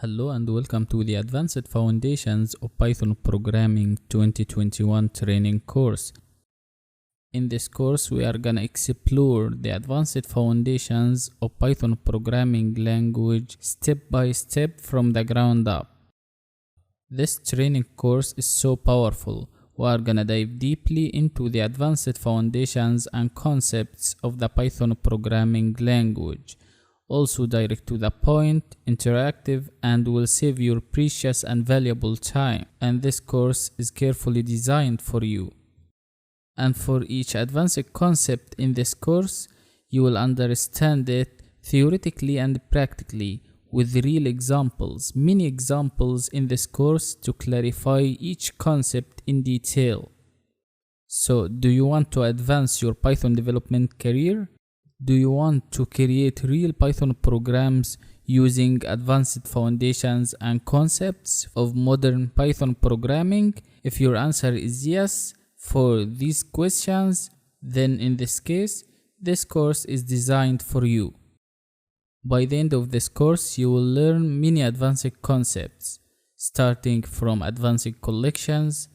Hello and welcome to the Advanced Foundations of Python Programming 2021 training course. In this course, we are gonna explore the advanced foundations of Python programming language step by step from the ground up. This training course is so powerful. We are gonna dive deeply into the advanced foundations and concepts of the Python programming language. Also direct to the point, interactive, and will save your precious and valuable time. And this course is carefully designed for you. And for each advanced concept in this course, you will understand it theoretically and practically with real examples, many examples in this course to clarify each concept in detail. So, do you want to advance your Python development career? Do you want to create real Python programs using advanced foundations and concepts of modern Python programming? If your answer is yes for these questions, then in this case, this course is designed for you. By the end of this course, you will learn many advanced concepts, starting from advanced collections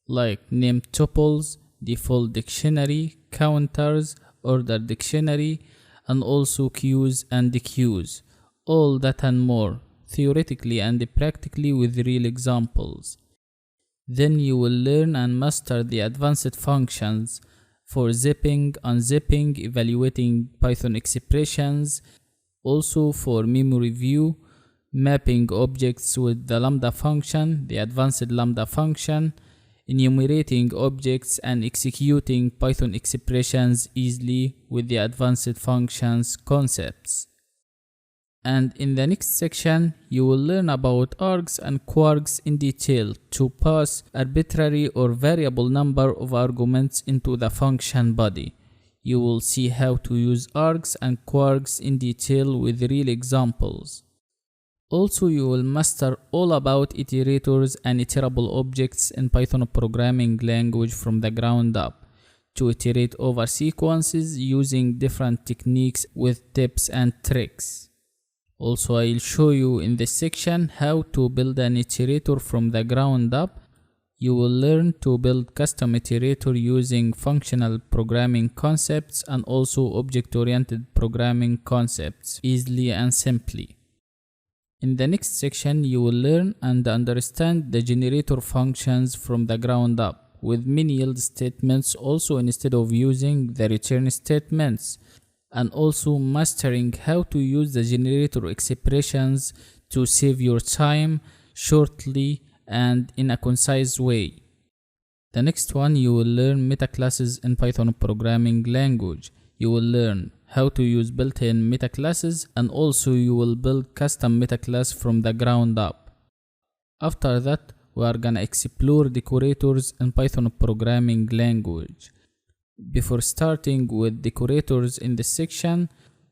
like named tuples, default dictionary, counters, order dictionary, and also queues and queues. All that and more, theoretically and practically with real examples. Then you will learn and master the advanced functions for zipping, unzipping, evaluating Python expressions, also for memory view, mapping objects with the lambda function, the advanced lambda function, enumerating objects and executing Python expressions easily with the advanced functions concepts. And in the next section, you will learn about args and quarks in detail to pass arbitrary or variable number of arguments into the function body. You will see how to use args and quarks in detail with real examples. Also, you will master all about iterators and iterable objects in Python programming language from the ground up to iterate over sequences using different techniques with tips and tricks. Also, I'll show you in this section how to build an iterator from the ground up. You will learn to build custom iterator using functional programming concepts and also object-oriented programming concepts easily and simply. In the next section, you will learn and understand the generator functions from the ground up with many yield statements also instead of using the return statements, and also mastering how to use the generator expressions to save your time shortly and in a concise way. The next one, you will learn metaclasses in Python programming language. You will learn how to use built-in metaclasses, and also you will build custom metaclass from the ground up. After that, we are gonna explore decorators in Python programming language. Before starting with decorators in this section,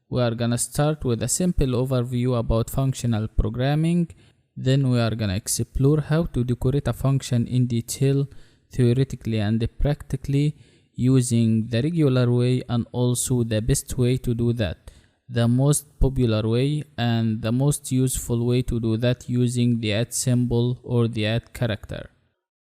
we are gonna start with a simple overview about functional programming. Then we are gonna explore how to decorate a function in detail, theoretically and practically, using the regular way and also the best way to do that, the most popular way and the most useful way to do that using the @ symbol or the @ character.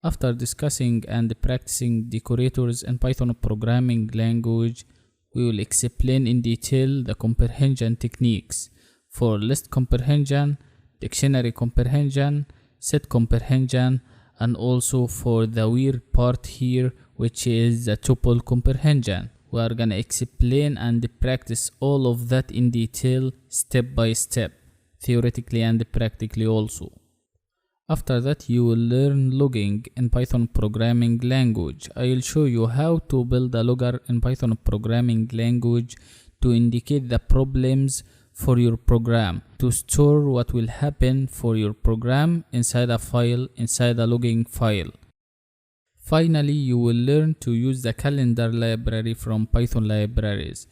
After discussing and practicing decorators in Python programming language, we will explain in detail the comprehension techniques for list comprehension, dictionary comprehension, set comprehension, and also for the weird part here, which is the tuple comprehension. We are gonna explain and practice all of that in detail step by step, theoretically and practically also. After that, you will learn logging in Python programming language. I will show you how to build a logger in Python programming language to indicate the problems for your program, to store what will happen for your program inside a file, inside a logging file. Finally, you will learn to use the calendar library from Python libraries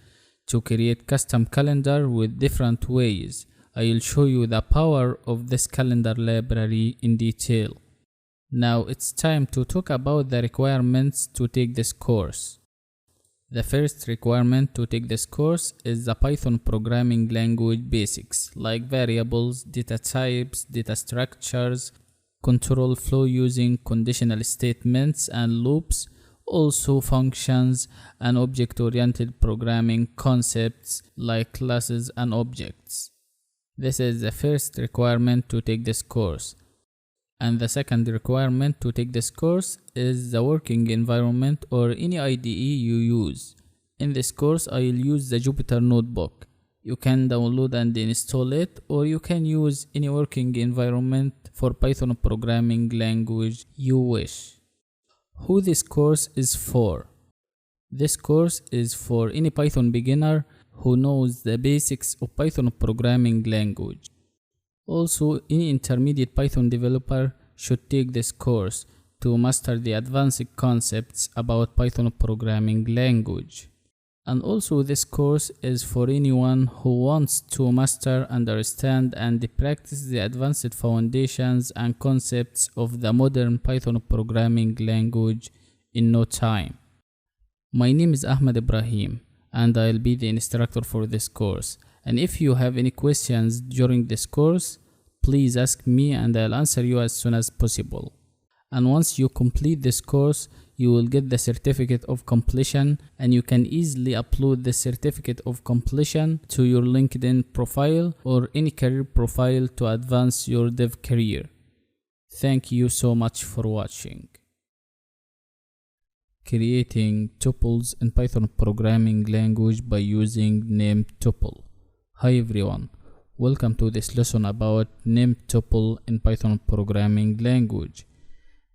to create custom calendar with different ways. I will show you the power of this calendar library in detail. Now it's time to talk about the requirements to take this course. The first requirement to take this course is the Python programming language basics like variables, data types, data structures, control flow using conditional statements and loops, also functions and object-oriented programming concepts like classes and objects. This is the first requirement to take this course. And the second requirement to take this course is the working environment or any IDE you use. In this course, I will use the Jupyter Notebook. You can download and install it, or you can use any working environment for Python programming language you wish. Who this course is for? This course is for any Python beginner who knows the basics of Python programming language. Also, any intermediate Python developer should take this course to master the advanced concepts about Python programming language. And also, this course is for anyone who wants to master, understand, and practice the advanced foundations and concepts of the modern Python programming language in no time. My name is Ahmed Ibrahim, and I'll be the instructor for this course. And if you have any questions during this course, please ask me and I'll answer you as soon as possible. And once you complete this course, you will get the certificate of completion, and you can easily upload the certificate of completion to your LinkedIn profile or any career profile to advance your dev career. Thank you so much for watching. Creating tuples in Python programming language by using named tuple. Hi everyone, welcome to this lesson about named tuple in Python programming language.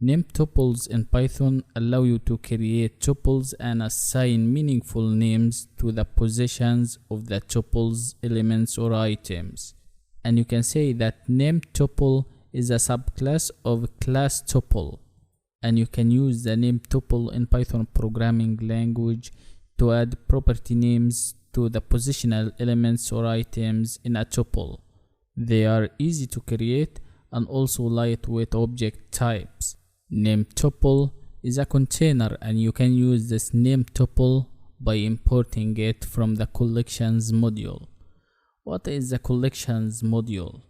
Named tuples in Python allow you to create tuples and assign meaningful names to the positions of the tuples elements or items. And you can say that named tuple is a subclass of class tuple. And you can use the named tuple in Python programming language to add property names to the positional elements or items in a tuple. They are easy to create and also lightweight object types. Named tuple is a container, and you can use this named tuple by importing it from the collections module. What is the collections module?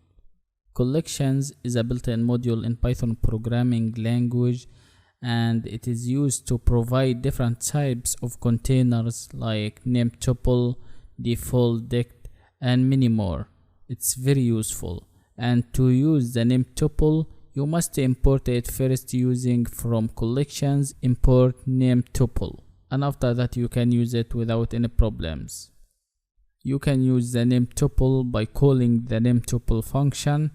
Collections is a built-in module in Python programming language, and it is used to provide different types of containers like named tuple, default dict, and many more. It's very useful. And to use the named tuple, you must import it first using from collections import named tuple, and after that you can use it without any problems. You can use the named tuple by calling the named tuple function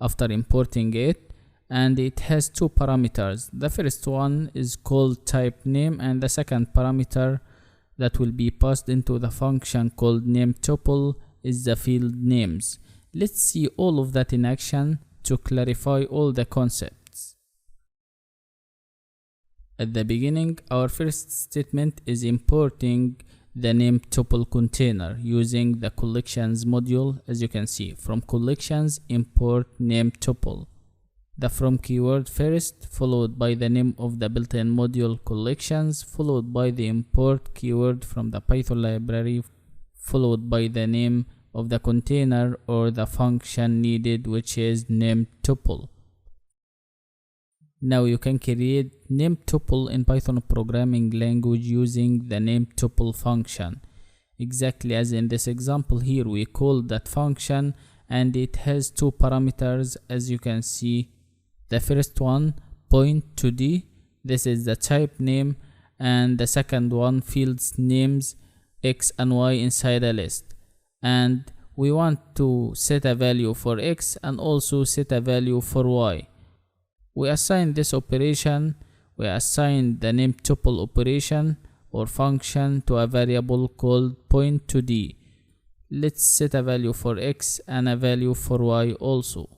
after importing it, and it has two parameters. The first one is called type name, and the second parameter that will be passed into the function called named tuple is the field names. Let's see all of that in action to clarify all the concepts. At the beginning, our first statement is importing the named tuple container using the collections module. As you can see, from collections import named tuple. The from keyword first, followed by the name of the built-in module collections, followed by the import keyword from the Python library, followed by the name of the container or the function needed, which is named tuple. Now you can create named tuple in Python programming language using the named tuple function. Exactly as in this example here, we call that function and it has two parameters, as you can see. The first one, point to D, this is the type name, and the second one, fields names X and Y inside a list. And we want to set a value for X and also set a value for Y. We assign this operation, we assign the named tuple operation or function to a variable called point to D. Let's set a value for X and a value for Y also.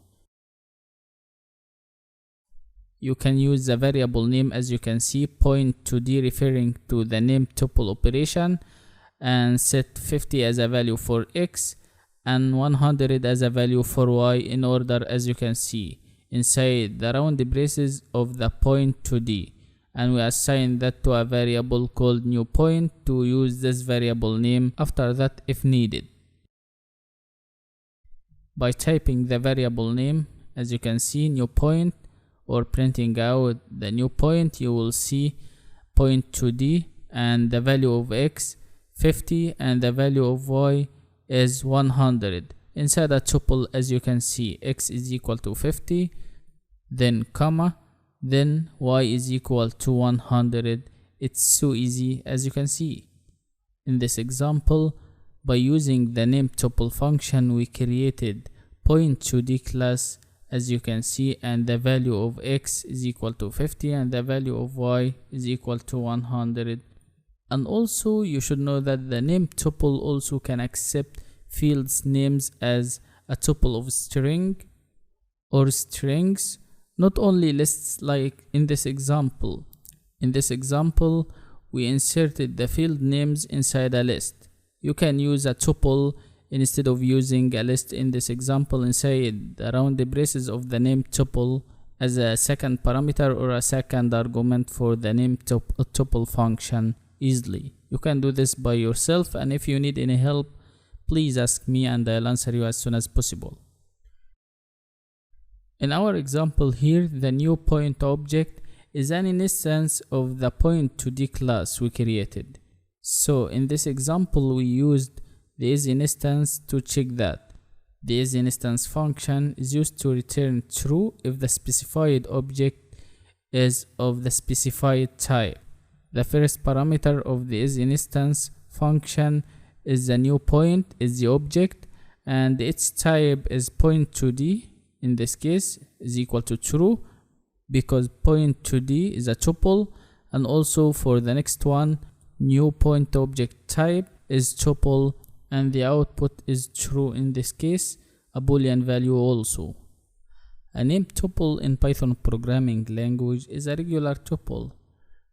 You can use the variable name, as you can see, point to D referring to the named tuple operation, and set 50 as a value for X and 100 as a value for Y in order, as you can see, inside the round braces of the point to D. and we assign that to a variable called new point to use this variable name after that if needed. By typing the variable name, as you can see, new point, or printing out the new point, you will see point 2D and the value of x 50 and the value of y is 100. Inside a tuple, as you can see, x is equal to 50, then comma, then y is equal to 100. It's so easy, as you can see. In this example, by using the name tuple function, we created point2D class, as you can see, and the value of x is equal to 50 and the value of y is equal to 100. And also you should know that the name tuple also can accept fields names as a tuple of string or strings, not only lists like in this example. In this example, we inserted the field names inside a list. You can use a tuple instead of using a list in this example inside the round braces of the name tuple as a second parameter or a second argument for the name tuple function easily. You can do this by yourself, and if you need any help, please ask me and I'll answer you as soon as possible. In our example here, the new point object is an instance of the point2D class we created. So in this example, we used the isInstance to check that. The isInstance function is used to return true if the specified object is of the specified type. The first parameter of the isInstance function is the new point, is the object, and its type is point2D. In this case, is equal to true because point2D is a tuple, and also for the next one, new point object type is tuple, and the output is true. In this case, a boolean value also. A name tuple in Python programming language is a regular tuple.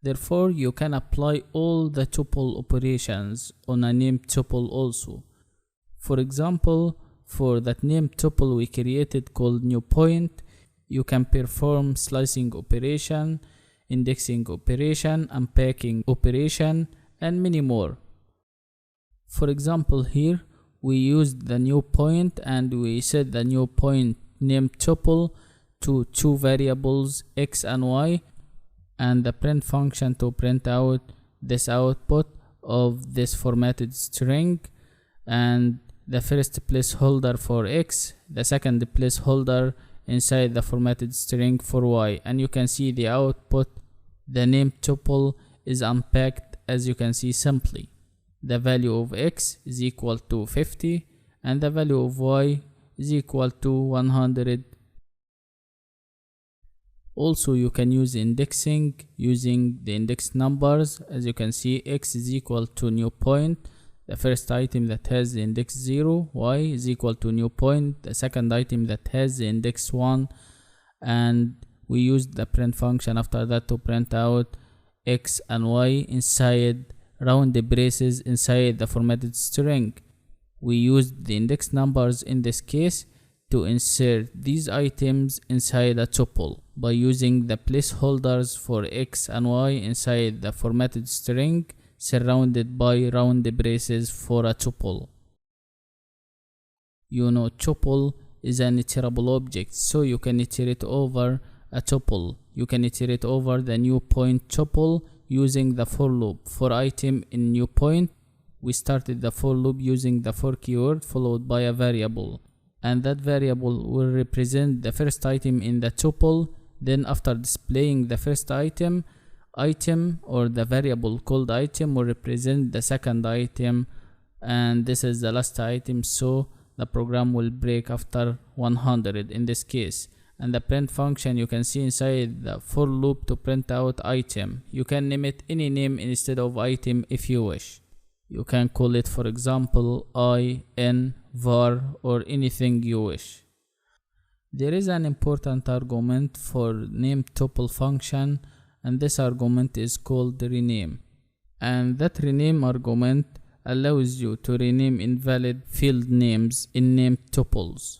Therefore, you can apply all the tuple operations on a name tuple also. For example, for that name tuple we created called new point, you can perform slicing operation, indexing operation, unpacking operation, and many more. For example, here we used the new point and we set the new point name tuple to two variables x and y, and the print function to print out this output of this formatted string, and the first placeholder for x, the second placeholder inside the formatted string for y. And you can see the output, the name tuple is unpacked, as you can see simply. The value of x is equal to 50 and the value of y is equal to 100. Also, you can use indexing using the index numbers. As you can see, x is equal to new point, the first item that has the index 0, y is equal to new point, the second item that has the index 1, and we used the print function after that to print out x and y inside round braces inside the formatted string. We used the index numbers in this case to insert these items inside a tuple by using the placeholders for x and y inside the formatted string surrounded by round braces for a tuple. You know, tuple is an iterable object, so you can iterate over a tuple. You can iterate over the new point tuple using the for loop. For item in new point, we started the for loop using the for keyword followed by a variable, and that variable will represent the first item in the tuple. Then after displaying the first item or the variable called item will represent the second item, and this is the last item, so the program will break after 100 in this case. And the print function you can see inside the for loop to print out item. You can name it any name instead of item if you wish. You can call it, for example, I, N, var, or anything you wish. There is an important argument for name tuple function, and this argument is called rename. And that rename argument allows you to rename invalid field names in name tuples.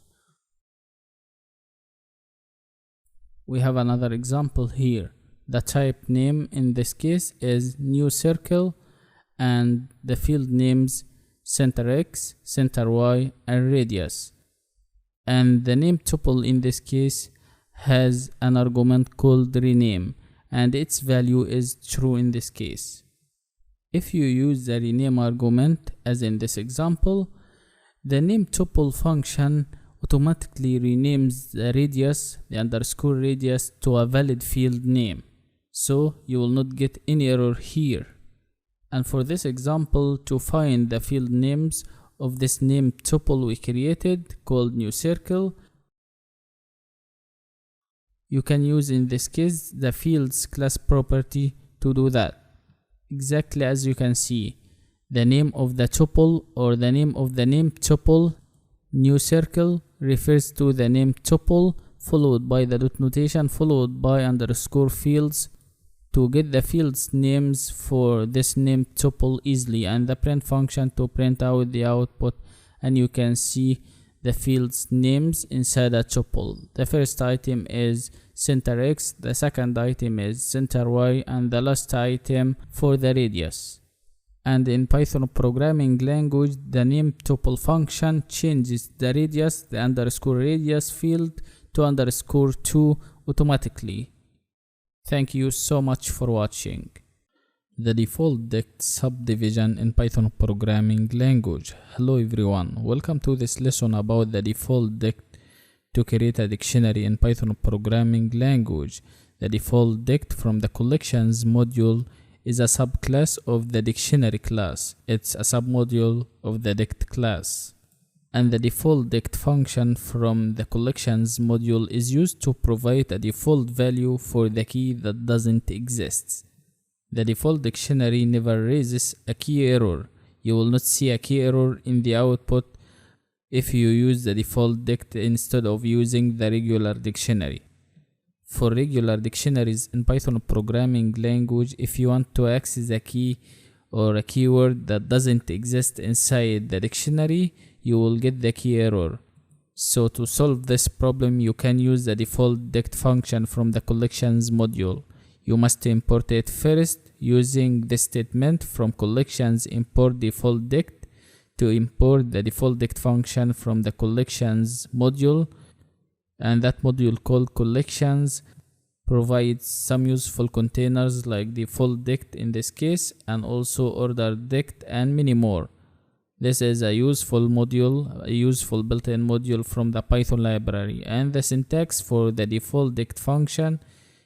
We have another example here. The type name in this case is new circle, and the field names center X, center Y, and radius. And the name tuple in this case has an argument called rename, and its value is true in this case. If you use the rename argument, as in this example, the name tuple function automatically renames the radius, the underscore radius, to a valid field name. So you will not get any error here. And for this example, to find the field names of this name tuple we created called new circle, you can use in this case the fields class property to do that. Exactly as you can see, the name of the tuple or the name of the name tuple new circle refers to the name tuple followed by the dot notation followed by underscore fields to get the fields names for this name tuple easily, and the print function to print out the output, and you can see the fields names inside a tuple. The first item is center X, the second item is center Y, and the last item for the radius. And in Python programming language, the name tuple function changes the radius, the underscore radius field, to underscore 2 automatically. Thank you so much for watching. The default dict subdivision in Python programming language. Hello everyone, welcome to this lesson about the default dict to create a dictionary in Python programming language. The default dict from the collections module is a subclass of the dictionary class. It's a submodule of the dict class. And the default dict function from the collections module is used to provide a default value for the key that doesn't exist. The default dictionary never raises a key error. You will not see a key error in the output if you use the default dict instead of using the regular dictionary. For regular dictionaries in Python programming language, if you want to access a key or a keyword that doesn't exist inside the dictionary, you will get the key error. So to solve this problem, you can use the default dict function from the collections module. You must import it first using the statement from collections import default dict to import the default dict function from the collections module, and that module called collections provides some useful containers like default dict in this case, and also order dict and many more. This is a useful module, a useful built-in module from the Python library. And the syntax for the default dict function,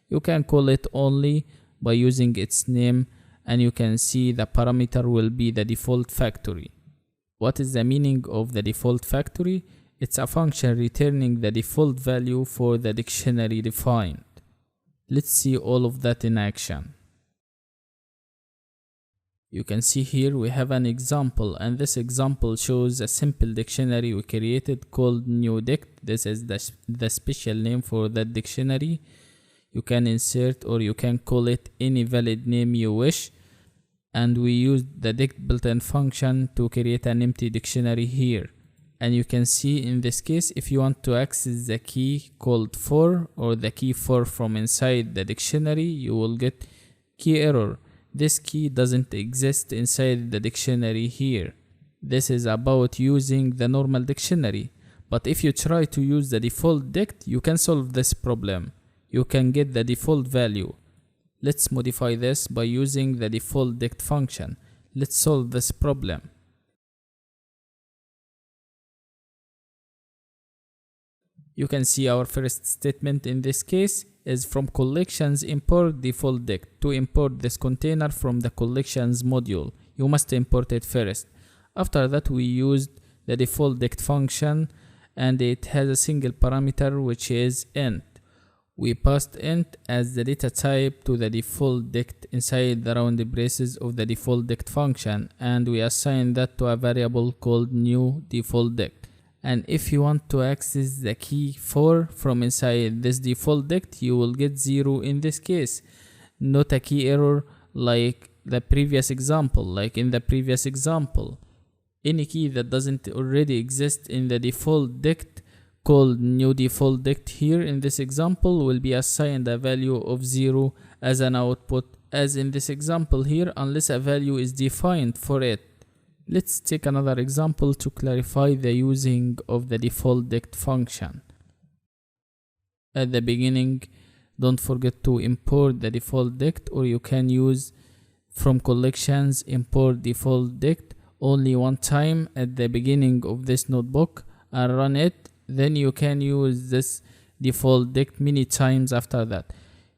you can call it only by using its name, and you can see the parameter will be the default factory. What is the meaning of the default factory? It's a function returning the default value for the dictionary defined. Let's see all of that in action. You can see here we have an example, and this example shows a simple dictionary we created called new dict. This is the special name for that dictionary. You can insert or you can call it any valid name you wish, and we used the dict built-in function to create an empty dictionary here. And you can see in this case, if you want to access the key called for or the key for from inside the dictionary, you will get key error. This key doesn't exist inside the dictionary here. This is about using the normal dictionary. But if you try to use the default dict, you can solve this problem. You can get the default value. Let's modify this by using the default dict function. Let's solve this problem. You can see our first statement in this case is from collections import default dict. To import this container from the collections module, you must import it first. After that, we used the default dict function, and it has a single parameter which is int. We passed int as the data type to the default dict inside the round braces of the default dict function, and we assign that to a variable called new default dict. And if you want to access the key for from inside this default dict, you will get 0 in this case, not a key error like the previous example. Any key that doesn't already exist in the default dict called new default dict here in this example will be assigned a value of 0 as an output, as in this example here, unless a value is defined for it. Let's take another example to clarify the using of the default dict function. At the beginning, don't forget to import the default dict, or you can use from collections import default dict only one time at the beginning of this notebook and run it. Then you can use this default dict many times after that.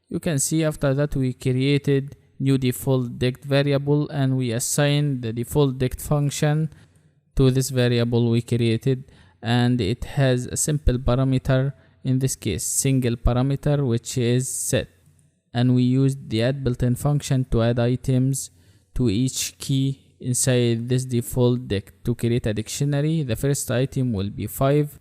You can see after that we created new default dict variable and we assigned the default dict function to this variable we created, and it has a simple parameter, in this case single parameter, which is set, and we used the add built-in function to add items to each key inside this default dict to create a dictionary. The first item will be 5.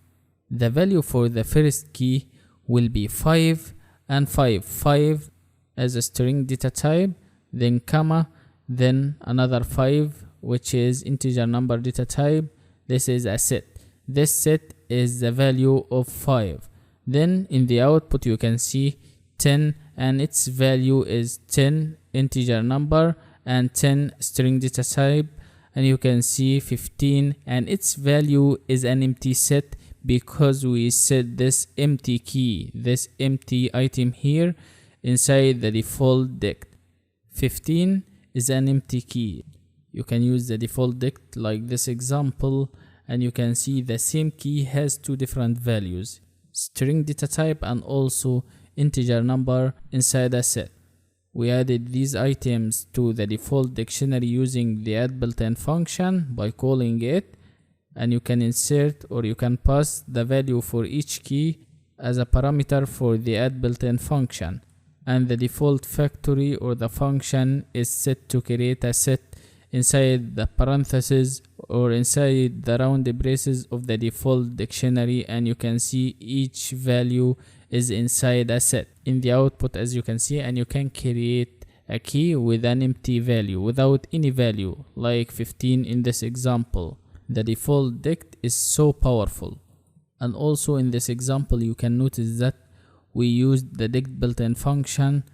The value for the first key will be 5 and 5 as a string data type, then comma, then another 5 which is integer number data type. This is a set. This set is the value of 5. Then in the output you can see 10 and its value is 10 integer number and 10 string data type, and you can see 15 and its value is an empty set because we set this empty key, this empty item here inside the default dict. 15 is an empty key. You can use the default dict like this example, and you can see the same key has two different values, string data type and also integer number inside a set. We added these items to the default dictionary using the add built-in function by calling it, and you can insert or you can pass the value for each key as a parameter for the add built-in function, and the default factory or the function is set to create a set inside the parentheses or inside the round braces of the default dictionary, and you can see each value is inside a set in the output, as you can see, and you can create a key with an empty value without any value like 15 in this example. The default dict is so powerful. And also in this example you can notice that we used the dict built-in function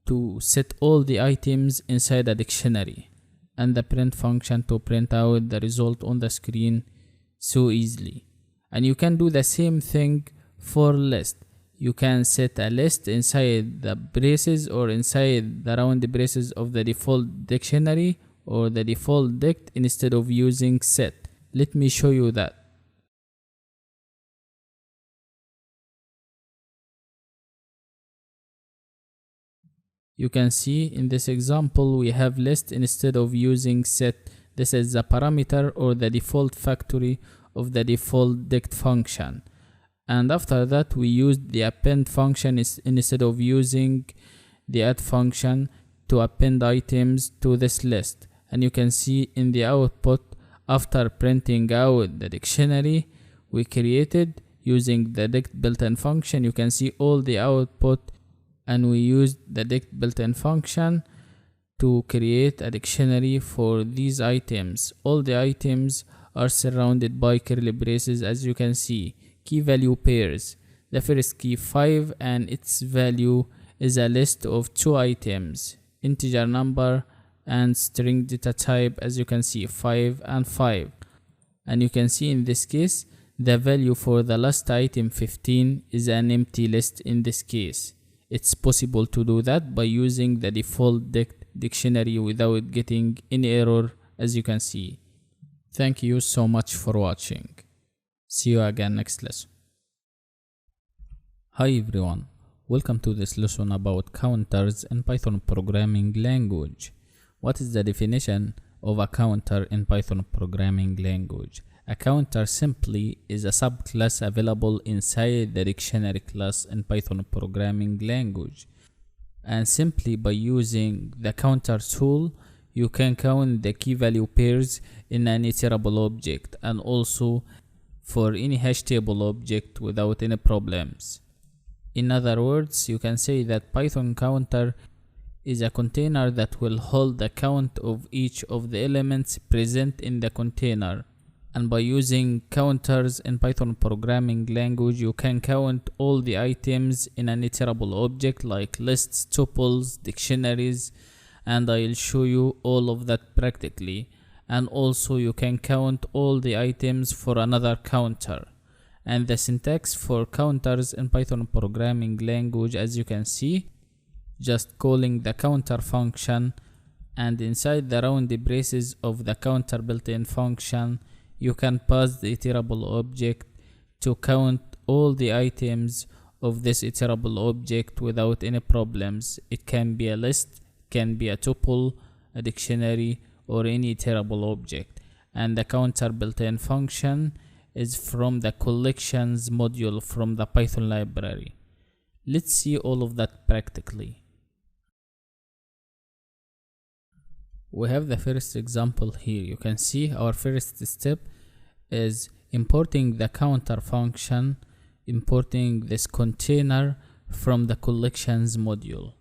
to set all the items inside a dictionary, and the print function to print out the result on the screen so easily. And you can do the same thing for list. You can set a list inside the braces or inside the round braces of the default dictionary or the default dict instead of using set. Let me show you that. You can see in this example we have list instead of using set. This is the parameter or the default factory of the default dict function. And after that we used the append function instead of using the add function to append items to this list. And you can see in the output, after printing out the dictionary we created using the dict built-in function, you can see all the output, and we used the dict built-in function to create a dictionary for these items. All the items are surrounded by curly braces, as you can see. Key value pairs. The first key 5 and its value is a list of 2 items, integer number and string data type, as you can see 5 and 5. And you can see in this case the value for the last item 15 is an empty list in this case. It's possible to do that by using the default dict dictionary without getting any error, as you can see. Thank you so much for watching. See you again next lesson. Hi everyone, welcome to this lesson about counters in Python programming language. What is the definition of a counter in Python programming language? A counter simply is a subclass available inside the dictionary class in Python programming language. And simply by using the counter tool, you can count the key value pairs in an iterable object and also for any hash table object without any problems. In other words, you can say that Python counter is a container that will hold the count of each of the elements present in the container. And by using counters in Python programming language, you can count all the items in an iterable object like lists, tuples, dictionaries, and I'll show you all of that practically. And also you can count all the items for another counter. And the syntax for counters in Python programming language, as you can see, just calling the counter function, and inside the round braces of the counter built-in function, you can pass the iterable object to count all the items of this iterable object without any problems. It can be a list, can be a tuple, a dictionary, or any iterable object. And the counter built-in function is from the collections module from the Python library. Let's see all of that practically. We have the first example here. You can see our first step is importing the counter function, importing this container from the collections module.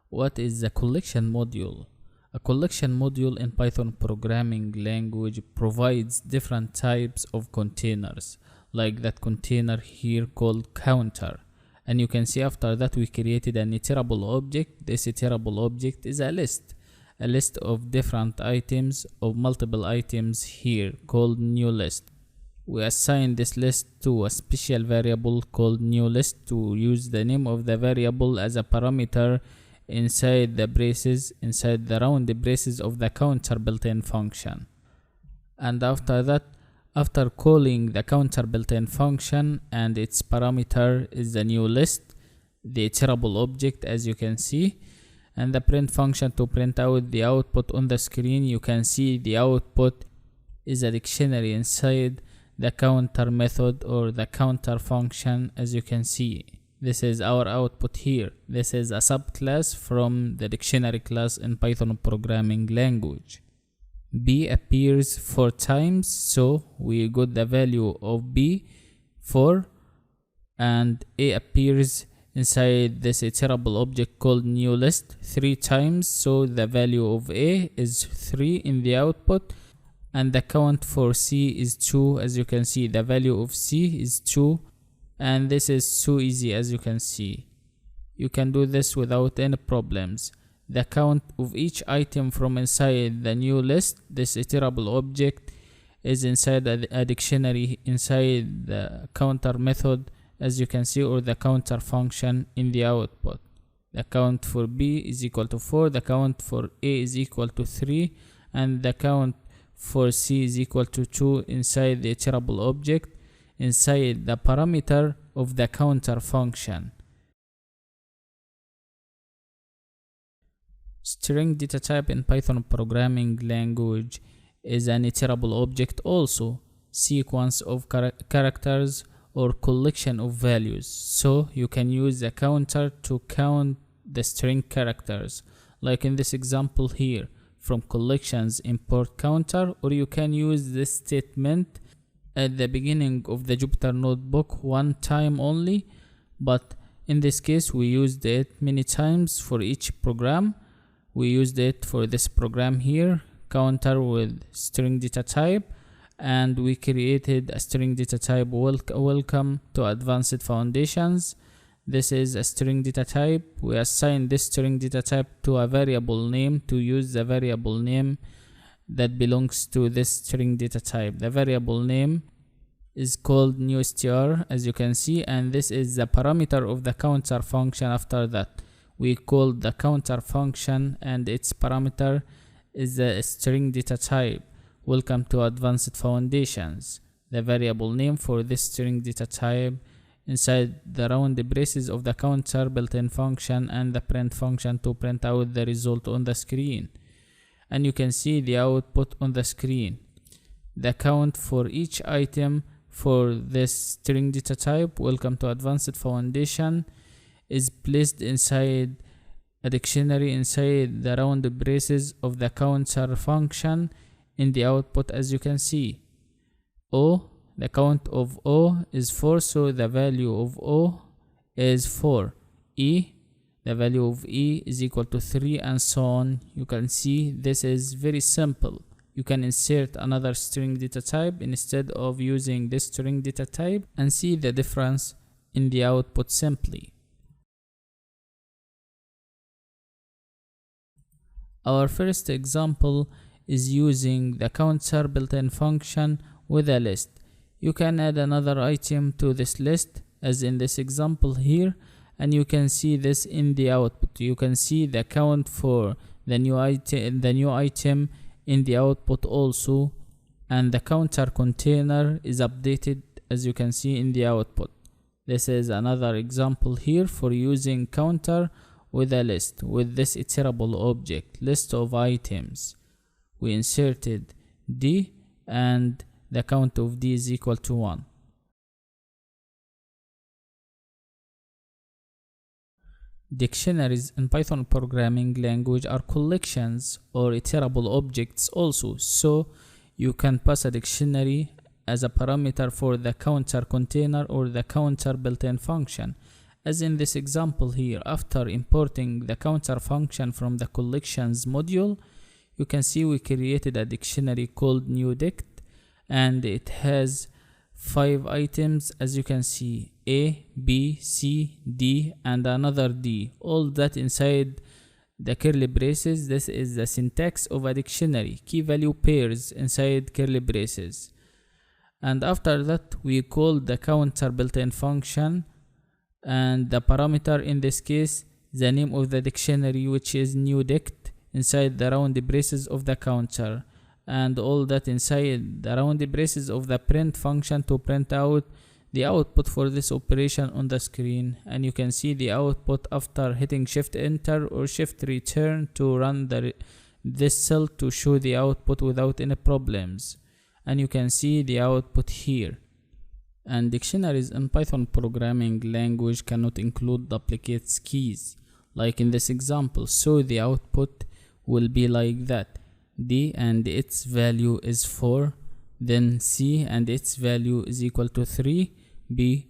What is the collection module? A collection module in Python programming language provides different types of containers, like that container here called counter. And you can see after that we created an iterable object. This iterable object is a list of different items, of multiple items here called new list. We assign this list to a special variable called new list to use the name of the variable as a parameter inside the braces, inside the round braces of the counter built-in function. And after that, after calling the counter built-in function and its parameter is the new list, the iterable object, as you can see, and the print function to print out the output on the screen, you can see the output is a dictionary inside the counter method or the counter function. As you can see, this is our output here. This is a subclass from the dictionary class in Python programming language. B appears 4 times, so we got the value of B 4, and A appears inside this iterable object called new list 3 times, so the value of A is 3 in the output, and the count for C is 2. As you can see, the value of C is 2, and this is so easy. As you can see, you can do this without any problems. The count of each item from inside the new list, this iterable object, is inside a dictionary inside the counter method, as you can see, or the counter function in the output. The count for B is equal to 4, the count for A is equal to 3, and the count for C is equal to 2 inside the iterable object, inside the parameter of the counter function. String data type in Python programming language is an iterable object also, sequence of characters or collection of values. So you can use the counter to count the string characters, like in this example here, from collections import counter, or you can use this statement at the beginning of the Jupyter notebook one time only, but in this case we used it many times for each program. We used it for this program here, counter with string data type, and we created a string data type. Welcome to Advanced Foundations. This is a string data type. We assign this string data type to a variable name to use the variable name that belongs to this string data type. The variable name is called newStr, as you can see, and this is the parameter of the counter function. After that, we call the counter function and its parameter is the string data type. Welcome to Advanced Foundations. The variable name for this string data type inside the round braces of the counter built-in function, and the print function to print out the result on the screen. And you can see the output on the screen. The count for each item for this string data type, welcome to Advanced Foundation, is placed inside a dictionary inside the round braces of the counter function in the output. As you can see, O, the count of O is 4, so the value of O is 4. E, the value of E is equal to 3, and so on. You can see this is very simple. you can insert another string data type instead of using this string data type and see the difference in the output simply. Our first example is using the counter built-in function with a list. You can add another item to this list as in this example here, and you can see this in the output. You can see the count for the new item in the output also, and the counter container is updated as you can see in the output. This is another example here for using counter with a list with this iterable object list of items. We inserted D and the count of D is equal to 1. Dictionaries in Python programming language are collections or iterable objects also, so you can pass a dictionary as a parameter for the counter container or the counter built-in function. As in this example here, after importing the counter function from the collections module, you can see we created a dictionary called newDict, and it has 5 items as you can see: A, B, C, D, and another D. All that inside the curly braces. This is the syntax of a dictionary: key value pairs inside curly braces. And after that we call the counter built-in function, and the parameter in this case the name of the dictionary, which is newDict, inside the round braces of the counter, and all that inside the round braces of the print function to print out the output for this operation on the screen. And you can see the output after hitting shift enter or shift return to run this cell to show the output without any problems. And you can see the output here. And dictionaries in Python programming language cannot include duplicate keys like in this example, so the output will be like that: D and its value is 4, then C and its value is equal to 3, B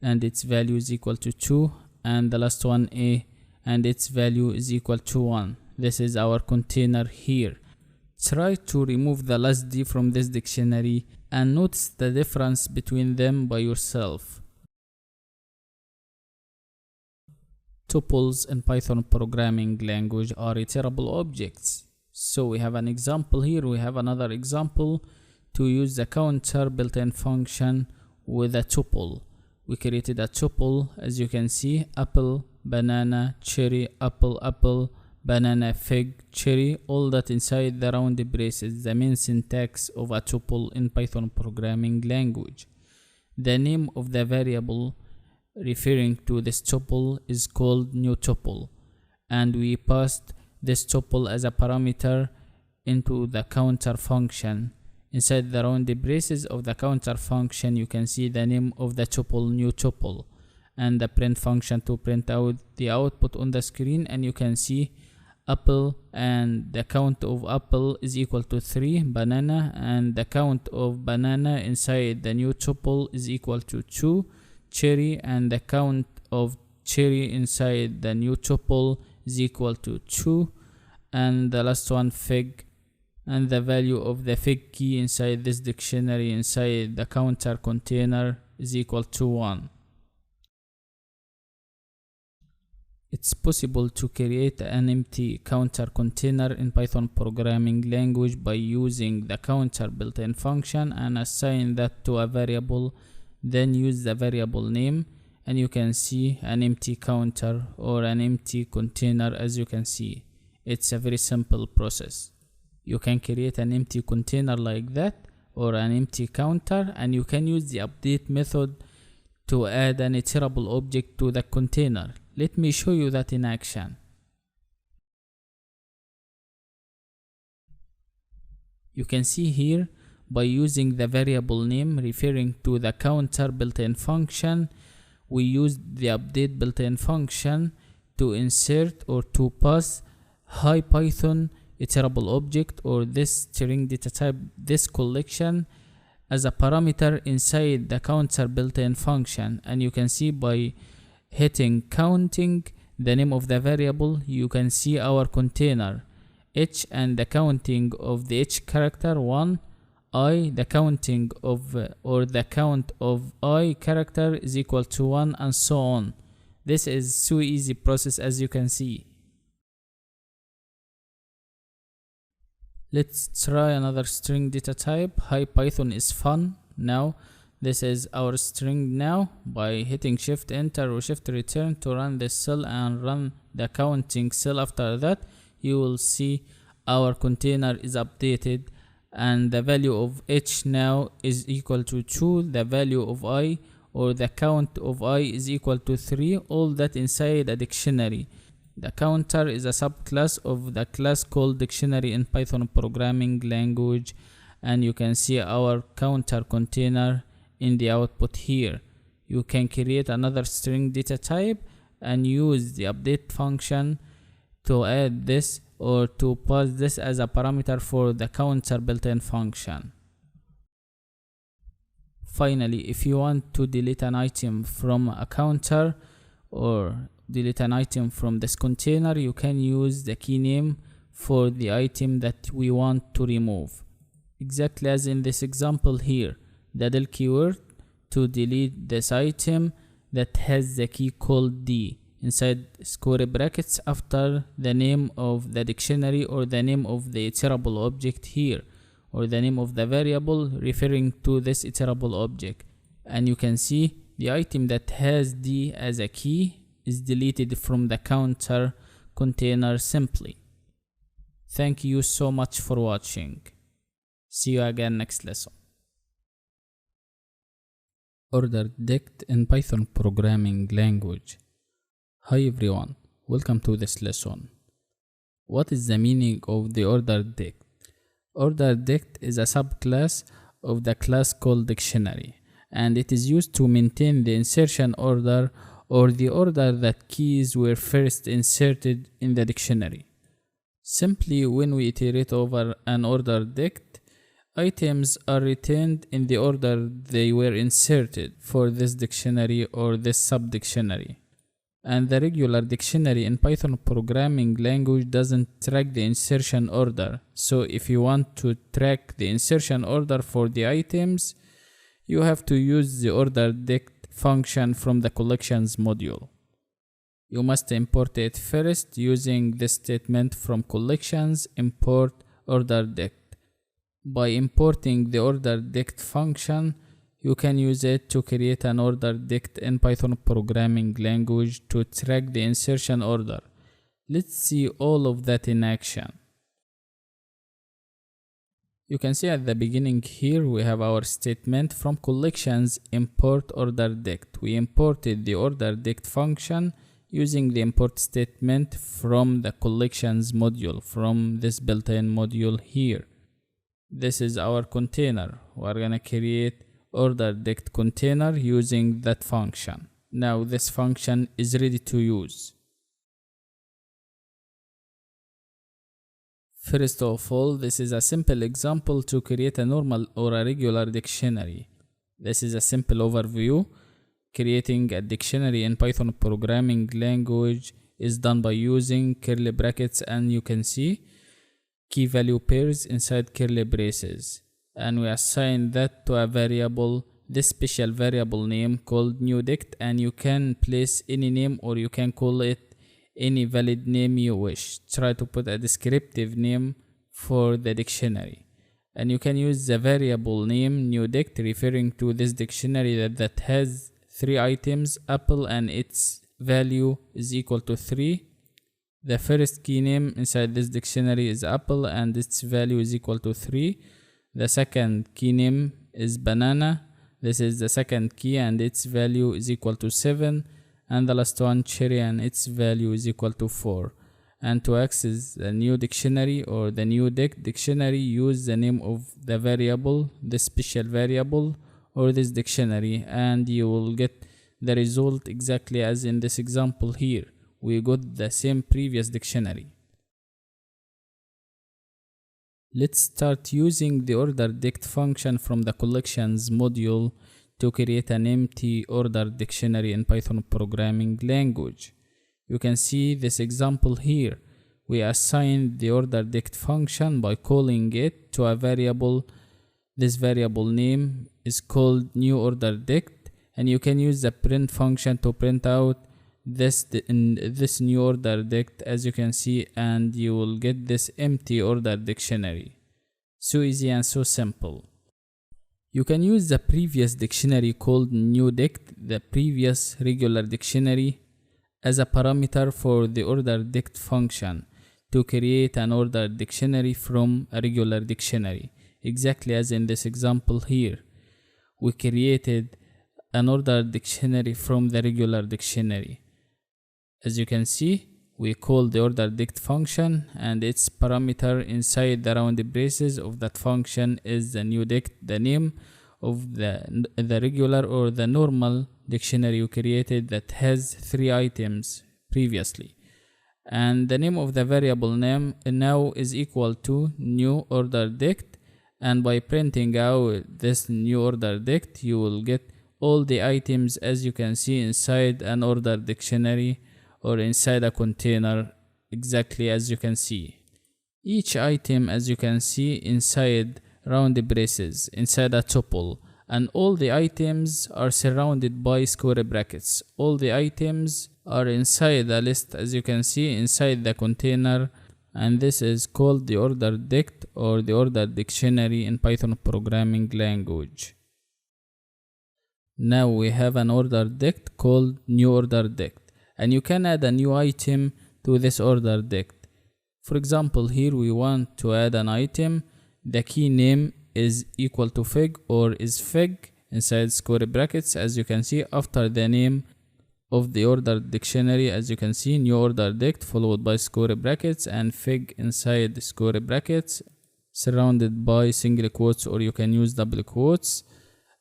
and its value is equal to 2, and the last one A and its value is equal to 1. This is our container here. Try to remove the last D from this dictionary and notice the difference between them by yourself. Tuples in Python programming language are iterable objects. So we have an example here, we have another example to use the counter built-in function with a tuple. We created a tuple as you can see: apple, banana, cherry, apple, apple, banana, fig, cherry, all that inside the round braces, the main syntax of a tuple in Python programming language. The name of the variable referring to this tuple is called newTuple, and we passed this tuple as a parameter into the counter function. Inside the round braces of the counter function you can see the name of the tuple newTuple and the print function to print out the output on the screen. And you can see apple and the count of apple is equal to 3, banana and the count of banana inside the newTuple is equal to 2, cherry and the count of cherry inside the newTuple is equal to 2, and the last one fig, and the value of the fig key inside this dictionary inside the counter container is equal to 1. It's possible to create an empty counter container in Python programming language by using the counter built-in function and assign that to a variable, then use the variable name, and you can see an empty counter or an empty container. As you can see, it's a very simple process. You can create an empty container like that or an empty counter, and you can use the update method to add an iterable object to the container. Let me show you that in action. You can see here, by using the variable name referring to the counter built-in function, we used the update built-in function to insert or to pass hi Python iterable object or this string data type, this collection, as a parameter inside the counter built-in function. And you can see by hitting counting the name of the variable, you can see our container h and the counting of the h character 1, I, the counting of or the count of I character is equal to 1, and so on. This is so easy process, as you can see. Let's try another string data type. Hi, Python is fun. Now this is our string. Now by hitting shift enter or shift return to run this cell and run the counting cell after that, you will see our container is updated and the value of h now is equal to 2, the value of I or the count of I is equal to 3, all that inside a dictionary. The counter is a subclass of the class called dictionary in Python programming language, and you can see our counter container in the output here. You can create another string data type and use the update function to add this or to pass this as a parameter for the counter built-in function. Finally, if you want to delete an item from a counter or delete an item from this container, you can use the key name for the item that we want to remove. Exactly as in this example here, the del keyword to delete this item that has the key called D inside square brackets after the name of the dictionary or the name of the iterable object here, or the name of the variable referring to this iterable object. And you can see the item that has D as a key is deleted from the counter container simply. Thank you so much for watching. See you again next lesson. Order dict in Python programming language. Hi everyone, welcome to this lesson. What is the meaning of the order dict? Order dict is a subclass of the class called dictionary, and it is used to maintain the insertion order or the order that keys were first inserted in the dictionary. Simply, when we iterate over an order dict, items are returned in the order they were inserted for this dictionary or this subdictionary. And the regular dictionary in Python programming language doesn't track the insertion order. So if you want to track the insertion order for the items, you have to use the order dict function from the collections module. You must import it first using this statement from collections import order dict. By importing the order dict function, you can use it to create an order dict in Python programming language to track the insertion order. Let's see all of that in action. You can see at the beginning here we have our statement from collections import order dict. We imported the order dict function using the import statement from the collections module, from this built-in module here. This is our container. We're gonna create order dict container using that function. Now this function is ready to use. First of all, this is a simple example to create a normal or a regular dictionary. This is a simple overview. Creating a dictionary in Python programming language is done by using curly brackets, and you can see key value pairs inside curly braces. And we assign that to a variable, this special variable name called new dict, and you can place any name or you can call it any valid name you wish. Try to put a descriptive name for the dictionary, and you can use the variable name new dict referring to this dictionary that has 3 items, apple, and its value is equal to 3. The first key name inside this dictionary is apple and its value is equal to 3. The second key name is banana. This is the second key and its value is equal to 7. And the last one, cherry, and its value is equal to 4. And to access the new dictionary or the new dictionary, use the name of the variable, the special variable, or this dictionary, and you will get the result exactly as in this example here. We got the same previous dictionary. Let's start using the order dict function from the collections module to create an empty order dictionary in Python programming language. You can see this example here. we assign the orderDict function by calling it to a variable. This variable name is called new orderDict, and you can use the print function to print out this new orderDict, as you can see, and you will get this empty order dictionary. So easy and so simple. You can use the previous dictionary called newDict, the previous regular dictionary, as a parameter for the orderDict function to create an order dictionary from a regular dictionary. Exactly as in this example here, we created an order dictionary from the regular dictionary. As you can see, we call the orderDict function, and its parameter inside the round braces of that function is the newDict, the name of the regular or the normal dictionary you created that has 3 items previously. And the name of the variable name now is equal to new orderDict, and by printing out this new orderDict, you will get all the items, as you can see, inside an order dictionary or inside a container, exactly as you can see. Each item, as you can see, inside round braces, inside a tuple, and all the items are surrounded by square brackets. All the items are inside a list, as you can see, inside the container, and this is called the orderDict or the order dictionary in Python programming language. Now we have an orderDict called new orderDict, and you can add a new item to this orderDict. For example, here we want to add an item. The key name is equal to fig or is fig inside square brackets, as you can see, after the name of the order dictionary. As you can see, new orderDict followed by square brackets and fig inside square brackets surrounded by single quotes, or you can use double quotes,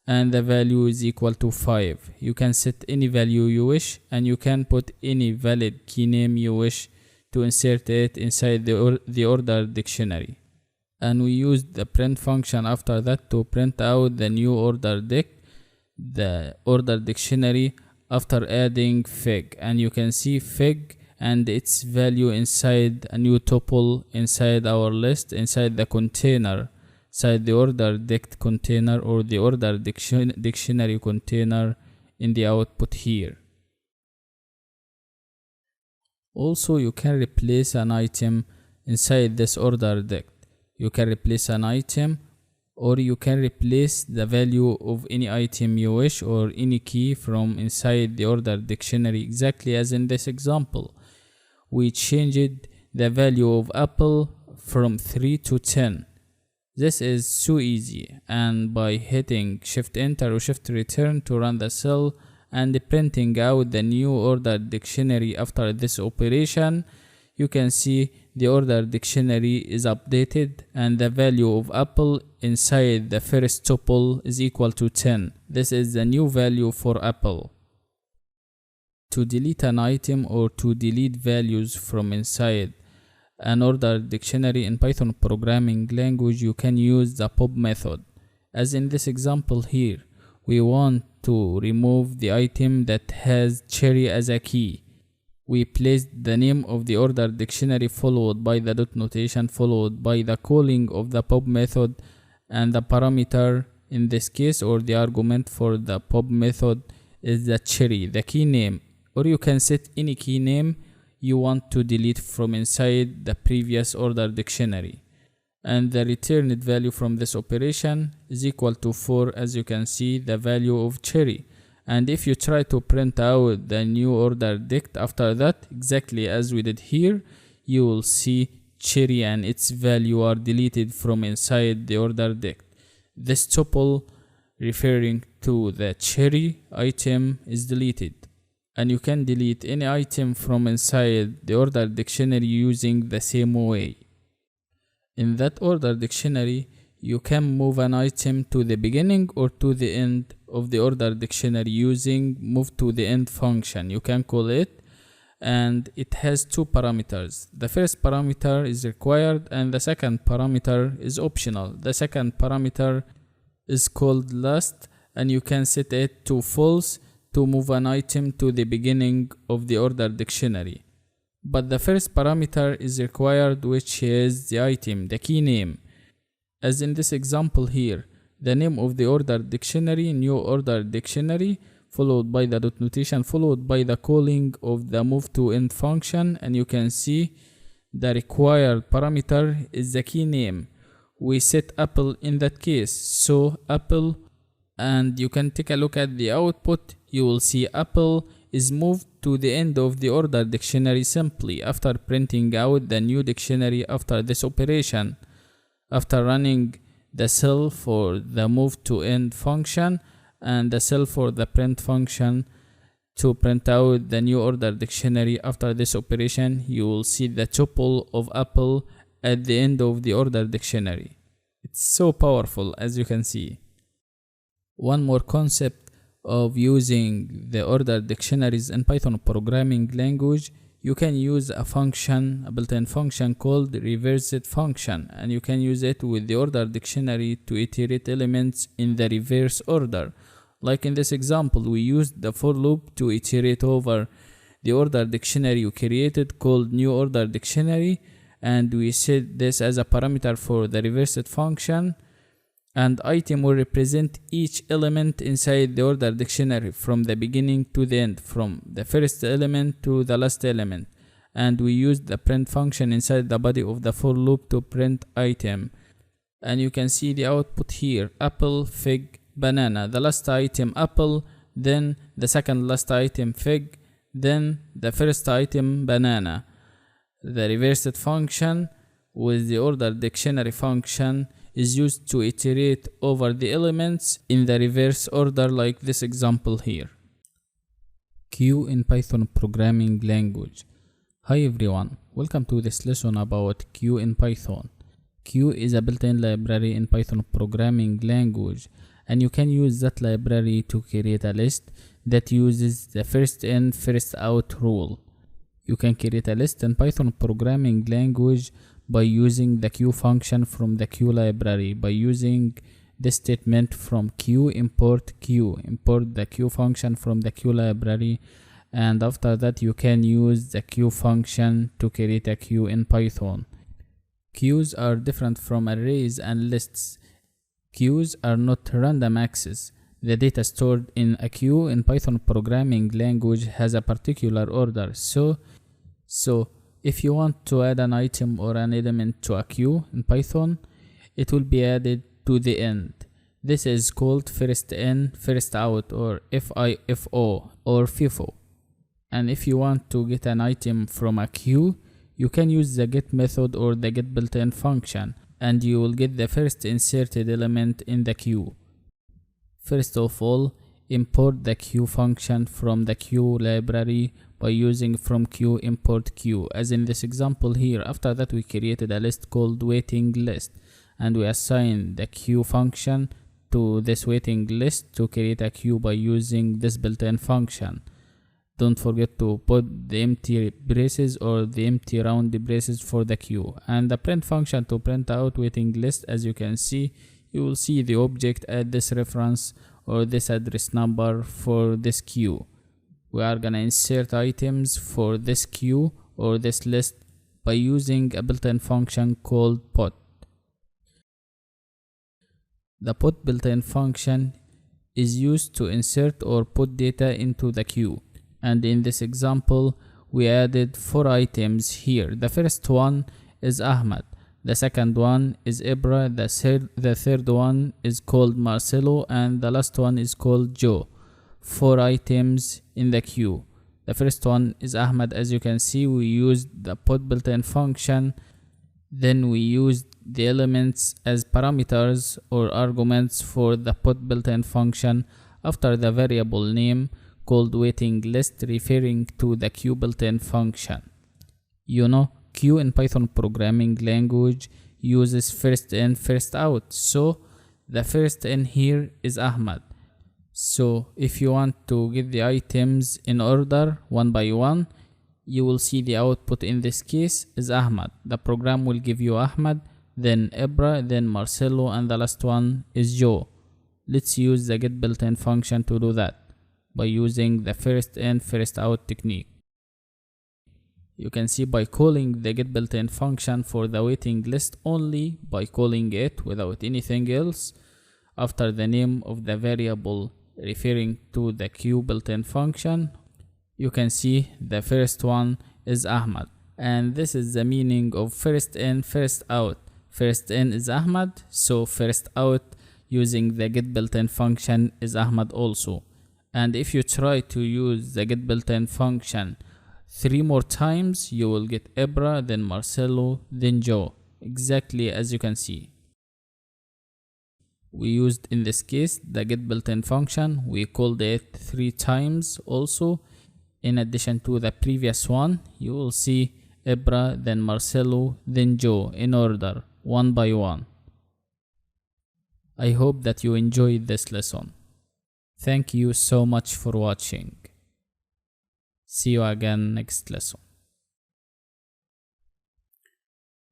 and the value is equal to 5. You can set any value you wish, and you can put any valid key name you wish to insert it inside the order dictionary. And we used the print function after that to print out the new orderDict, the order dictionary, after adding fig. And you can see fig and its value inside a new tuple inside our list, inside the container, inside the orderDict container or the order dictionary container in the output here. Also, you can replace an item inside this orderDict. You can replace an item, or you can replace the value of any item you wish or any key from inside the order dictionary, exactly as in this example. We changed the value of apple from 3 to 10. This is so easy, and by hitting shift enter or shift return to run the cell and printing out the new order dictionary after this operation, you can see the order dictionary is updated and the value of apple inside the first tuple is equal to 10. This is the new value for apple. To delete an item or to delete values from inside an order dictionary in Python programming language, you can use the pop method. As in this example here, we want to remove the item that has cherry as a key. We placed the name of the order dictionary followed by the dot notation followed by the calling of the pop method, and the parameter in this case, or the argument for the pop method, is the cherry, the key name, or you can set any key name you want to delete from inside the previous order dictionary. And the returned value from this operation is equal to 4, as you can see, the value of cherry. And if you try to print out the new orderDict after that, exactly as we did here, you will see cherry and its value are deleted from inside the orderDict. This tuple referring to the cherry item is deleted. And you can delete any item from inside the order dictionary using the same way. In that order dictionary, you can move an item to the beginning or to the end of the order dictionary using move to the end function. You can call it, and it has 2 parameters. The first parameter is required and the second parameter is optional. The second parameter is called last, and you can set it to false to move an item to the beginning of the order dictionary. but the first parameter is required, which is the item, the key name. As in this example here, the name of the ordered dictionary, new ordered dictionary, followed by the dot notation, followed by the calling of the move to end function, and you can see the required parameter is the key name. We set Apple in that case, so Apple, and you can take a look at the output. You will see Apple is moved to the end of the ordered dictionary simply after printing out the new dictionary after this operation. After running the cell for the move to end function and the cell for the print function to print out the new ordered dictionary after this operation, you will see the tuple of Apple at the end of the ordered dictionary. It's so powerful, as you can see. One more concept of using the ordered dictionaries in Python programming language, you can use a function, a built-in function called reversed function, and you can use it with the ordered dictionary to iterate elements in the reverse order. Like in this example, we used the for loop to iterate over the ordered dictionary we created called new ordered dictionary, and we set this as a parameter for the reversed function, and item will represent each element inside the ordered dictionary from the beginning to the end, from the first element to the last element. And we used the print function inside the body of the for loop to print item. And you can see the output here: apple, fig, banana. The last item apple, then the second last item fig, then the first item banana. The reversed function with the ordered dictionary function is used to iterate over the elements in the reverse order, like this example here. Queue in Python programming language. Hi everyone, welcome to this lesson about queue in Python. Queue is a built-in library in Python programming language, and you can use that library to create a list that uses the first in first out rule. You can create a list in Python programming language by using the queue function from the queue library. By using this statement from queue, import the queue function from the queue library, and after that you can use the queue function to create a queue in Python. Queues are different from arrays and lists. Queues are not random access. The data stored in a queue in Python programming language has a particular order. So if you want to add an item or an element to a queue in Python, it will be added to the end. This is called first in, first out, or FIFO or FIFO. And if you want to get an item from a queue, you can use the get method or the get built-in function, and you will get the first inserted element in the queue. First of all, import the queue function from the queue library by using from queue import queue, as in this example here. After that we created a list called waiting list, and we assign the queue function to this waiting list to create a queue by using this built-in function. Don't forget to put the empty braces or the empty round braces for the queue, and the print function to print out waiting list. As you can see, you will see the object at this reference or this address number for this queue. We are gonna insert items for this queue or this list by using a built-in function called put. The put built-in function is used to insert or put data into the queue, and in this example we added 4 items here. The first one is Ahmad, the second one is Ibra, the third one is called Marcelo, and the last one is called Joe. 4 items in the queue. The first one is Ahmad. As you can see, we used the put built-in function, then we used the elements as parameters or arguments for the put built-in function after the variable name called waiting list, referring to the queue built-in function. You know, queue in Python programming language uses first in first out, so the first in here is Ahmad. So if you want to get the items in order one by one, you will see the output in this case is Ahmad. The program will give you Ahmad, then Ibra, then Marcelo, and the last one is Joe. Let's use the get built-in function to do that by using the first in first out technique. You can see by calling the get built-in function for the waiting list only by calling it without anything else after the name of the variable referring to the queue built-in function. You can see the first one is Ahmad, and this is the meaning of first in, first out. First in is Ahmad, so first out using the get built-in function is Ahmad also. And if you try to use the get built-in function 3 more times, you will get Ibra, then Marcelo, then Joe, exactly as you can see. We used in this case the get built-in function. We called it 3 times also. In addition to the previous one, you will see Ibra, then Marcelo, then Joe in order, one by one. I hope that you enjoyed this lesson. Thank you so much for watching. See you again next lesson.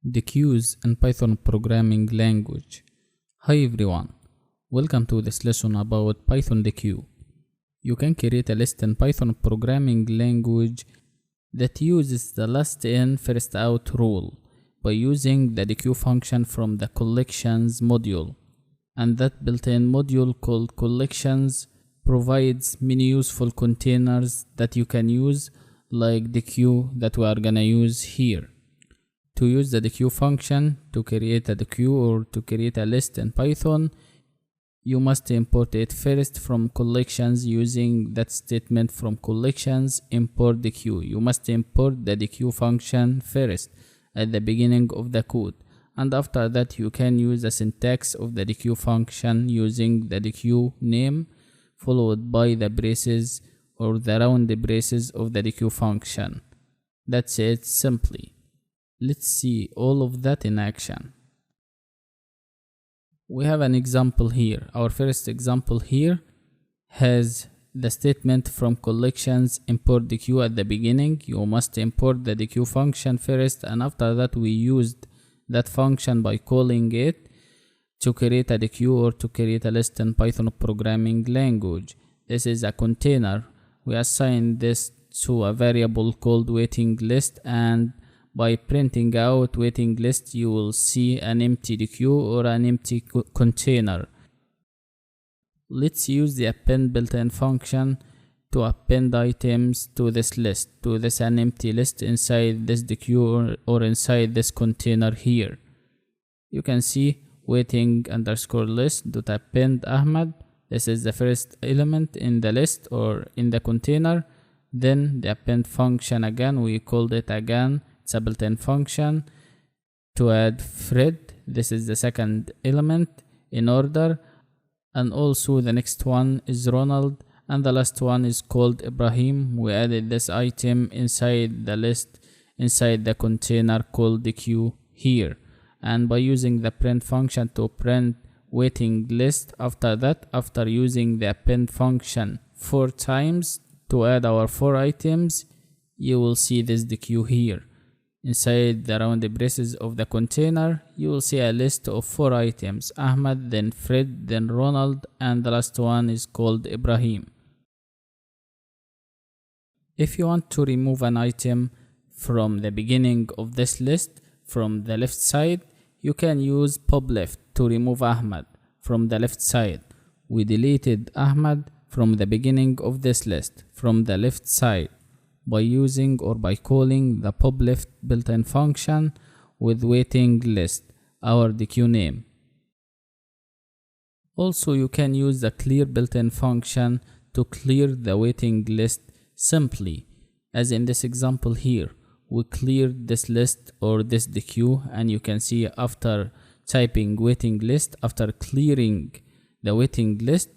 The queues in Python programming language. Hi everyone, welcome to this lesson about Python the queue. You can create a list in Python programming language that uses the last in first out rule by using the dequeue function from the collections module, and that built-in module called collections provides many useful containers that you can use, like the queue that we are gonna use here. To use the dequeue function to create a dequeue or to create a list in Python, you must import it first from collections using that statement from collections import dequeue. You must import the dequeue function first at the beginning of the code, and after that you can use the syntax of the dequeue function using the dequeue name followed by the braces or the round braces of the dequeue function. That's it simply. Let's see all of that in action. We have an example here. Our first example here has the statement from collections import dequeue at the beginning. You must import the dequeue function first, and after that we used that function by calling it to create a dequeue or to create a list in Python programming language. This is a container. We assign this to a variable called waiting list, and by printing out waiting list you will see an empty dequeue or an empty container. Let's use the append built-in function to append items to this list, to this an empty list inside this dequeue or inside this container here. You can see waiting underscore list dot append Ahmad. This is the first element in the list or in the container. Then the append function again, we called it again, it's a built-in function to add Fred. This is the second element in order, and also the next one is Ronald, and the last one is called Ibrahim. We added this item inside the list, inside the container called the queue here, and by using the print function to print waiting list. After that, after using the append function 4 times to add our 4 items, you will see this the queue here. Inside the round braces of the container, you will see a list of 4 items, Ahmad, then Fred, then Ronald, and the last one is called Ibrahim. If you want to remove an item from the beginning of this list from the left side, you can use pop left to remove Ahmad from the left side. We deleted Ahmad from the beginning of this list from the left side by using or by calling the pop left built-in function with waiting list, our dequeue name. Also, you can use the clear built-in function to clear the waiting list simply, as in this example here. We cleared this list or this dequeue, and you can see after typing waiting list, after clearing the waiting list,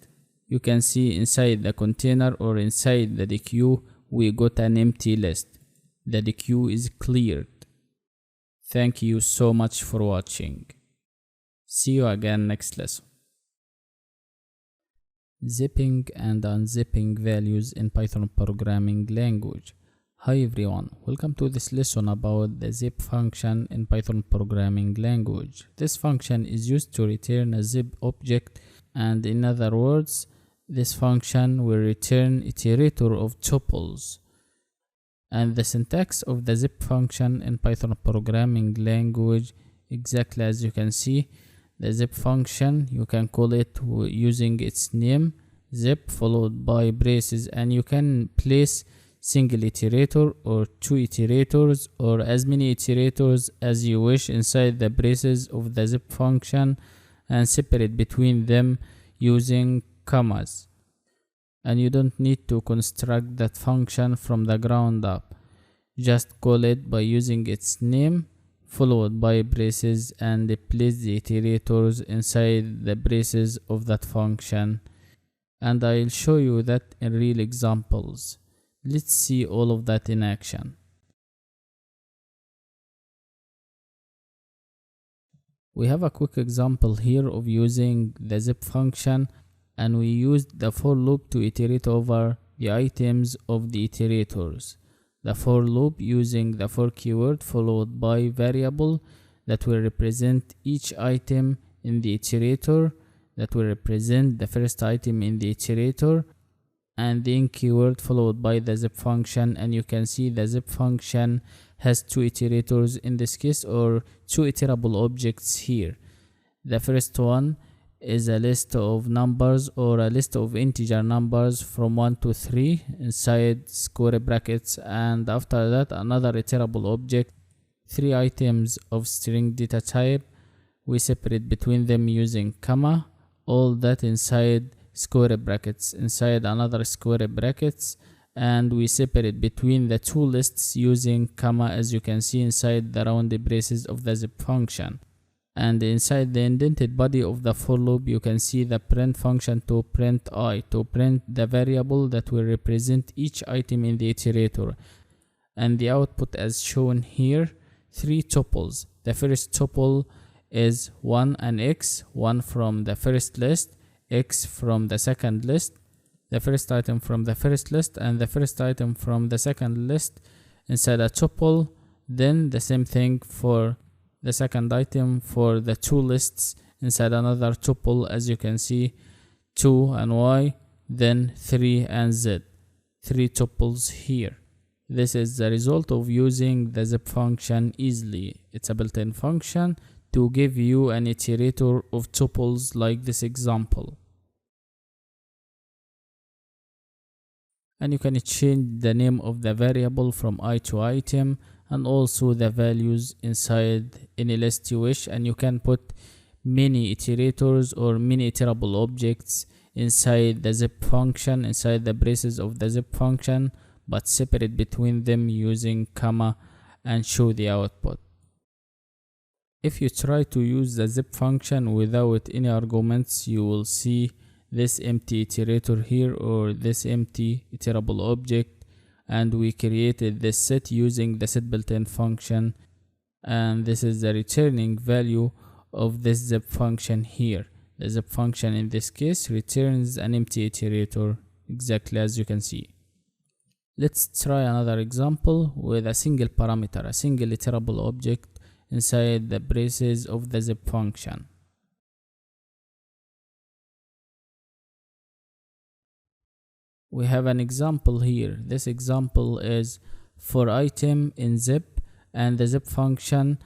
you can see inside the container or inside the dequeue we got an empty list. The dequeue is cleared. Thank you so much for watching. See you again next lesson. Zipping and unzipping values in Python programming language. Hi everyone, welcome to this lesson about the zip function in Python programming language. This function is used to return a zip object, and in other words, this function will return iterator of tuples. And the syntax of the zip function in Python programming language, exactly as you can see, the zip function, you can call it using its name, zip, followed by braces, and you can place single iterator or two iterators or as many iterators as you wish inside the braces of the zip function and separate between them using commas. And you don't need to construct that function from the ground up. Just call it by using its name followed by braces and place the iterators inside the braces of that function. And I'll show you that in real examples. Let's see all of that in action. We have a quick example here of using the zip function, and we used the for loop to iterate over the items of the iterators. The for loop using the for keyword followed by variable that will represent each item in the iterator, that will represent the first item in the iterator, and then keyword followed by the zip function. And you can see the zip function has two iterators in this case, or two iterable objects here. The first one is a list of numbers or a list of integer numbers from 1 to 3 inside square brackets, and after that another iterable object, 3 items of string data type. We separate between them using comma, all that inside square brackets, inside another square brackets, and we separate between the two lists using comma, as you can see inside the rounded braces of the zip function. And inside the indented body of the for loop, you can see the print function to print I, to print the variable that will represent each item in the iterator. And the output as shown here, 3 tuples. The first tuple is 1 and x, 1 from the first list, x from the second list, the first item from the first list and the first item from the second list inside a tuple. Then the same thing for the second item for the two lists inside another tuple, as you can see, 2 and y, then 3 and z, 3 tuples here. This is the result of using the zip function easily. It's a built-in function to give you an iterator of tuples like this example. And you can change the name of the variable from I to item, and also the values inside any list you wish, and you can put many iterators or many iterable objects inside the zip function, inside the braces of the zip function, but separate between them using comma and show the output. If you try to use the zip function without any arguments, you will see this empty iterator here, or this empty iterable object, and we created this set using the set built-in function, and this is the returning value of this zip function here. The zip function in this case returns an empty iterator, exactly as you can see. Let's try another example with a single parameter, a single iterable object inside the braces of the zip function. We have an example here. This example is for item in zip, and the zip function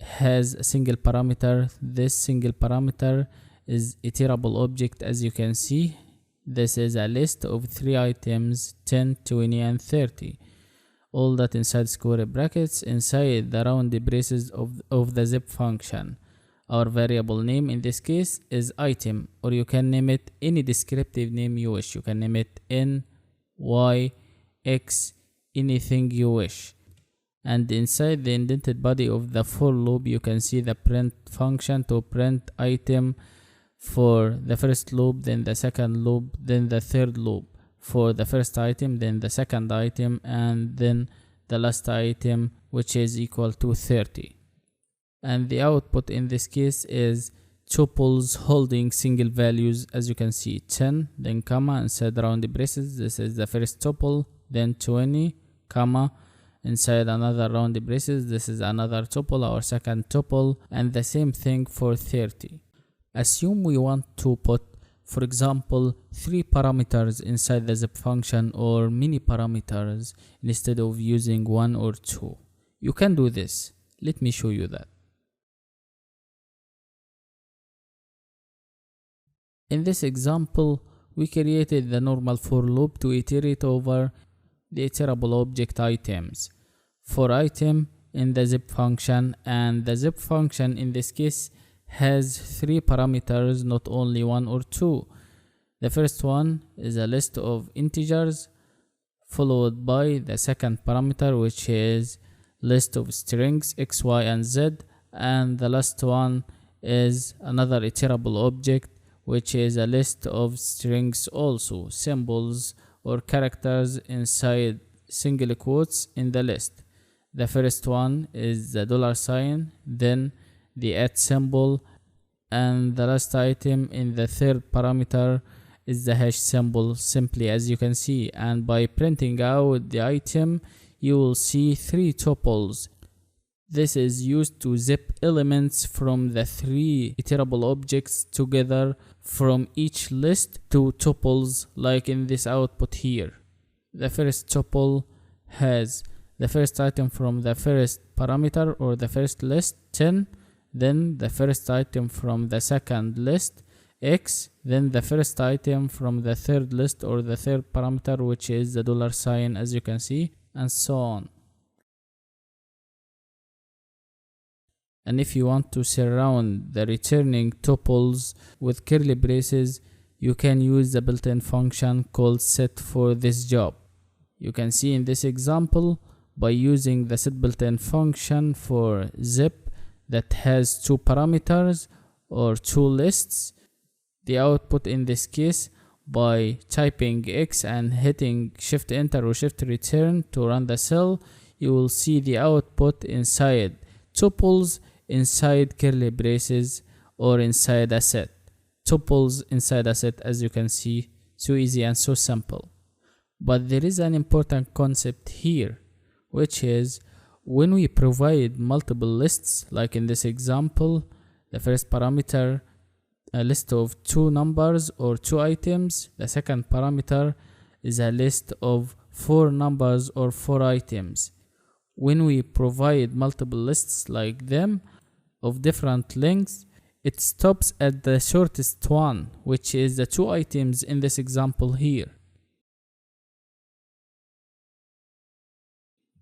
has a single parameter. This single parameter is iterable object, as you can see. This is a list of 3 items, 10, 20 and 30. All that inside square brackets inside the rounded braces of the zip function. Our variable name in this case is item, or you can name it any descriptive name you wish. You can name it n, y, x, anything you wish. And inside the indented body of the for loop, you can see the print function to print item for the first loop, then the second loop, then the third loop. For the first item, then the second item, and then the last item, which is equal to 30. And the output in this case is tuples holding single values, as you can see, 10, then comma, inside rounded braces, this is the first tuple, then 20, comma, inside another rounded braces, this is another tuple, our second tuple, and the same thing for 30. Assume we want to put For example, 3 parameters inside the zip function or many parameters instead of using 1 or 2. You can do this. Let me show you that. In this example, we created the normal for loop to iterate over the iterable object items for item in the zip function, and the zip function in this case has 3 parameters, not only 1 or 2. The first one is a list of integers, followed by the second parameter, which is list of strings x, y, and z, and the last one is another iterable object, which is a list of strings, also symbols or characters inside single quotes in the list. The first one is the $sign, then the @ symbol, and the last item in the third parameter is the hash symbol, simply as you can see. And by printing out the item, you will see 3 tuples. This is used to zip elements from the 3 iterable objects together from each list to tuples, like in this output here. The first tuple has the first item from the first parameter or the first list, 10, then the first item from the second list, x, then the first item from the third list or the third parameter, which is the $sign, as you can see, and so on. And if you want to surround the returning tuples with curly braces, you can use the built-in function called set for this job. You can see in this example, by using the set built-in function for zip that has 2 parameters or 2 lists, the output in this case, by typing x and hitting shift enter or shift return to run the cell, you will see the output inside tuples, inside curly braces, or inside a set. Tuples inside a set, as you can see. So easy and so simple. But there is an important concept here, which is when we provide multiple lists, like in this example, the first parameter, a list of 2 numbers or 2 items. The second parameter is a list of 4 numbers or 4 items. When we provide multiple lists like them of different lengths, it stops at the shortest one, which is the 2 items in this example here.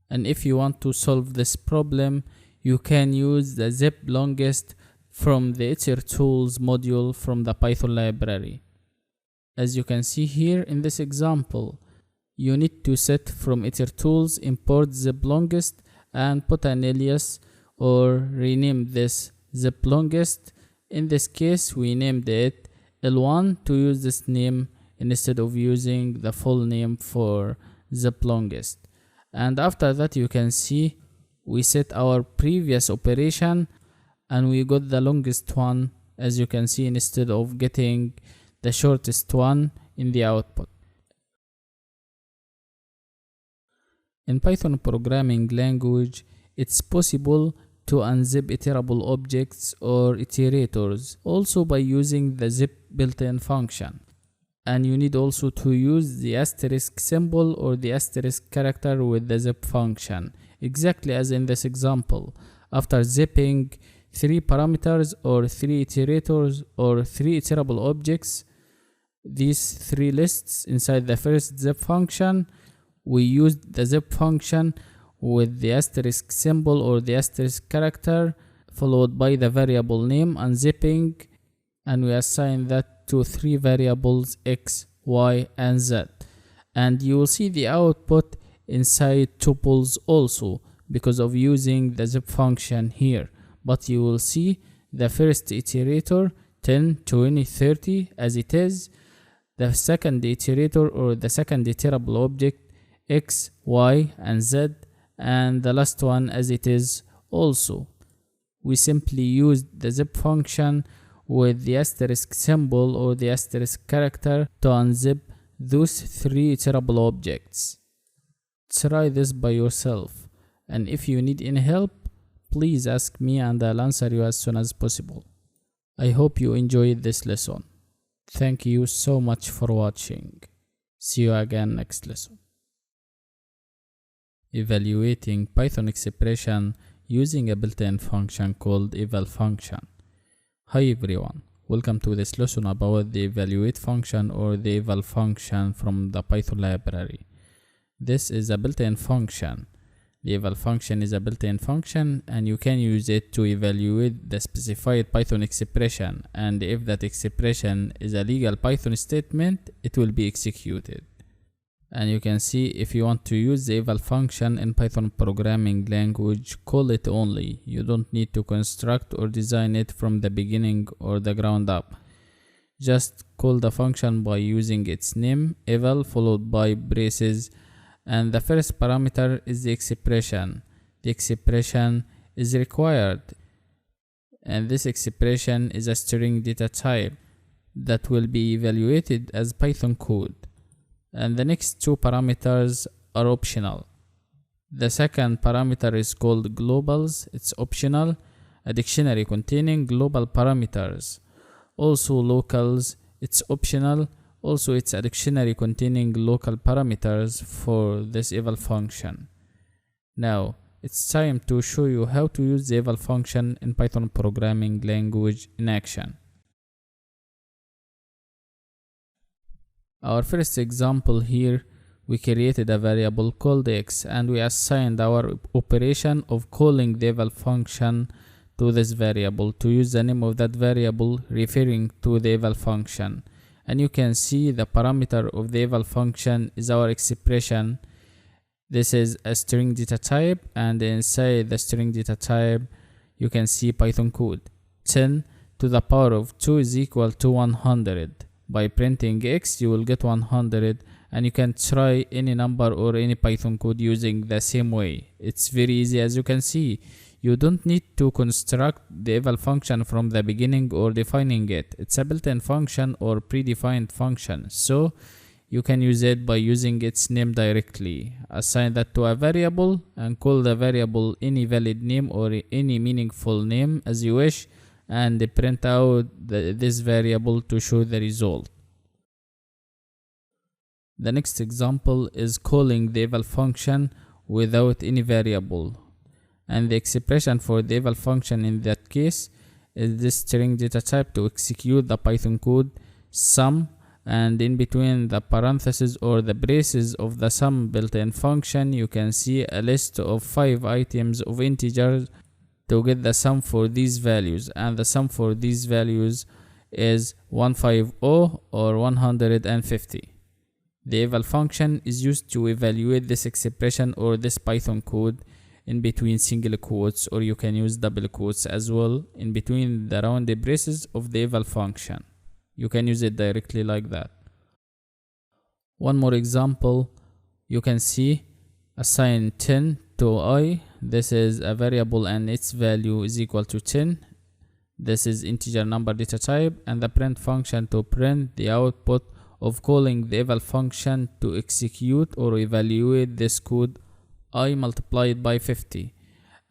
And if you want to solve this problem, you can use the zip longest from the itertools module from the Python library. As you can see here in this example, you need to set from itertools, import zip longest, and put an alias or rename this zip longest. In this case, we named it L1 to use this name instead of using the full name for zip longest. And after that, you can see we set our previous operation and we got the longest one, as you can see, instead of getting the shortest one in the output. In Python programming language, it's possible to unzip iterable objects or iterators also by using the zip built-in function. And you need also to use the asterisk symbol or the asterisk character with the zip function, exactly as in this example. After zipping 3 parameters or 3 iterators or 3 iterable objects, these 3 lists inside the first zip function, we used the zip function with the asterisk symbol or the asterisk character followed by the variable name unzipping, and we assign that to 3 variables x, y, and z. And you will see the output inside tuples also because of using the zip function here. But you will see the first iterator 10, 20, 30 as it is, the second iterator or the second iterable object x, y, and z, and the last one as it is also. We simply used the zip function with the asterisk symbol or the asterisk character to unzip those 3 iterable objects. Try this by yourself, and if you need any help, please ask me and I'll answer you as soon as possible. I hope you enjoyed this lesson. Thank you so much for watching. See you again next lesson. Evaluating Python expression using a built-in function called eval function. Hi everyone, welcome to this lesson about the evaluate function or the eval function from the Python library. This is a built-in function. The eval function is a built-in function and you can use it to evaluate the specified Python expression, and if that expression is a legal Python statement, it will be executed. And you can see if you want to use the eval function in Python programming language, call it only. You don't need to construct or design it from the beginning or the ground up. Just call the function by using its name, eval, followed by braces, and the first parameter is the expression. The expression is required, and this expression is a string data type that will be evaluated as Python code. And the next two parameters are optional. The second parameter is called globals. It's optional, a dictionary containing global parameters. Also locals, it's optional. Also, it's a dictionary containing local parameters for this eval function. Now, it's time to show you how to use the eval function in Python programming language in action. Our first example here, we created a variable called x and we assigned our operation of calling the eval function to this variable to use the name of that variable referring to the eval function. And you can see the parameter of the eval function is our expression. This is a string data type, and inside the string data type you can see Python code. 10 to the power of 2 is equal to 100. By printing x you will get 100, and you can try any number or any Python code using the same way. It's very easy. As you can see, you don't need to construct the eval function from the beginning or defining it. It's a built-in function or predefined function, so you can use it by using its name directly. Assign that to a variable and call the variable any valid name or any meaningful name as you wish, and print out this variable to show the result. The next example is calling the eval function without any variable. And the expression for the eval function in that case is this string data type to execute the Python code sum, and in between the parentheses or the braces of the sum built-in function you can see a list of 5 items of integers to get the sum for these values, and the sum for these values is 150 or 150. The eval function is used to evaluate this expression or this Python code in between single quotes, or you can use double quotes as well in between the rounded braces of the eval function. You can use it directly like that. One more example, you can see assign 10 to I. This is a variable and its value is equal to 10. This is integer number data type, and the print function to print the output of calling the eval function to execute or evaluate this code I multiplied by 50,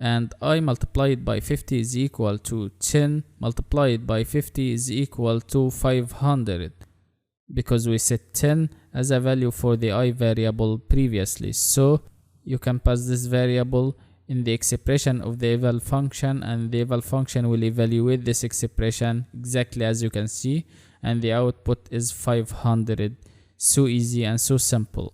and I multiplied by 50 is equal to 10 multiplied by 50 is equal to 500, because we set 10 as a value for the I variable previously. So you can pass this variable in the expression of the eval function, and the eval function will evaluate this expression exactly as you can see, and the output is 500. So easy and so simple.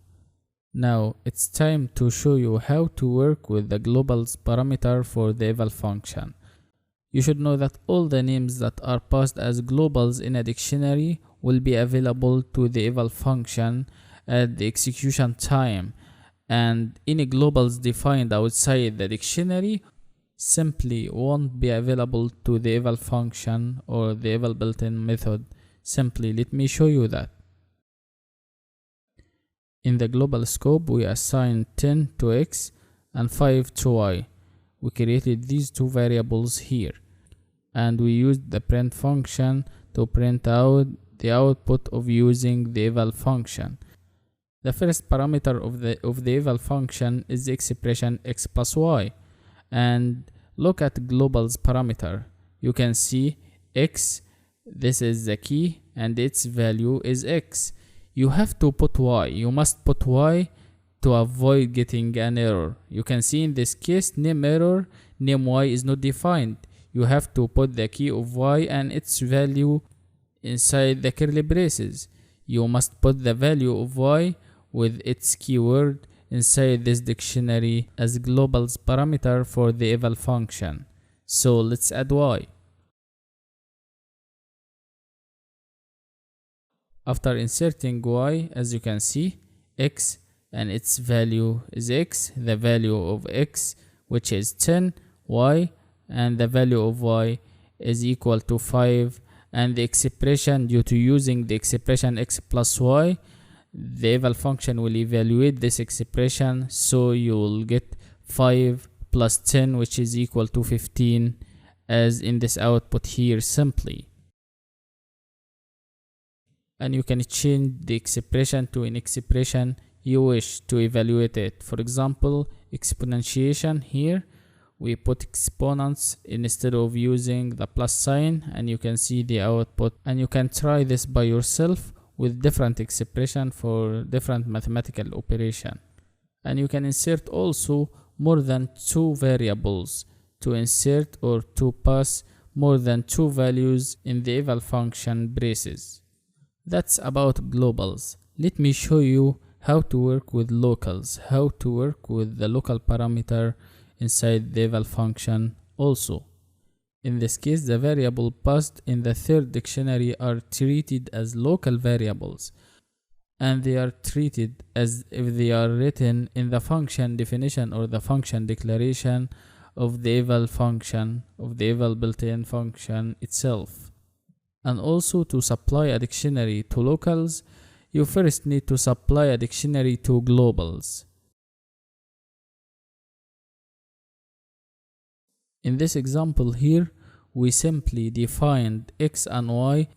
Now it's time to show you how to work with the globals parameter for the eval function. You should know that all the names that are passed as globals in a dictionary will be available to the eval function at the execution time, and any globals defined outside the dictionary simply won't be available to the eval function or the eval built-in method. Simply let me show you that. In the global scope, we assigned 10 to x and 5 to y. We created these two variables here, and we used the print function to print out the output of using the eval function. The first parameter of the eval function is the expression x plus y, and look at globals parameter. You can see x This is the key and its value is x. You have to put y. You must put y to avoid getting an error. You can see in this case name error, name y is not defined. You have to put the key of y and its value inside the curly braces. You must put the value of y with its keyword inside this dictionary as globals parameter for the eval function. So let's add y. After inserting y, as you can see, x and its value is x, the value of x which is 10, y, and the value of y is equal to 5, and the expression, due to using the expression x plus y, the eval function will evaluate this expression, so you will get 5 plus 10 which is equal to 15 as in this output here simply. And you can change the expression to an expression you wish to evaluate it. For example, exponentiation here, we put exponents instead of using the plus sign, and you can see the output. And you can try this by yourself with different expression for different mathematical operation. And you can insert also more than 2 variables to insert or to pass more than 2 values in the eval function braces. That's about globals. Let me show you how to work with locals, how to work with the local parameter inside the eval function also. In this case, the variable passed in the third dictionary are treated as local variables, and they are treated as if they are written in the function definition or the function declaration of the eval function, of the eval built-in function itself. And also, to supply a dictionary to locals, you first need to supply a dictionary to globals. In this example here, we simply defined x and y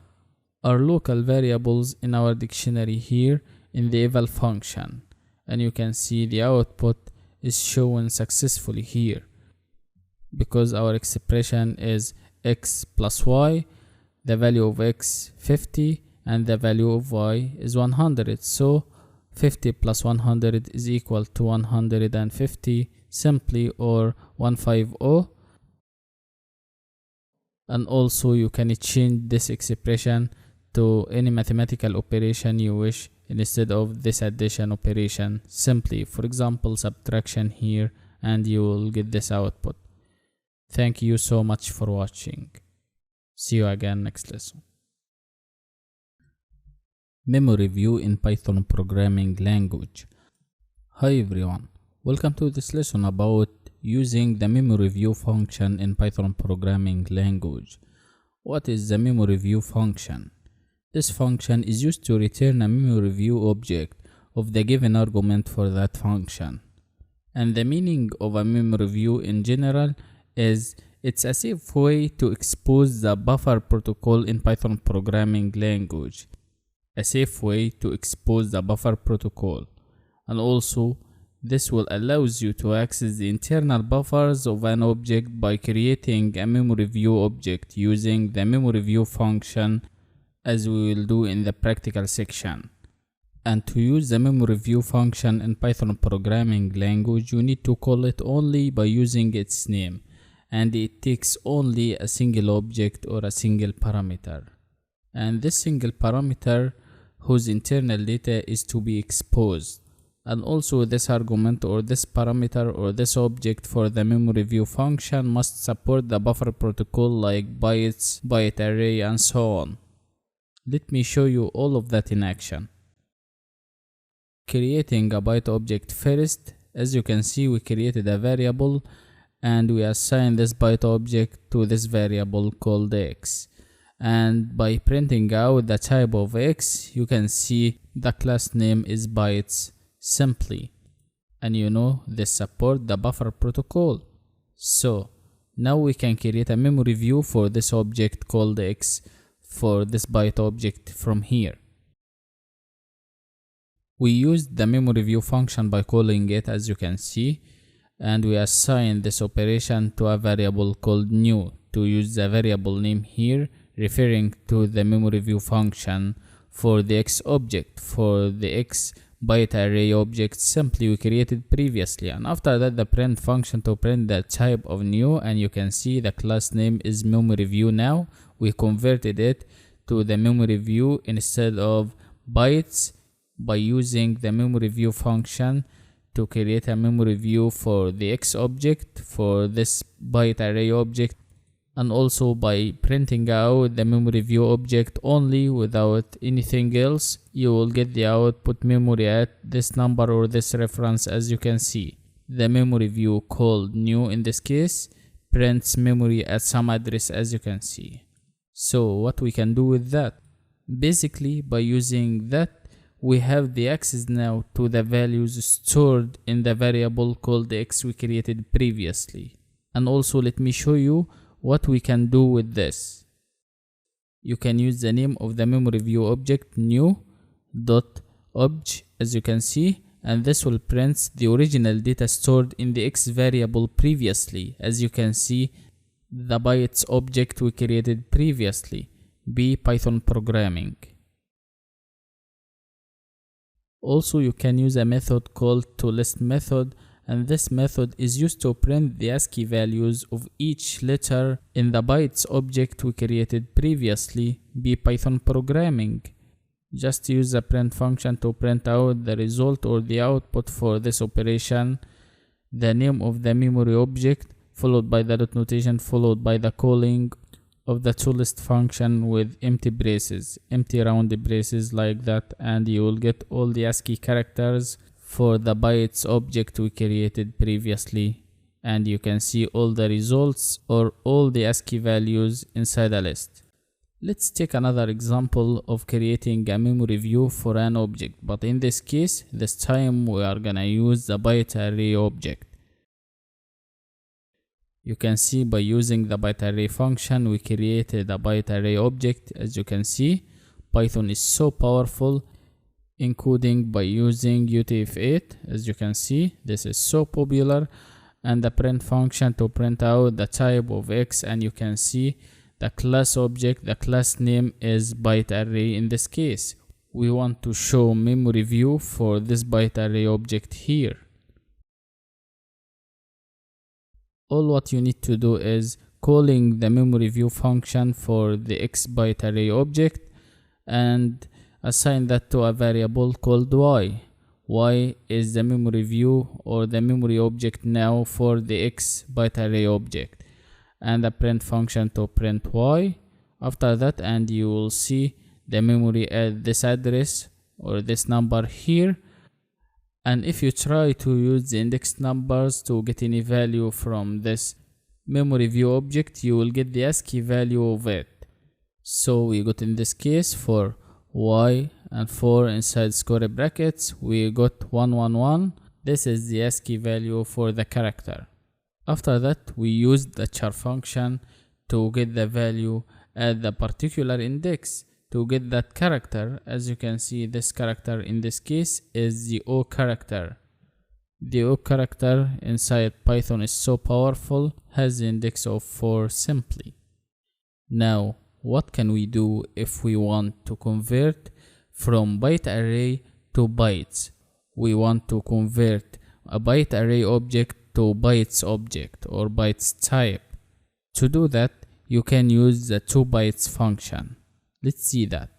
are local variables in our dictionary here in the eval function, and you can see the output is shown successfully here because our expression is x plus y, the value of x 50 and the value of y is 100. So 50 plus 100 is equal to 150 simply, or 150. And also you can change this expression to any mathematical operation you wish instead of this addition operation simply. For example, subtraction here, and you will get this output. Thank you so much for watching. See you again next lesson. Memory view in Python programming language. Hi everyone, welcome to this lesson about using the memory view function in Python programming language. What is the memory view function? This function is used to return a memory view object of the given argument for that function. And the meaning of a memory view in general is it's a safe way to expose the buffer protocol in Python programming language. A safe way to expose the buffer protocol. And also, this will allows you to access the internal buffers of an object by creating a memory view object using the memory view function, as we will do in the practical section. And to use the memory view function in Python programming language, you need to call it only by using its name, and it takes only a single object or a single parameter. And this single parameter whose internal data is to be exposed. And also this argument or this parameter or this object for the memory view function must support the buffer protocol like bytes, byte array, and so on. Let me show you all of that in action. Creating a byte object first. As you can see, we created a variable and we assign this byte object to this variable called x. And by printing out the type of x, you can see the class name is bytes simply. And you know this support the buffer protocol. So now we can create a memory view for this object called x for this byte object from here. We used the memory view function by calling it, as you can see, and we assign this operation to a variable called new to use the variable name here referring to the memory view function for the X object. For the X byte array object simply we created previously, and after that the print function to print the type of new, and you can see the class name is memory view. Now we converted it to the memory view instead of bytes by using the memory view function to create a memory view for the X object for this byte array object, and also by printing out the memory view object only without anything else. You will get the output memory at this number or this reference. As you can see, the memory view called new in this case prints memory at some address, as you can see. So what we can do with that? Basically, by using that, we have the access now to the values stored in the variable called X we created previously. And also let me show you what we can do with this. You can use the name of the memory view object new.obj, as you can see, and this will print the original data stored in the X variable previously. As you can see, the bytes object we created previously. B Python programming. Also, you can use a method called toList method, and this method is used to print the ASCII values of each letter in the bytes object we created previously. B Python programming. Just use the print function to print out the result or the output for this operation. The name of the memory object followed by the dot notation followed by the calling of the toList function with empty braces, empty round braces like that, and you will get all the ASCII characters for the bytes object we created previously, and you can see all the results or all the ASCII values inside a list. Let's take another example of creating a memory view for an object, but in this case, this time we are gonna use the byte array object. You can see by using the byte array function we created a byte array object. As you can see, Python is so powerful, encoding by using UTF-8. As you can see, this is so popular, and the print function to print out the type of X, and you can see the class object, the class name is byte array. In this case, we want to show memory view for this byte array object here. All what you need to do is calling the memory view function for the X byte array object and assign that to a variable called y. Y is the memory view or the memory object now for the X byte array object, and the print function to print y after that, and you will see the memory at this address or this number here. And if you try to use the index numbers to get any value from this memory view object, you will get the ASCII value of it. So we got in this case for y and 4 inside square brackets, we got 111. This is the ASCII value for the character. After that, we used the char function to get the value at the particular index to get that character. As you can see, this character in this case is the O character. The O character inside Python is so powerful, has the index of 4 simply. Now, what can we do if we want to convert from byte array to bytes? We want to convert a byte array object to bytes object or bytes type. To do that, you can use the 2bytes function. Let's see that.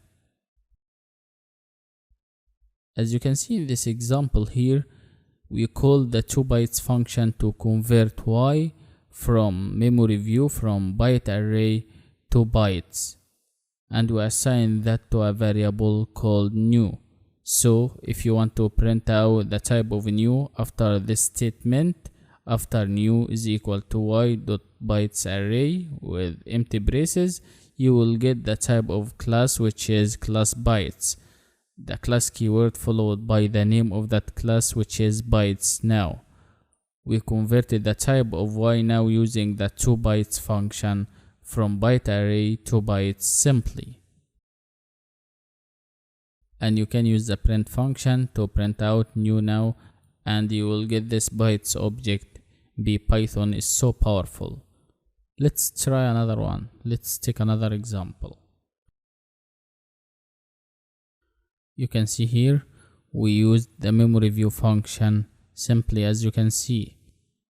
As you can see in this example here, we call the 2bytes function to convert y from memory view from byte array to bytes, and we assign that to a variable called new. So if you want to print out the type of new after this statement, after new is equal to y.bytes array with empty braces, you will get the type of class, which is class bytes, the class keyword followed by the name of that class, which is bytes. Now we converted the type of y now using the 2bytes function from byte array to bytes simply. And you can use the print function to print out new now, and you will get this bytes object. B Python is so powerful. Let's try another one. Let's take another example. You can see here we used the memory view function simply, as you can see,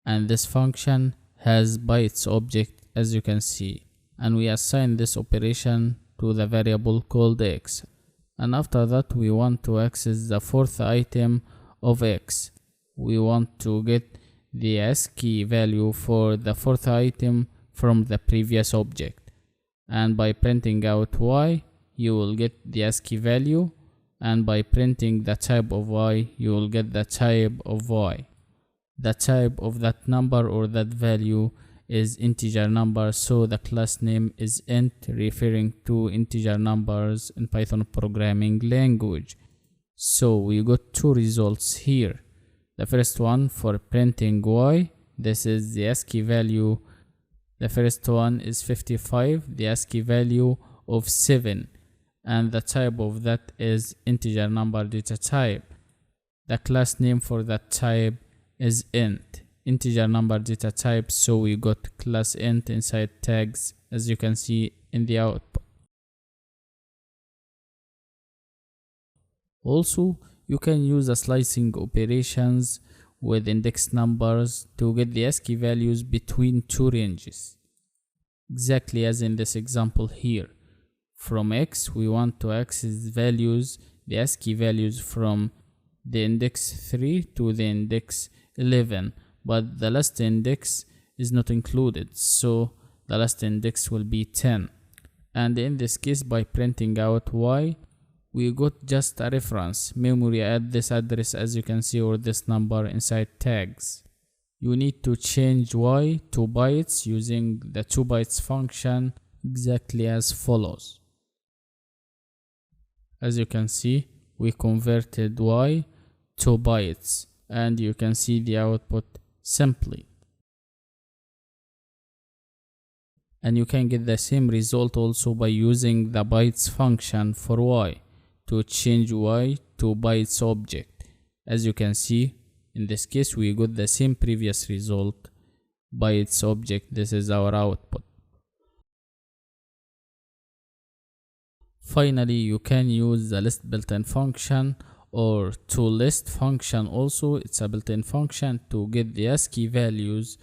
and this function has bytes object, as you can see, and we assign this operation to the variable called x, and after that we want to access the fourth item of x. We want to get the ASCII value for the fourth item from the previous object, and by printing out y you will get the ASCII value, and by printing the type of y you will get the type of y. The type of that number or that value is integer number, so the class name is int, referring to integer numbers in Python programming language. So we got two results here. The first one for printing y, this is the ASCII value. The first one is 55, the ASCII value of 7, and the type of that is integer number data type. The class name for that type is int, integer number data type, so we got class int inside tags, as you can see in the output. Also, you can use the slicing operations with index numbers to get the ASCII values between two ranges, exactly as in this example here. From x we want to access values, the ASCII values from the index 3 to the index 11, but the last index is not included, so the last index will be 10. And in this case, by printing out y, we got just a reference memory at this address, as you can see, or this number inside tags. You need to change y to bytes using the 2bytes function, exactly as follows. As you can see, we converted y to bytes, and you can see the output simply. And you can get the same result also by using the bytes function for y to change y to bytes object. As you can see, in this case we got the same previous result, bytes object. This is our output. Finally, you can use the list built-in function or toList function also. It's a built-in function to get the ASCII values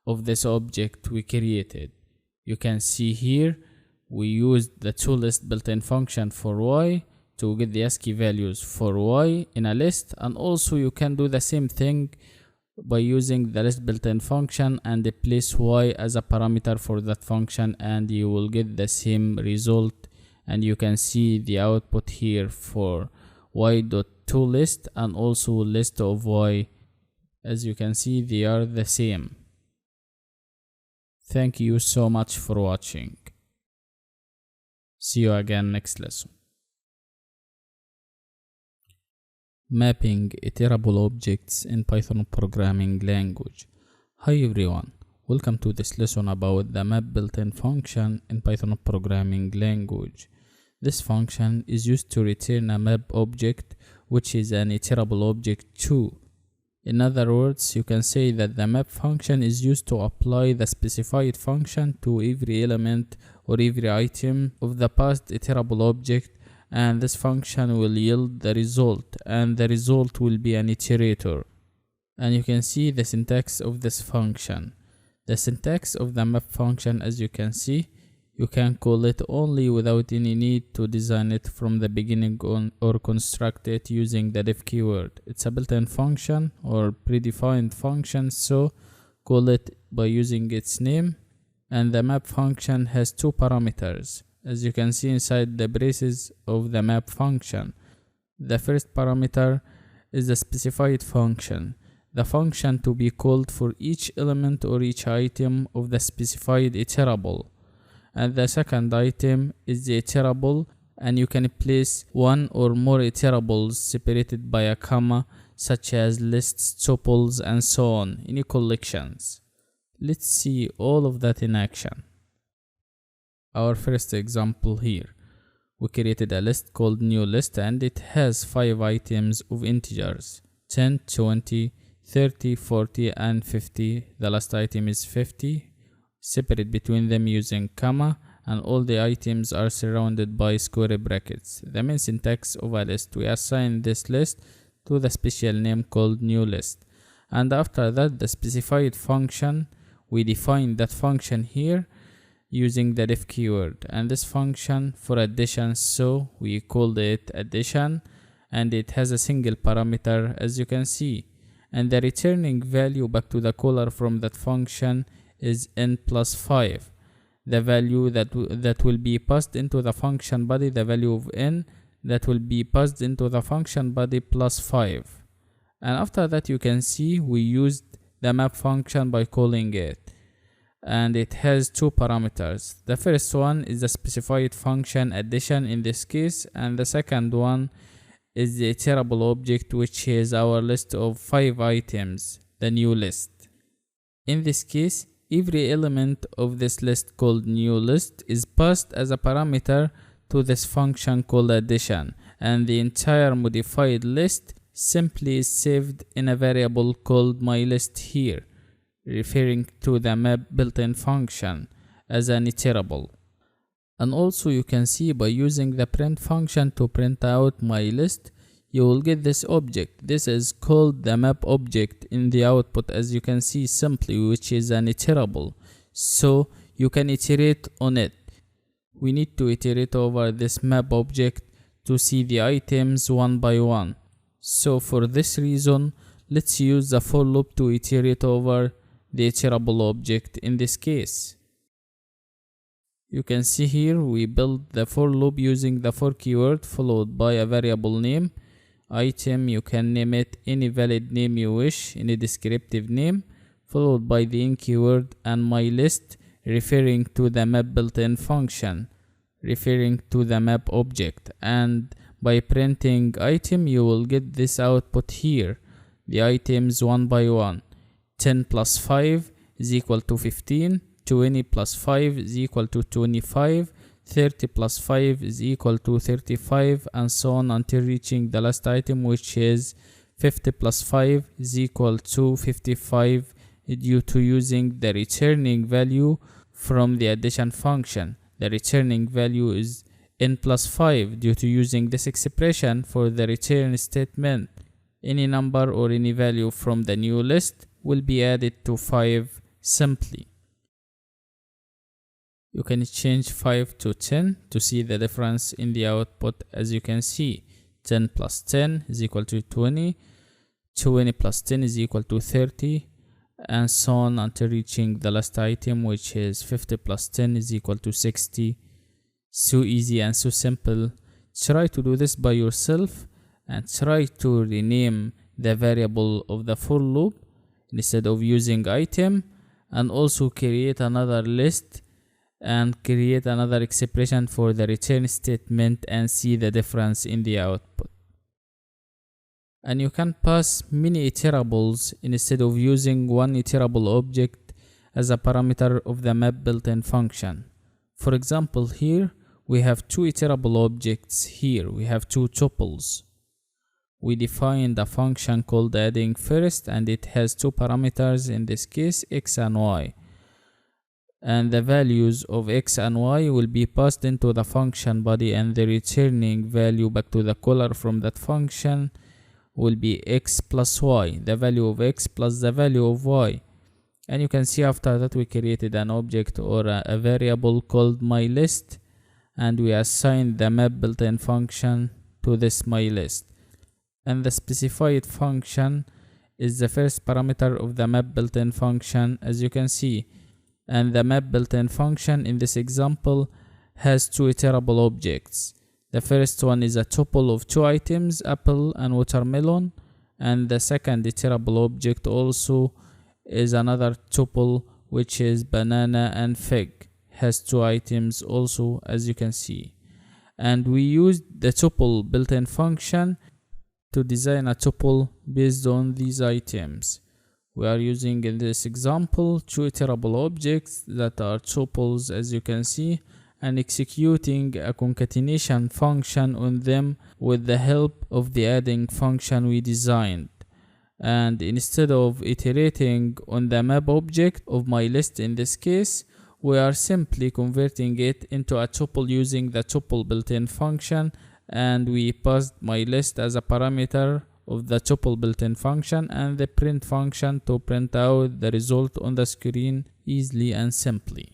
of this object we created. You can see here we used the toList built-in function for y to get the ASCII values for y in a list, and also you can do the same thing by using the list built-in function and place y as a parameter for that function, and you will get the same result. And you can see the output here for y.toList and also list of y. As you can see, they are the same. Thank you so much for watching. See you again next lesson. Mapping iterable objects in Python programming language. Hi everyone, welcome to this lesson about the map built-in function in Python programming language. This function is used to return a map object, which is an iterable object too. In other words, you can say that the map function is used to apply the specified function to every element or every item of the past iterable object, and this function will yield the result, and the result will be an iterator. And you can see the syntax of this function. The syntax of the map function, as you can see, you can call it only without any need to design it from the beginning or construct it using the def keyword. It's a built-in function or predefined function, so call it by using its name. And the map function has two parameters, as you can see inside the braces of the map function. The first parameter is the specified function, the function to be called for each element or each item of the specified iterable. And the second item is the iterable, and you can place one or more iterables separated by a comma, such as lists, tuples, and so on, any collections. Let's see all of that in action. Our first example here, we created a list called new list, and it has 5 items of integers 10, 20, 30, 40, and 50. The last item is 50. separate between them using comma, and all the items are surrounded by square brackets. The main syntax of a list: we assign this list to the special name called new list, and after that the specified function, we define that function here using the def keyword, and this function for addition, so we called it addition, and it has a single parameter as you can see, and the returning value back to the caller from that function is n plus 5. The value that will be passed into the function body, the value of n that will be passed into the function body plus 5. And after that you can see we used the map function by calling it, and it has two parameters. The first one is the specified function addition in this case, and the second one is the iterable object, which is our list of 5 items, the new list. In this case, every element of this list called new list is passed as a parameter to this function called addition, and the entire modified list simply is saved in a variable called myList here, referring to the map built-in function as an iterable. And also you can see by using the print function to print out myList, you will get this object. This is called the map object in the output, as you can see simply, which is an iterable, so you can iterate on it. We need to iterate over this map object to see the items one by one. So for this reason, let's use the for loop to iterate over the iterable object in this case. You can see here we build the for loop using the for keyword followed by a variable name. Item, you can name it any valid name you wish, any descriptive name, followed by the in keyword, and myList, referring to the map built-in function, referring to the map object. And by printing item, you will get this output here, the items one by one. 10 plus 5 is equal to 15, 20 plus 5 is equal to 25, 30 plus 5 is equal to 35, and so on until reaching the last item, which is 50 plus 5 is equal to 55, due to using the returning value from the addition function. The returning value is n plus 5 due to using this expression for the return statement. Any number or any value from the new list will be added to 5 simply. You can change 5 to 10 to see the difference in the output. As you can see, 10 plus 10 is equal to 20, 20 plus 10 is equal to 30, and so on until reaching the last item, which is 50 plus 10 is equal to 60. So easy and so simple. Try to do this by yourself and try to rename the variable of the for loop instead of using item, and also create another list and create another expression for the return statement and see the difference in the output. And you can pass many iterables instead of using one iterable object as a parameter of the map built-in function. For example, here we have two iterable objects. Here we have two tuples. We defined a function called adding first, and it has two parameters, in this case x and y. And the values of x and y will be passed into the function body, and the returning value back to the caller from that function will be x plus y, the value of x plus the value of y. And you can see after that we created an object or a variable called myList, and we assigned the map built-in function to this myList. And the specified function is the first parameter of the map built-in function, as you can see. And the map built-in function in this example has two iterable objects. The first one is a tuple of two items, apple and watermelon, and the second iterable object also is another tuple, which is banana and fig, has two items also, as you can see. And we used the tuple built-in function to design a tuple based on these items. We are using in this example two iterable objects that are tuples, as you can see, and executing a concatenation function on them with the help of the adding function we designed. And instead of iterating on the map object of my list in this case, we are simply converting it into a tuple using the tuple built-in function, and we passed my list as a parameter of the tuple built-in function and the print function to print out the result on the screen easily and simply.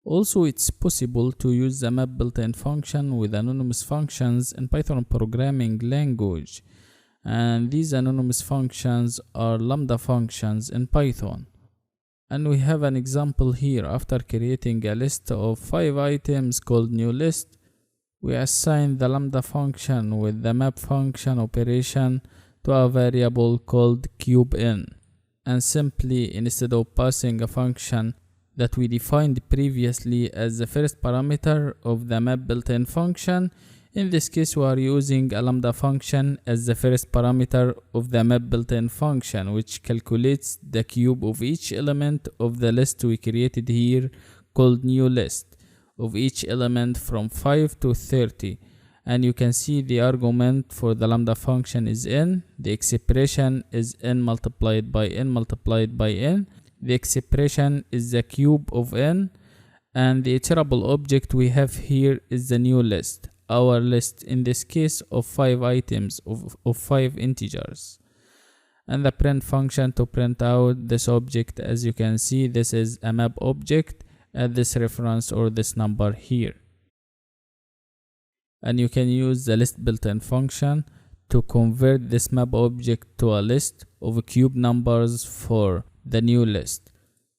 Also, it's possible to use the map built-in function with anonymous functions in Python programming language, and these anonymous functions are lambda functions in Python. And we have an example here. After creating a list of 5 items called newList, we assign the lambda function with the map function operation to a variable called cubeIn, and simply, instead of passing a function that we defined previously as the first parameter of the map built-in function, in this case we are using a lambda function as the first parameter of the map built-in function, which calculates the cube of each element of the list we created here called newList, of each element from 5 to 30. And you can see the argument for the lambda function is n, the expression is n multiplied by n multiplied by n. The expression is the cube of n, and the iterable object we have here is the new list, our list in this case of 5 items of 5 integers. And the print function to print out this object, as you can see, this is a map object at this reference or this number here. And you can use the list built-in function to convert this map object to a list of cube numbers for the new list,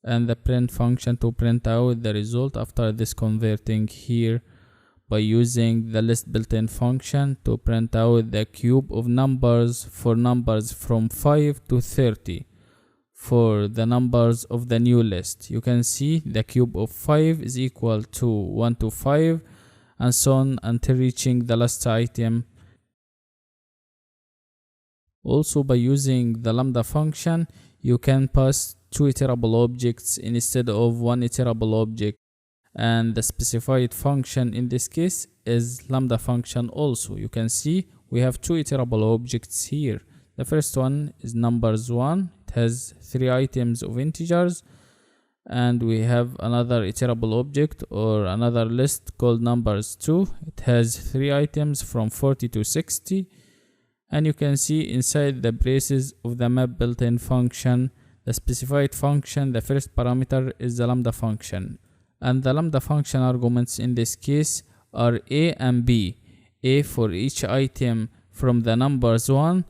and the print function to print out the result after this converting here by using the list built-in function to print out the cube of numbers for numbers from 5 to 30 for the numbers of the new list. You can see the cube of 5 is equal to 1 to 5 and so on until reaching the last item. Also, by using the lambda function, you can pass 2 iterable objects instead of 1 iterable object, and the specified function in this case is lambda function also. You can see we have 2 iterable objects here. The first one is numbers 1, it has 3 items of integers, and we have another iterable object or another list called numbers 2, it has 3 items from 40 to 60. And you can see inside the braces of the map built-in function, the specified function, the first parameter is the lambda function. And the lambda function arguments in this case are a and b. A for each item from the numbers 1,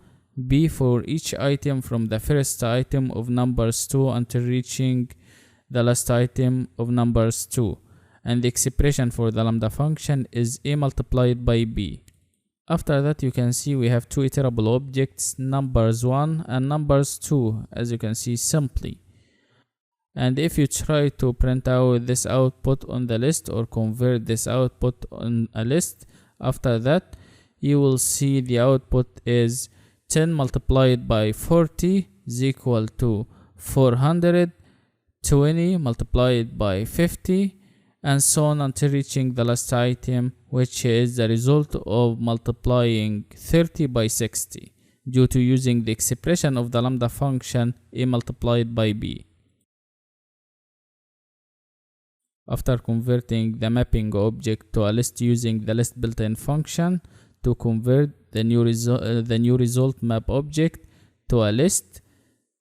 b for each item from the first item of numbers 2 until reaching the last item of numbers 2. And the expression for the lambda function is a multiplied by b. After that, you can see we have 2 iterable objects, numbers 1 and numbers 2, as you can see simply. And if you try to print out this output on the list or convert this output on a list, after that you will see the output is 10 multiplied by 40 is equal to 400, 20 multiplied by 50, and so on until reaching the last item, which is the result of multiplying 30 by 60 due to using the expression of the lambda function a multiplied by b. After converting the mapping object to a list using the list built-in function to convert the new result map object to a list,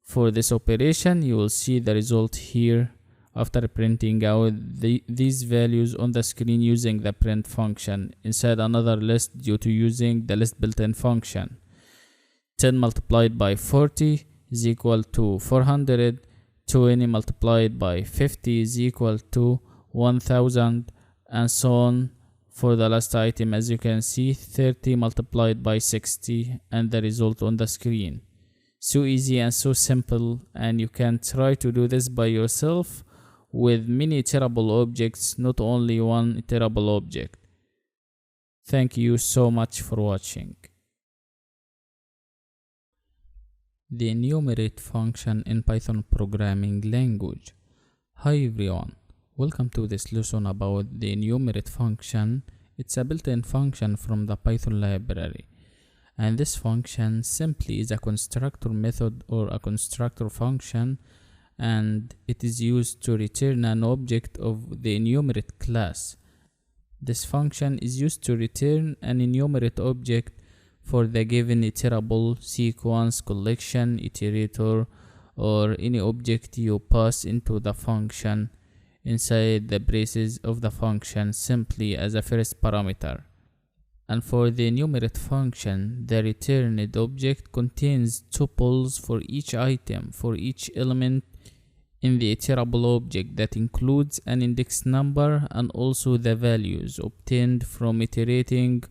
for this operation you will see the result here after printing out these values on the screen using the print function inside another list due to using the list built-in function. 10 multiplied by 40 is equal to 400, 20 multiplied by 50 is equal to 1000, and so on for the last item. As you can see, 30 multiplied by 60 and the result on the screen. So easy and so simple, and you can try to do this by yourself with many iterable objects, not only one iterable object. Thank you so much for watching. The enumerate function in Python programming language. Hi everyone, welcome to this lesson about the enumerate function. It's a built-in function from the Python library, And this function simply is a constructor method or a constructor function, and it is used to return an object of the enumerate class. This function is used to return an enumerate object for the given iterable, sequence, collection, iterator, or any object you pass into the function inside the braces of the function simply as a first parameter. And for the enumerate function, the returned object contains tuples for each item, for each element in the iterable object, that includes an index number and also the values obtained from iterating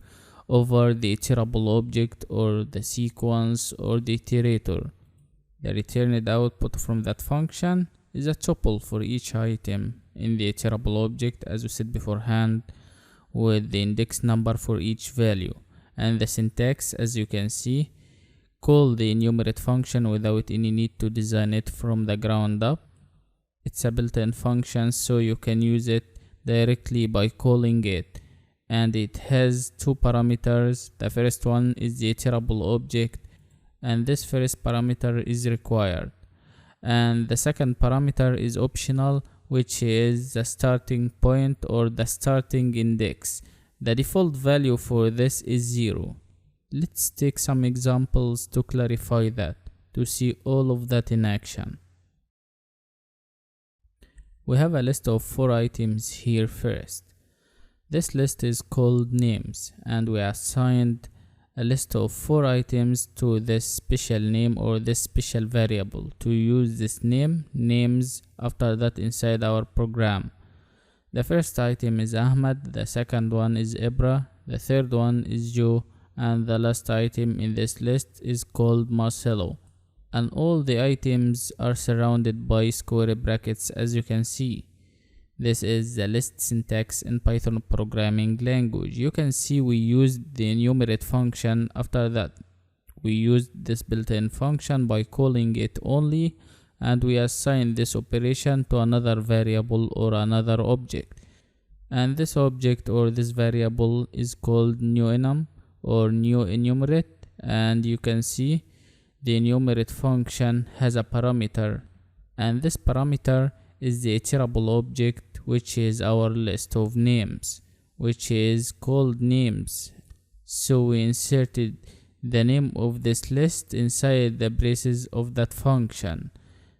over the iterable object or the sequence or the iterator. The returned output from that function is a tuple for each item in the iterable object, as we said beforehand, with the index number for each value. And the syntax, as you can see, call the enumerate function without any need to design it from the ground up. It's a built-in function, so you can use it directly by calling it, and it has two parameters. The first one is the iterable object, and this first parameter is required, and the second parameter is optional, which is the starting point or the starting index. The default value for this is 0. Let's take some examples to clarify that, to see all of that in action. We have a list of 4 items here first. This list is called names, and we assigned a list of 4 items to this special name or this special variable to use this names after that inside our program. The first item is Ahmad, the second one is Ibra, the third one is Joe, and the last item in this list is called Marcelo. And all the items are surrounded by square brackets, as you can see. This is the list syntax in Python programming language. You can see we used the enumerate function after that. We used this built-in function by calling it only, and we assign this operation to another variable or another object. And this object or this variable is called newEnum or newEnumerate, and you can see the enumerate function has a parameter, and this parameter is the iterable object, which is our list of names, which is called names. So we inserted the name of this list inside the braces of that function.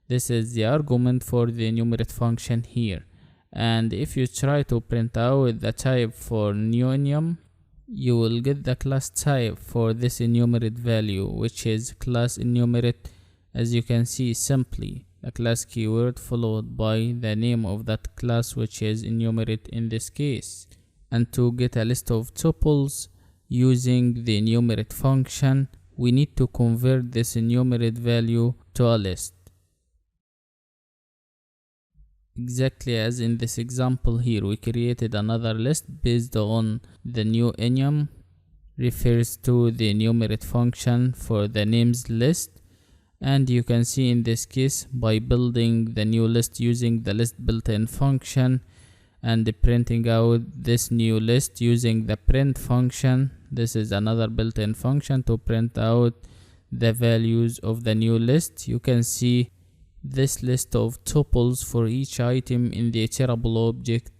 This is the argument for the enumerate function here. And if you try to print out the type for newEnum, you will get the class type for this enumerate value, which is class enumerate, as you can see simply the class keyword followed by the name of that class, which is enumerate in this case. And to get a list of tuples using the enumerate function, we need to convert this enumerate value to a list, exactly as in this example here. We created another list based on the newEnum refers to the enumerate function for the names list, and you can see in this case by building the new list using the list built-in function and printing out this new list using the print function. This is another built-in function to print out the values of the new list. You can see this list of tuples for each item in the iterable object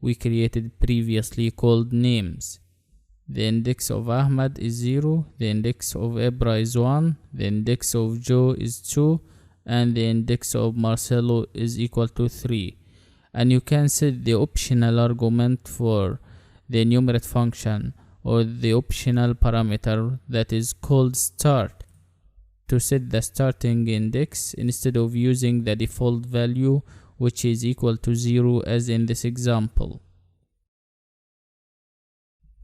we created previously called names. The index of Ahmad is 0, the index of Ibra is 1, the index of Joe is 2, and the index of Marcelo is equal to 3. And you can set the optional argument for the enumerate function or the optional parameter that is called start to set the starting index instead of using the default value, which is equal to 0 as in this example.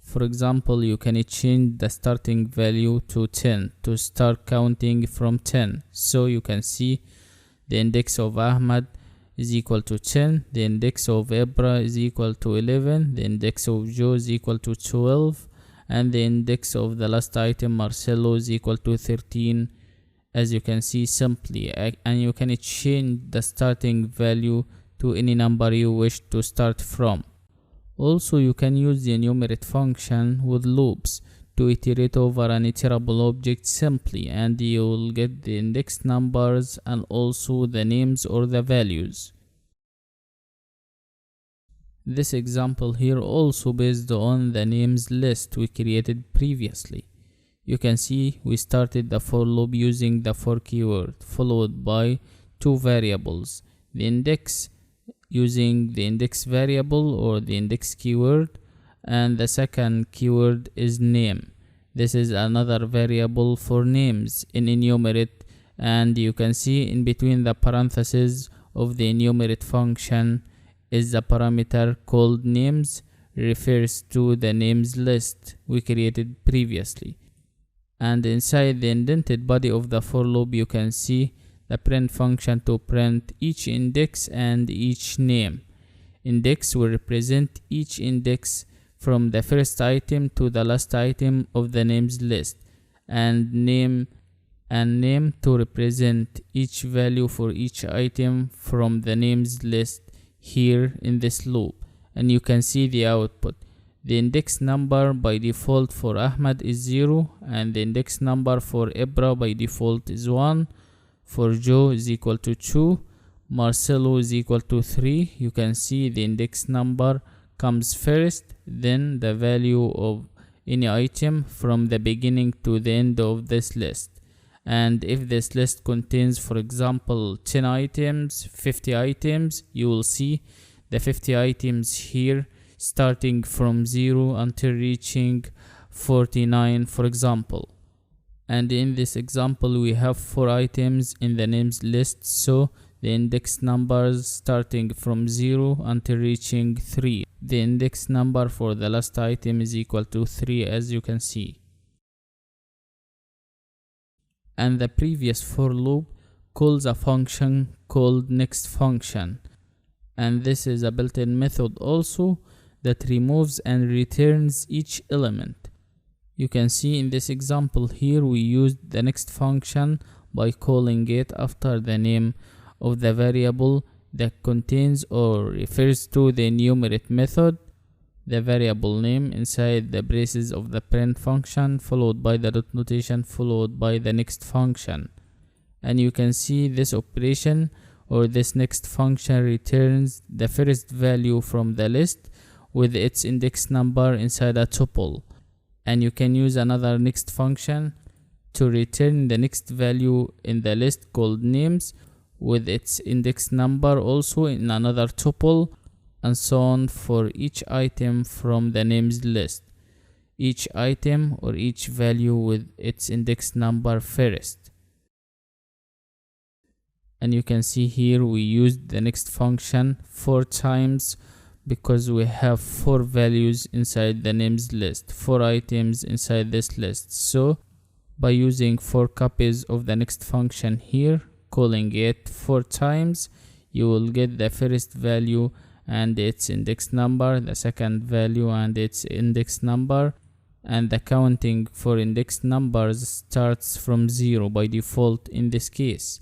For example, you can change the starting value to 10 to start counting from 10. So you can see the index of Ahmad is equal to 10, the index of Ibra is equal to 11, the index of Joe is equal to 12, and the index of the last item Marcelo is equal to 13, as you can see simply. And you can change the starting value to any number you wish to start from. Also, you can use the enumerate function with loops to iterate over an iterable object simply, and you will get the index numbers and also the names or the values. This example here also based on the names list we created previously. You can see we started the for loop using the for keyword, followed by two variables, the index using the index variable or the index keyword, and the second keyword is name. This is another variable for names in enumerate, and you can see in between the parentheses of the enumerate function is the parameter called names, refers to the names list we created previously. And inside the indented body of the for loop you can see the print function to print each index and each name. Index will represent each index from the first item to the last item of the names list, and name to represent each value for each item from the names list here in this loop. And you can see the output. The index number by default for Ahmed is 0, and the index number for Ibra by default is 1. For Joe is equal to 2. Marcelo is equal to 3. You can see the index number comes first, then the value of any item from the beginning to the end of this list. And if this list contains, for example, 10 items, 50 items, you will see the 50 items here starting from 0 until reaching 49, for example. And in this example we have 4 items in the names list, so the index numbers starting from 0 until reaching 3. The index number for the last item is equal to 3, as you can see. And the previous for loop calls a function called next function, and this is a built-in method also that removes and returns each element. You can see in this example here we used the next function by calling it after the name of the variable that contains or refers to the enumerate method, the variable name inside the braces of the print function, followed by the dot notation, followed by the next function. And you can see this operation or this next function returns the first value from the list with its index number inside a tuple. And you can use another next function to return the next value in the list called names with its index number also in another tuple, and so on for each item from the names list. Each item or each value with its index number first. And you can see here we used the next function 4 times because we have 4 values inside the names list, 4 items inside this list. So by using 4 copies of the next function here, calling it 4 times, you will get the first value and its index number, the second value and its index number, and the counting for index numbers starts from 0 by default in this case,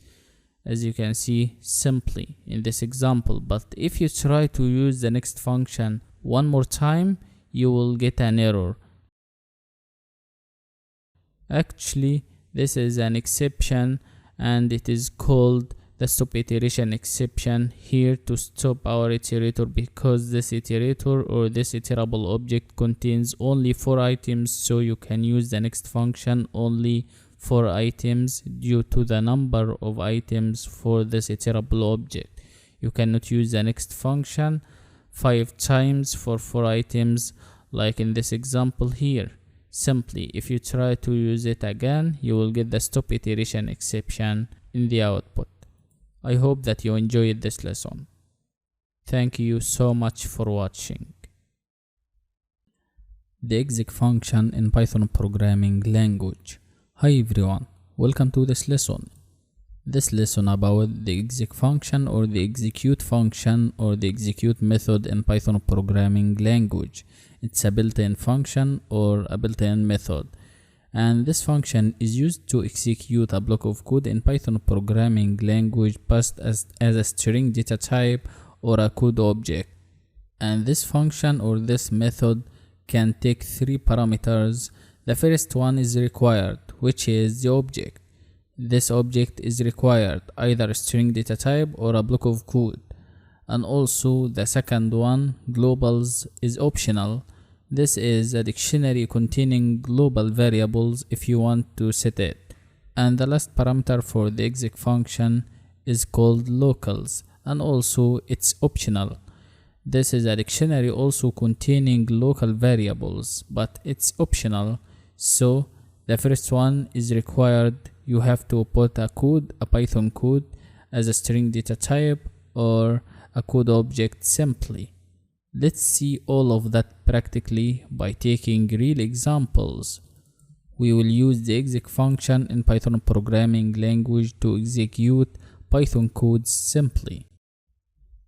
as you can see simply in this example. But if you try to use the next function one more time, you will get an error. Actually, this is an exception, and it is called the stop iteration exception here to stop our iterator, because this iterator or this iterable object contains only 4 items, so you can use the next function only 4 items due to the number of items for this iterable object. You cannot use the next function 5 times for 4 items like in this example here. Simply, if you try to use it again, you will get the stop iteration exception in the output. I hope that you enjoyed this lesson. Thank you so much for watching. The exec function in Python programming language. Hi everyone, welcome to this lesson. This lesson about the exec function or the execute function or the execute method in Python programming language. It's a built-in function or a built-in method, and this function is used to execute a block of code in Python programming language passed as a string data type or a code object. And this function or this method can take 3 parameters The first one is required, which is the object. This object is required, either a string data type or a block of code. And also the second one, globals, is optional. This is a dictionary containing global variables if you want to set it. And the last parameter for the exec function is called locals, and also it's optional. This is a dictionary also containing local variables, but it's optional. So the first one is required. You have to put a Python code as a string data type or a code object simply. Let's see all of that practically by taking real examples. We will use the exec function in Python programming language to execute Python codes simply.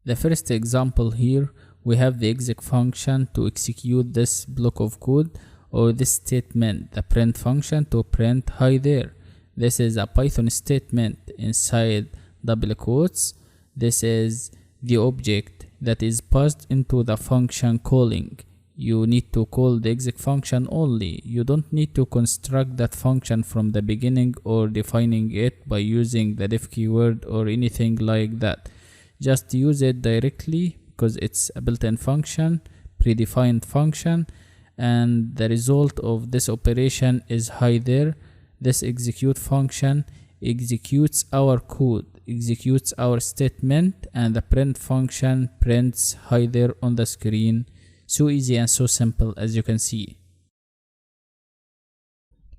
The first example here, we have the exec function to execute this block of code or this statement, the print function to print hi there. This is a Python statement inside double quotes. This is the object that is passed into the function calling. You need to call the exec function only. You don't need to construct that function from the beginning or defining it by using the def keyword or anything like that. Just use it directly because it's a built-in function, predefined function, and the result of this operation is hi there. This execute function executes our code, executes our statement, and the print function prints hi there on the screen. So easy and so simple, as you can see.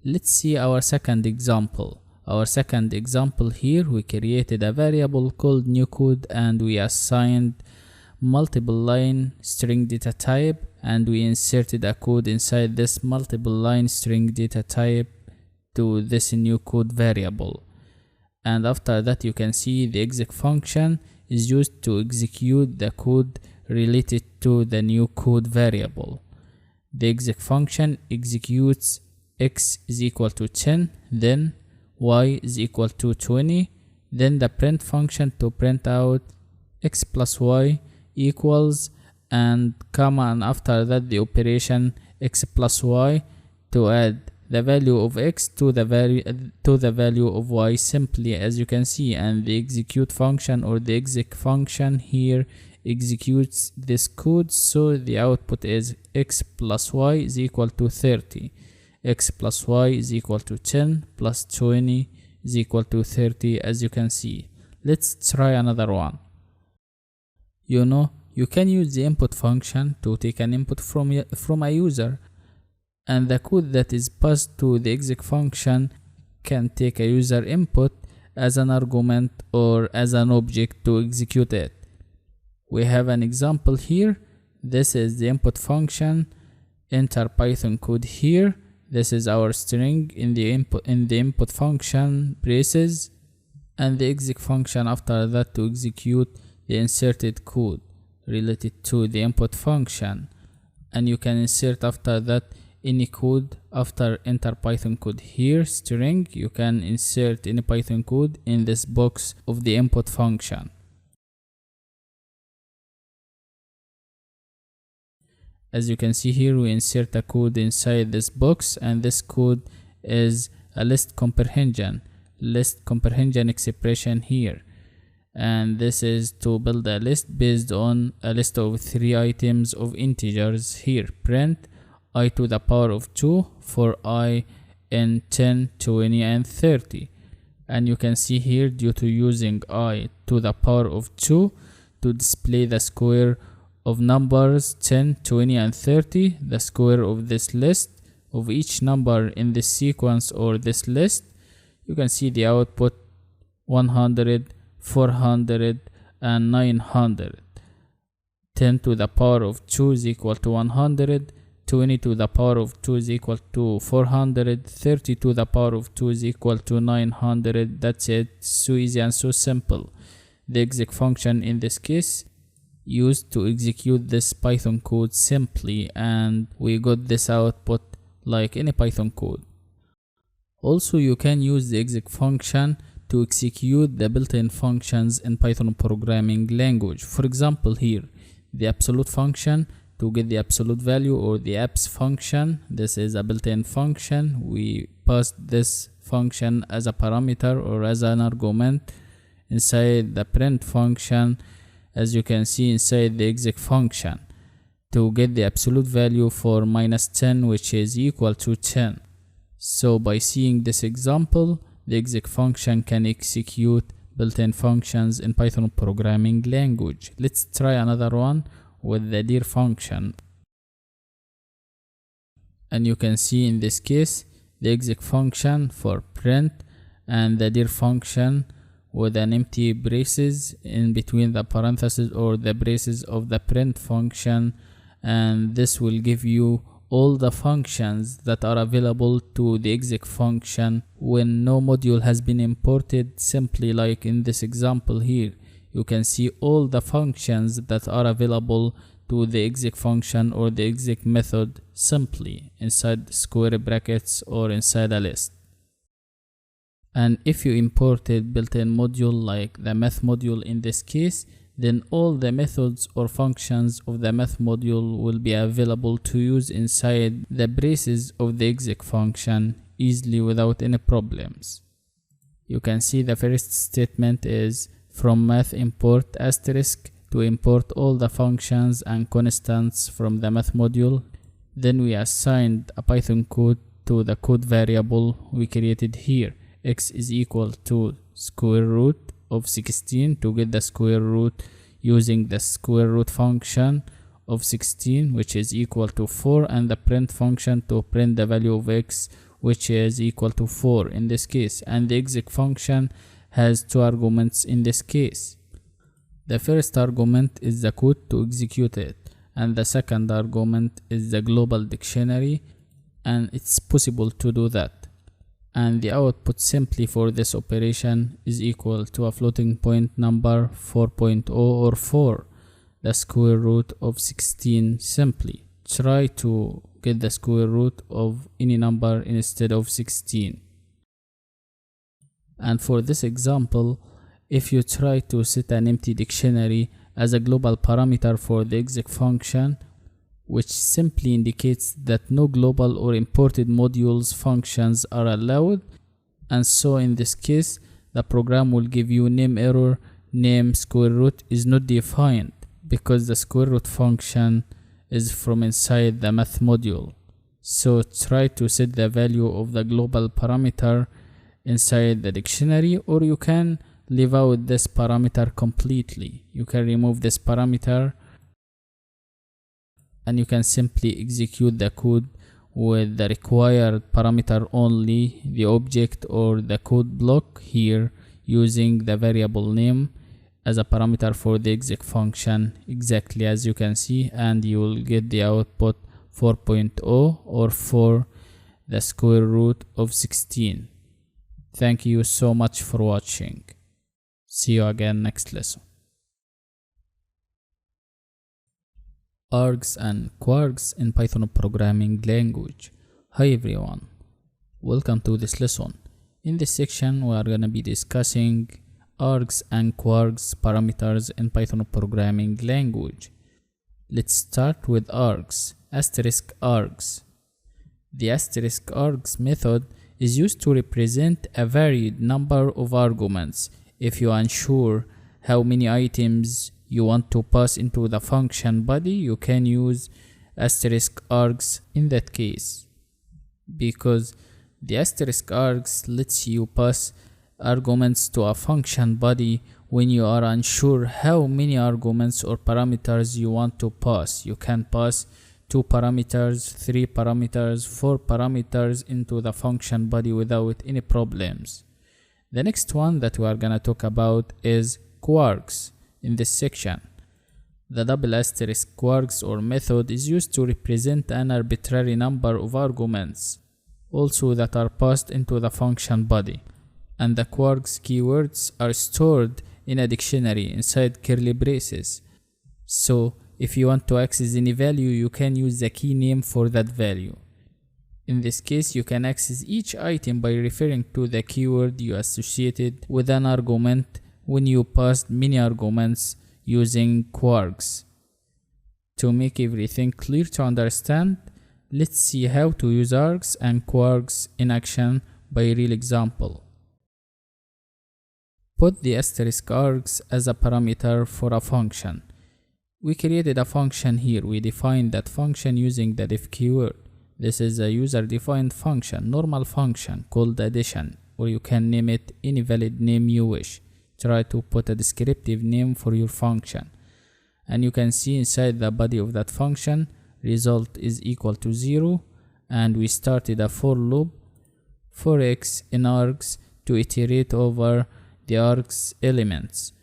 Let's see our second example. Our second example here, we created a variable called new code and we assigned multiple line string data type, and we inserted a code inside this multiple line string data type to this new code variable. And after that, you can see the exec function is used to execute the code related to the new code variable. The exec function executes x is equal to 10, then y is equal to 20, then the print function to print out x plus y equals, and comma, and after that the operation x plus y to add the value of x to the value of y simply, as you can see. And the execute function or the exec function here executes this code, so the output is x plus y is equal to 30, x plus y is equal to 10 plus 20 is equal to 30, as you can see. Let's try another one. You can use the input function to take an input from a user, and the code that is passed to the exec function can take a user input as an argument or as an object to execute it. We have an example here. This is the input function. Enter Python code here. This is our string in the input function braces, and the exec function after that to execute the inserted code related to the input function. And you can insert after that any code after enter Python code here string. You can insert any Python code in this box of the input function. As you can see here, we insert a code inside this box, and this code is a list comprehension expression here. And this is to build a list based on a list of 3 items of integers here. Print I to the power of 2 for I in 10, 20, and 30. And you can see here, due to using I to the power of 2 to display the square of numbers 10, 20, and 30, the square of this list of each number in this sequence or this list, you can see the output 100, 400, and 900. 10 to the power of 2 is equal to 100, 20 to the power of 2 is equal to 400, 30 to the power of 2 is equal to 900. That's it. So easy and so simple. The exec function in this case used to execute this Python code simply, and we got this output like any Python code. Also, you can use the exec function to execute the built-in functions in Python programming language. For example, here the absolute function to get the absolute value, or the abs function. This is a built-in function. We pass this function as a parameter or as an argument inside the print function, as you can see inside the exec function, to get the absolute value for -10, which is equal to 10. So by seeing this example, the exec function can execute built-in functions in Python programming language. Let's try another one with the dir function. And you can see in this case the exec function for print and the dir function with an empty braces in between the parentheses or the braces of the print function, and this will give you all the functions that are available to the exec function when no module has been imported. Simply like in this example here, you can see all the functions that are available to the exec function or the exec method simply inside square brackets or inside a list. And if you imported built-in module like the math module in this case, then all the methods or functions of the math module will be available to use inside the braces of the exec function easily without any problems. You can see the first statement is from math import asterisk to import all the functions and constants from the math module. Then we assigned a Python code to the code variable we created here. X is equal to square root of 16 to get the square root using the square root function of 16, which is equal to 4, and the print function to print the value of x, which is equal to 4 in this case. And the exec function has two arguments in this case. The first argument is the code to execute it, and the second argument is the global dictionary, and it's possible to do that. And the output simply for this operation is equal to a floating point number 4.0 or 4, the square root of 16 simply. Try to get the square root of any number instead of 16. And for this example, if you try to set an empty dictionary as a global parameter for the exec function, which simply indicates that no global or imported modules functions are allowed, and so in this case the program will give you name error, name square root is not defined, because the square root function is from inside the math module. So try to set the value of the global parameter inside the dictionary, or you can leave out this parameter completely. You can remove this parameter and you can simply execute the code with the required parameter only, the object or the code block here, using the variable name as a parameter for the exec function, exactly as you can see, and you will get the output 4.0 or 4, the square root of 16. Thank you so much for watching. See you again next lesson. Args and quarks in Python programming language. Hi everyone, welcome to this lesson. In this section we are going to be discussing args and quarks parameters in Python programming language. Let's start with args. Asterisk args. The asterisk args method is used to represent a varied number of arguments. If you are unsure how many items you want to pass into the function body, you can use asterisk args in that case, because the asterisk args lets you pass arguments to a function body when you are unsure how many arguments or parameters you want to pass. You can pass 2 parameters, 3 parameters, 4 parameters into the function body without any problems. The next one that we are gonna talk about is quarks. In this section, the double asterisk quarks or method is used to represent an arbitrary number of arguments also that are passed into the function body, and the quarks keywords are stored in a dictionary inside curly braces. So if you want to access any value, you can use the key name for that value. In this case, you can access each item by referring to the keyword you associated with an argument when you passed many arguments using quarks. To make everything clear to understand, let's see how to use args and quarks in action by a real example. Put the asterisk args as a parameter for a function. We created a function here. We defined that function using the def keyword. This is a user-defined function, normal function called addition, or you can name it any valid name you wish. Try to put a descriptive name for your function. And you can see inside the body of that function, result is equal to 0, and we started a for loop for x in args to iterate over the args elements.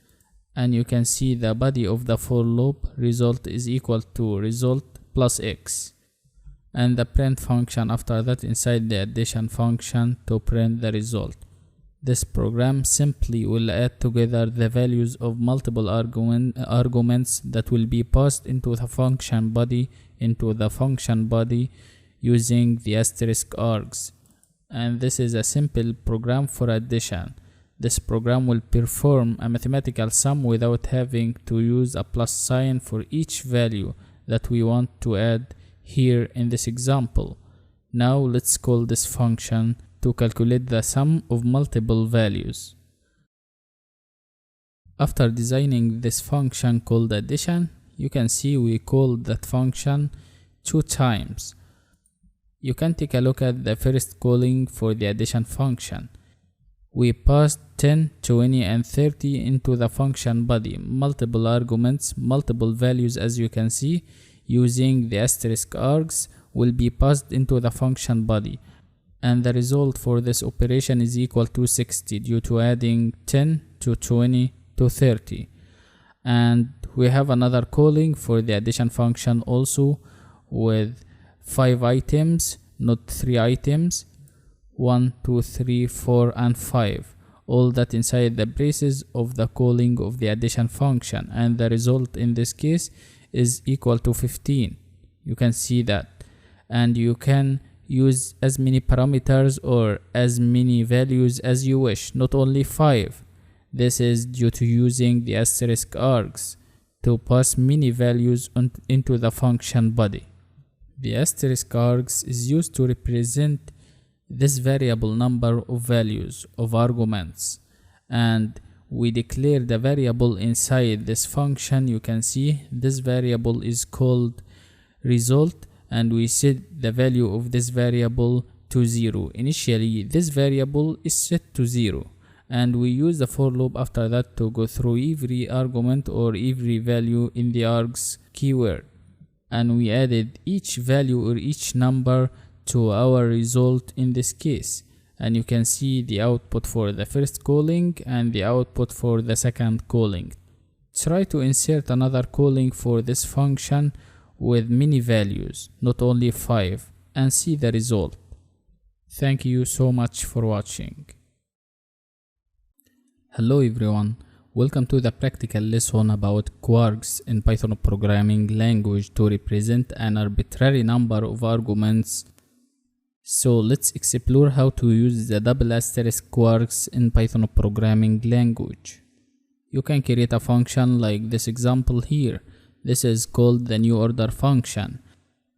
And you can see the body of the for loop result is equal to result plus x, and the print function after that inside the addition function to print the result. This program simply will add together the values of multiple arguments that will be passed into the function body using the asterisk args. And this is a simple program for addition. This program will perform a mathematical sum without having to use a plus sign for each value that we want to add here in this example. Now let's call this function to calculate the sum of multiple values. After designing this function called addition, you can see we called that function 2 times. You can take a look at the first calling for the addition function. We passed 10, 20, and 30 into the function body, multiple arguments, multiple values as you can see, using the asterisk args will be passed into the function body. And the result for this operation is equal to 60 due to adding 10 to 20 to 30. And we have another calling for the addition function also with 5 items, not 3 items, 1, 2, 3, 4, and 5. All that inside the braces of the calling of the addition function, and the result in this case is equal to 15. You can see that, and you can use as many parameters or as many values as you wish, not only 5. This is due to using the asterisk args to pass many values into the function body. The asterisk args is used to represent this variable number of values of arguments, and we declare the variable inside this function. You can see this variable is called result, and we set the value of this variable to 0. Initially this variable is set to 0, and we use the for loop after that to go through every argument or every value in the args keyword, and we added each value or each number to our result in this case. And you can see the output for the first calling and the output for the second calling. Try to insert another calling for this function with many values, not only 5, and see the result. Thank you so much for watching. Hello everyone, welcome to the practical lesson about quarks in Python programming language to represent an arbitrary number of arguments. So let's explore how to use the double asterisk quarks in Python programming language. You can create a function like this example here. This is called the new order function,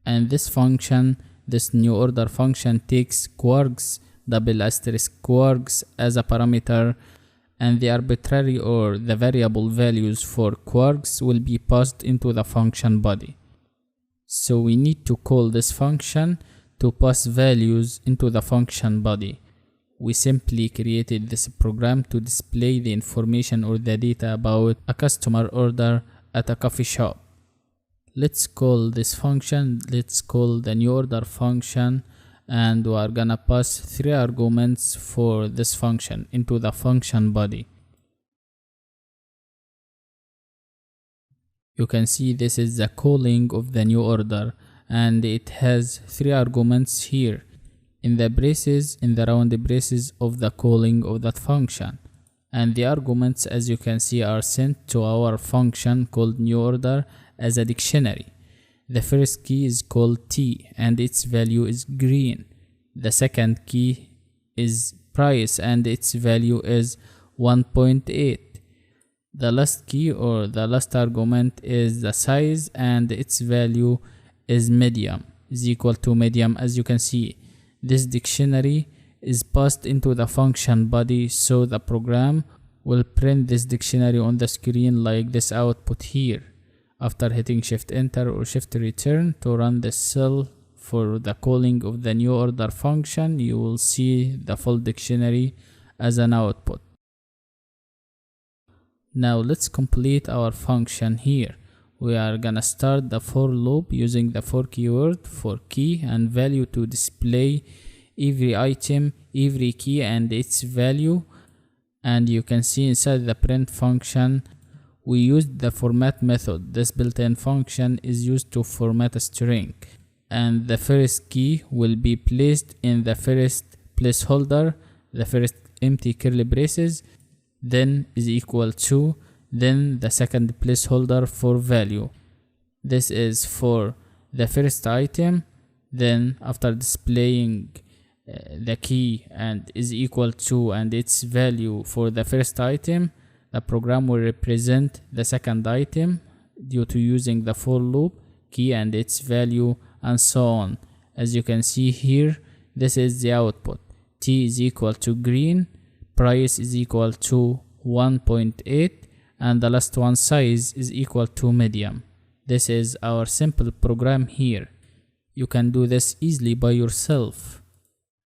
and this new order function takes quarks, double asterisk quarks as a parameter, and the arbitrary or the variable values for quarks will be passed into the function body. So we need to call this function to pass values into the function body. We simply created this program to display the information or the data about a customer order at a coffee shop. Let's call this function, let's call the new order function, and we are gonna pass 3 arguments for this function into the function body. You can see this is the calling of the new order, and it has 3 arguments here in the round braces of the calling of that function. And the arguments, as you can see, are sent to our function called new order as a dictionary. The first key is called T and its value is green. The second key is price and its value is 1.8. The last key or the last argument is the size, and its value is medium, is equal to medium. As you can see, this dictionary is passed into the function body, so the program will print this dictionary on the screen like this output here. After hitting shift enter or shift return to run the cell for the calling of the new order function, you will see the full dictionary as an output. Now let's complete our function here. We are gonna start the for loop using the for keyword for key and value to display every item, every key and its value. And you can see inside the print function we used the format method. This built-in function is used to format a string, and the first key will be placed in the first placeholder, the first empty curly braces, then is equal to, then the second placeholder for value. This is for the first item. Then after displaying the key and is equal to and its value for the first item, the program will represent the second item due to using the for loop, key and its value, and so on. As you can see here, this is the output. T is equal to green, price is equal to 1.8, and the last one size is equal to medium. This is our simple program here. You can do this easily by yourself.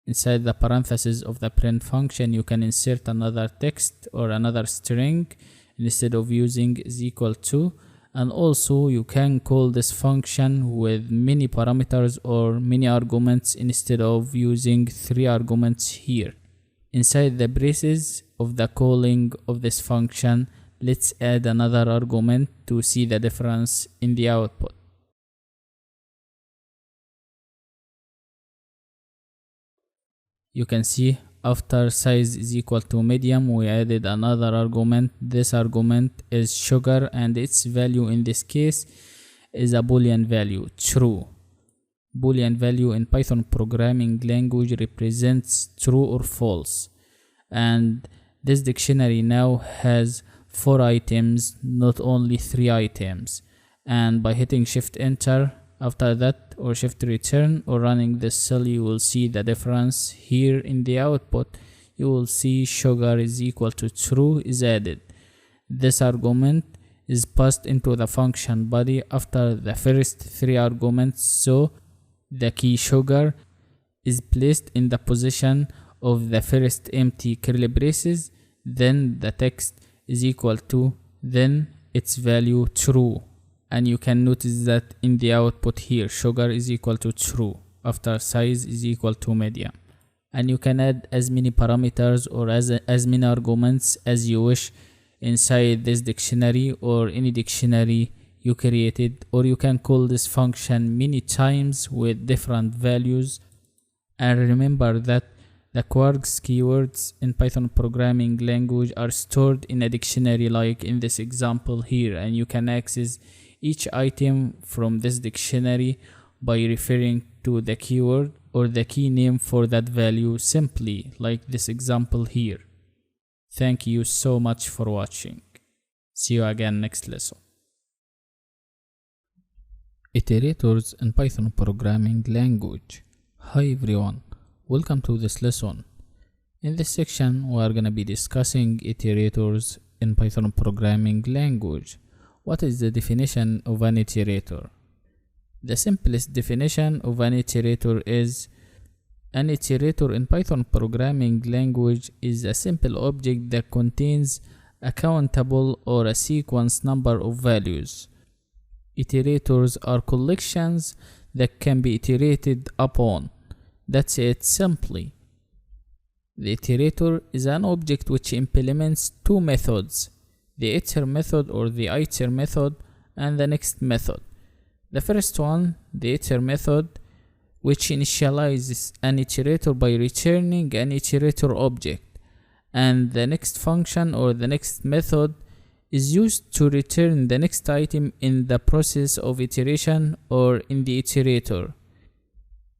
Inside the parentheses of the print function, you can insert another text or another string instead of using is equal to, and also you can call this function with many parameters or many arguments instead of using 3 arguments here. Inside the braces of the calling of this function, let's add another argument to see the difference in the output. You can see after size is equal to medium, we added another argument. This argument is sugar, and its value in this case is a Boolean value, true. Boolean value in Python programming language represents true or false. And this dictionary now has 4 items, not only 3 items. And by hitting shift enter after that or shift return or running this cell, you will see the difference here in the output. You will see sugar is equal to true is added. This argument is passed into the function body after the first 3 arguments, so the key sugar is placed in the position of the first empty curly braces, then the text is equal to, then its value true. And you can notice that in the output here, sugar is equal to true after size is equal to medium. And you can add as many parameters or as many arguments as you wish inside this dictionary or any dictionary you created, or you can call this function many times with different values. And remember that the quarks keywords in Python programming language are stored in a dictionary like in this example here, and you can access each item from this dictionary by referring to the keyword or the key name for that value, simply like this example here. Thank you so much for watching. See you again next lesson. Iterators in Python programming language. Hi everyone, welcome to this lesson. In this section we are going to be discussing iterators in Python programming language. What is the definition of an iterator? The simplest definition of an iterator is an iterator in Python programming language is a simple object that contains a countable or a sequence number of values. Iterators are collections that can be iterated upon. That's it simply. The iterator is an object which implements 2 methods, the iter method or the iter method and the next method. The first one, the iter method, which initializes an iterator by returning an iterator object, and the next function or the next method is used to return the next item in the process of iteration or in the iterator.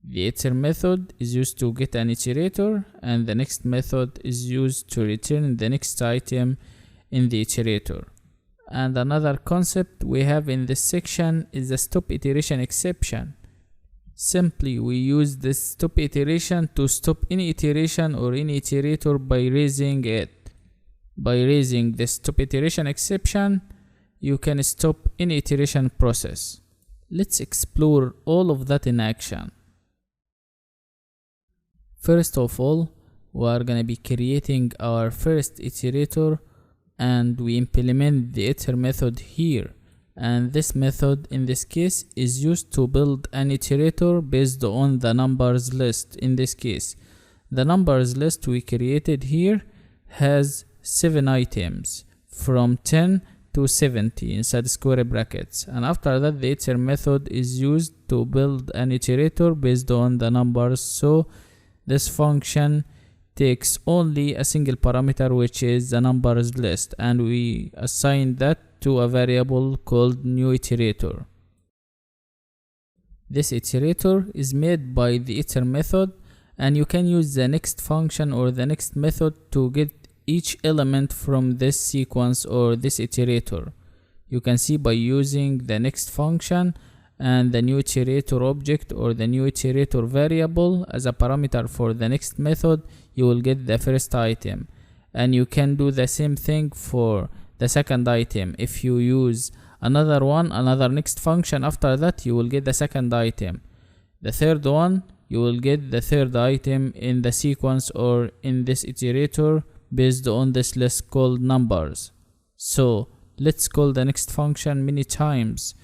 The iter method is used to get an iterator, and the next method is used to return the next item in the iterator. And another concept we have in this section is the stop iteration exception. Simply, we use this stop iteration to stop any iteration or any iterator by raising it. By raising the stop iteration exception, you can stop any iteration process. Let's explore all of that in action. First of all, we are gonna be creating our first iterator, and we implement the iter method here. And this method in this case is used to build an iterator based on the numbers list. In this case, the numbers list we created here has 7 items from 10 to 70 inside square brackets, and after that the iter method is used to build an iterator based on the numbers. So this function takes only a single parameter, which is the numbers list, and we assign that to a variable called new iterator. This iterator is made by the iter method, and you can use the next function or the next method to get each element from this sequence or this iterator. You can see by using the next function and the new iterator object or the new iterator variable as a parameter for the next method, you will get the first item. And you can do the same thing for the second item. If you use another next function after that, you will get the second item. The third one, you will get the third item in the sequence or in this iterator based on this list called numbers. So let's call the next function many times.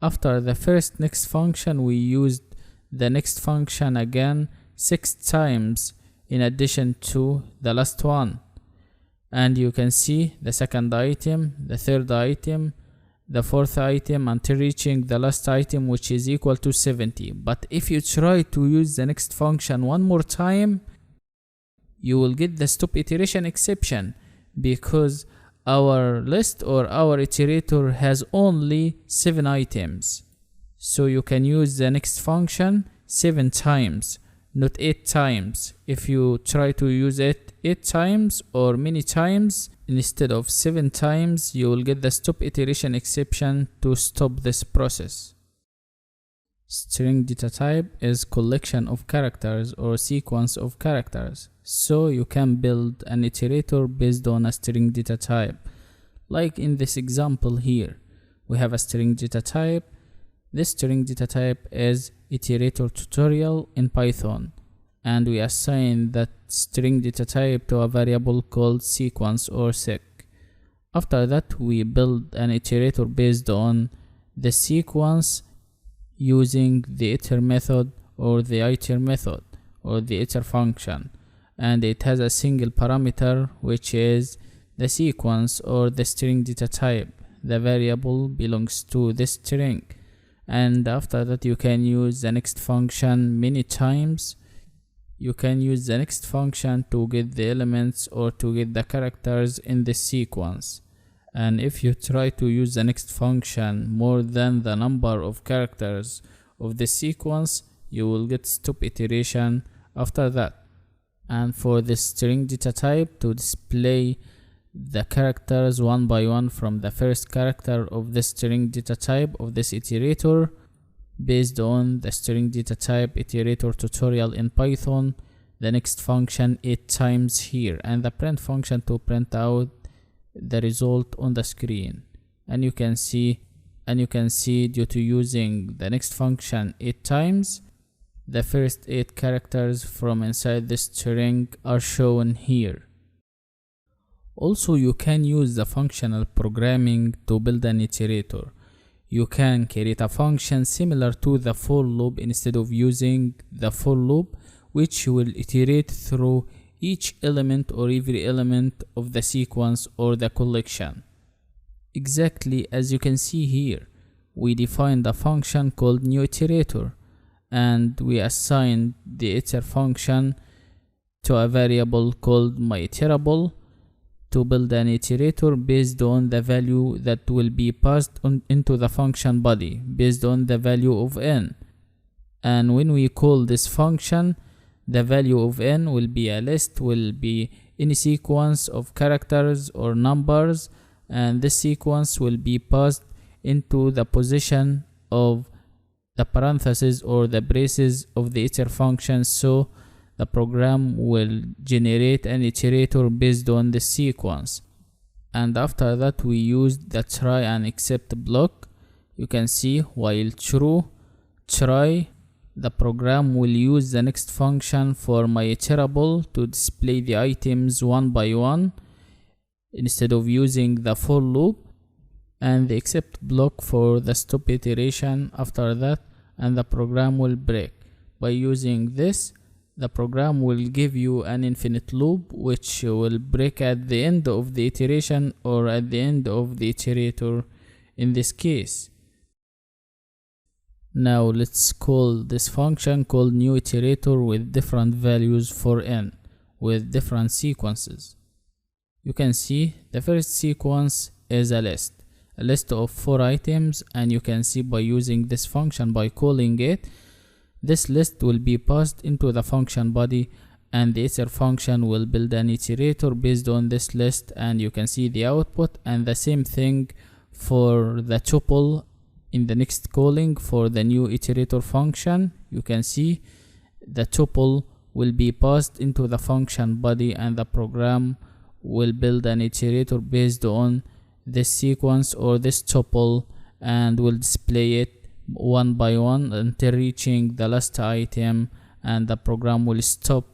After the first next function, we used the next function again 6 times in addition to the last one. And you can see the second item, the third item, the fourth item, until reaching the last item, which is equal to 70. But if you try to use the next function one more time, you will get the stop iteration exception, because our list or our iterator has only 7 items. So you can use the next function 7 times, not 8 times. If you try to use it 8 times or many times instead of 7 times, you will get the stop iteration exception to stop this process. String data type is collection of characters or sequence of characters. So you can build an iterator based on a string data type. Like in this example here, we have a string data type. This string data type is iterator tutorial in Python, and we assign that string data type to a variable called sequence or sec. After that, we build an iterator based on the sequence using the iter method or the iter method or the iter function, and it has a single parameter, which is the sequence or the string data type. The variable belongs to this string, and after that you can use the next function many times. You can use the next function to get the elements or to get the characters in this sequence. And if you try to use the next function more than the number of characters of the sequence, you will get stop iteration after that. And for this string data type, to display the characters one by one from the first character of the string data type of this iterator, based on the string data type iterator tutorial in Python, the next function 8 times here, and the print function to print out the result on the screen. And you can see due to using the next function 8 times, the first 8 characters from inside the string are shown here. Also, you can use the functional programming to build an iterator. You can create a function similar to the for loop instead of using the for loop, which will iterate through each element or every element of the sequence or the collection. Exactly as you can see here, we defined a function called new iterator, and we assigned the iter function to a variable called myIterable to build an iterator based on the value that will be passed into the function body based on the value of n. And when we call this function, the value of n will be a list, will be any sequence of characters or numbers, and this sequence will be passed into the position of the parentheses or the braces of the iter function, so the program will generate an iterator based on the sequence. And after that we used the try and except block. You can see while true try, the program will use the next function for my iterable to display the items one by one instead of using the for loop, and the except block for the stop iteration after that, and the program will break. By using this, the program will give you an infinite loop which will break at the end of the iteration or at the end of the iterator in this case. Now let's call this function called new iterator with different values for n with different sequences. You can see the first sequence is a list of 4 items, and you can see by using this function, by calling it, this list will be passed into the function body, and the iter function will build an iterator based on this list, and you can see the output. And the same thing for the tuple in the next calling for the new iterator function. You can see the tuple will be passed into the function body, and the program will build an iterator based on this sequence or this tuple, and will display it one by one until reaching the last item, and the program will stop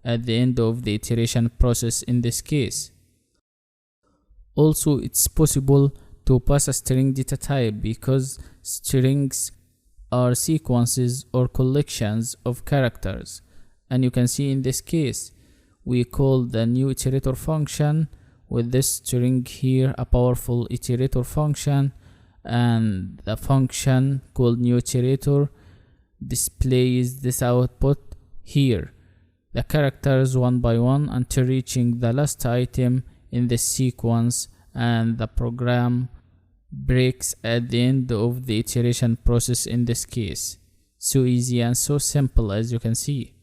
at the end of the iteration process in this case. Also, it's possible to pass a string data type because strings are sequences or collections of characters, and you can see in this case we call the new iterator function with this string here a powerful iterator function, and the function called new iterator displays this output here, the characters one by one until reaching the last item in this sequence, and the program breaks at the end of the iteration process in this case. So easy and so simple, as you can see.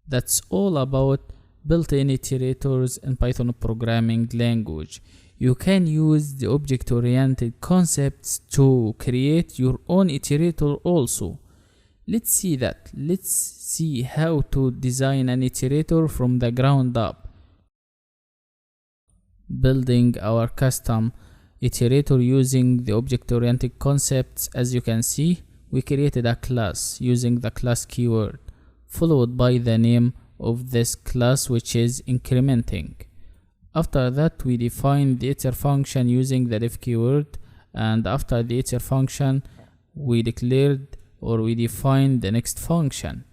That's all about built-in iterators in Python programming language. You can use the object-oriented concepts to create your own iterator also. Let's see that. Let's see how to design an iterator from the ground up. Building our custom iterator using the object-oriented concepts. As you can see, we created a class using the class keyword, followed by the name of this class, which is incrementing. After that, we define the iter function using the def keyword, and after the iter function, we declared or we defined the next function.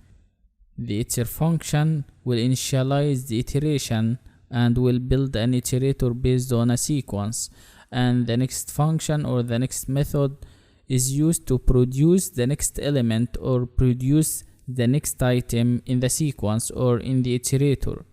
The iter function will initialize the iteration and will build an iterator based on a sequence, and the next function or the next method is used to produce the next element or produce the next item in the sequence or in the iterator.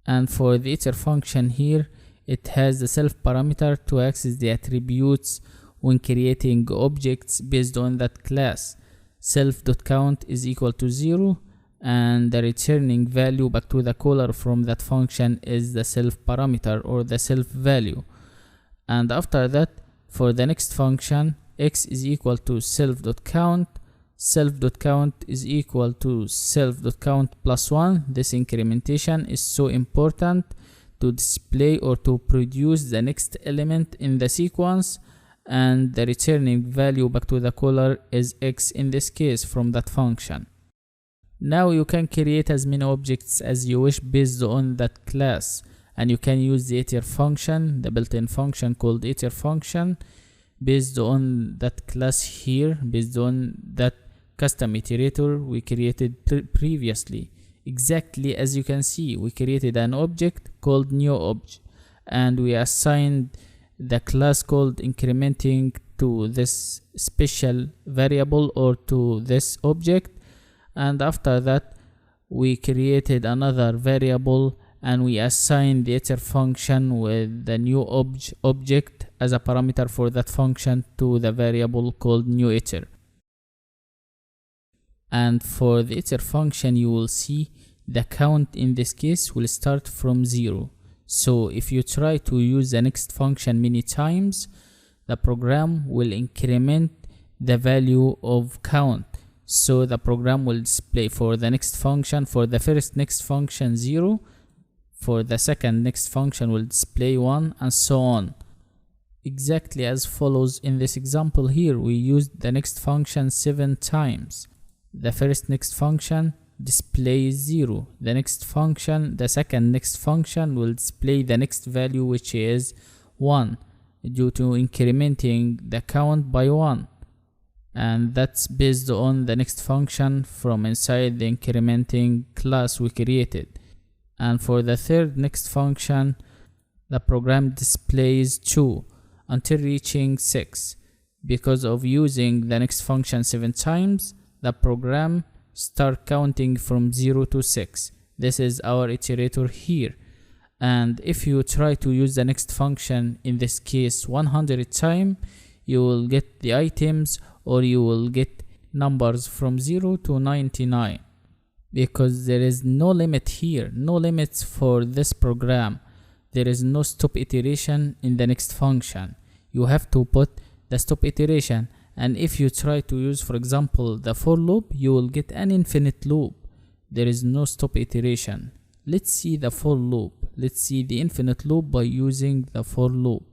And for the iter function here, it has the self parameter to access the attributes when creating objects based on that class. Self.count is equal to 0, and the returning value back to the caller from that function is the self parameter or the self value. And after that, for the next function, x is equal to self.count. Self.count is equal to self.count plus 1. This incrementation is so important to display or to produce the next element in the sequence, and the returning value back to the caller is x in this case from that function. Now you can create as many objects as you wish based on that class, and you can use the iter function, the built-in function called iter function, based on that class here, based on that custom iterator we created previously. Exactly as you can see, we created an object called new object, and we assigned the class called incrementing to this special variable or to this object, and after that we created another variable and we assigned the iter function with the new object as a parameter for that function to the variable called new iter. And for the iter function, you will see the count in this case will start from 0. So if you try to use the next function many times, the program will increment the value of count. So the program will display for the next function, for the first next function 0, for the second next function will display 1, and so on. Exactly as follows. In this example here, we used the next function 7 times. The first next function displays 0. The second next function will display the next value, which is 1, due to incrementing the count by 1. And that's based on the next function from inside the incrementing class we created. And for the third next function, the program displays 2 until reaching 6. Because of using the next function 7 times, the program starts counting from 0 to 6. This is our iterator here. And if you try to use the next function, in this case 100 times, you will get the items, or you will get numbers from 0 to 99. Because there is no limit here, no limits for this program. There is no stop iteration in the next function. You have to put the stop iteration. And if you try to use, for example, the for loop, you will get an infinite loop. There is no stop iteration. Let's see the for loop. Let's see the infinite loop by using the for loop.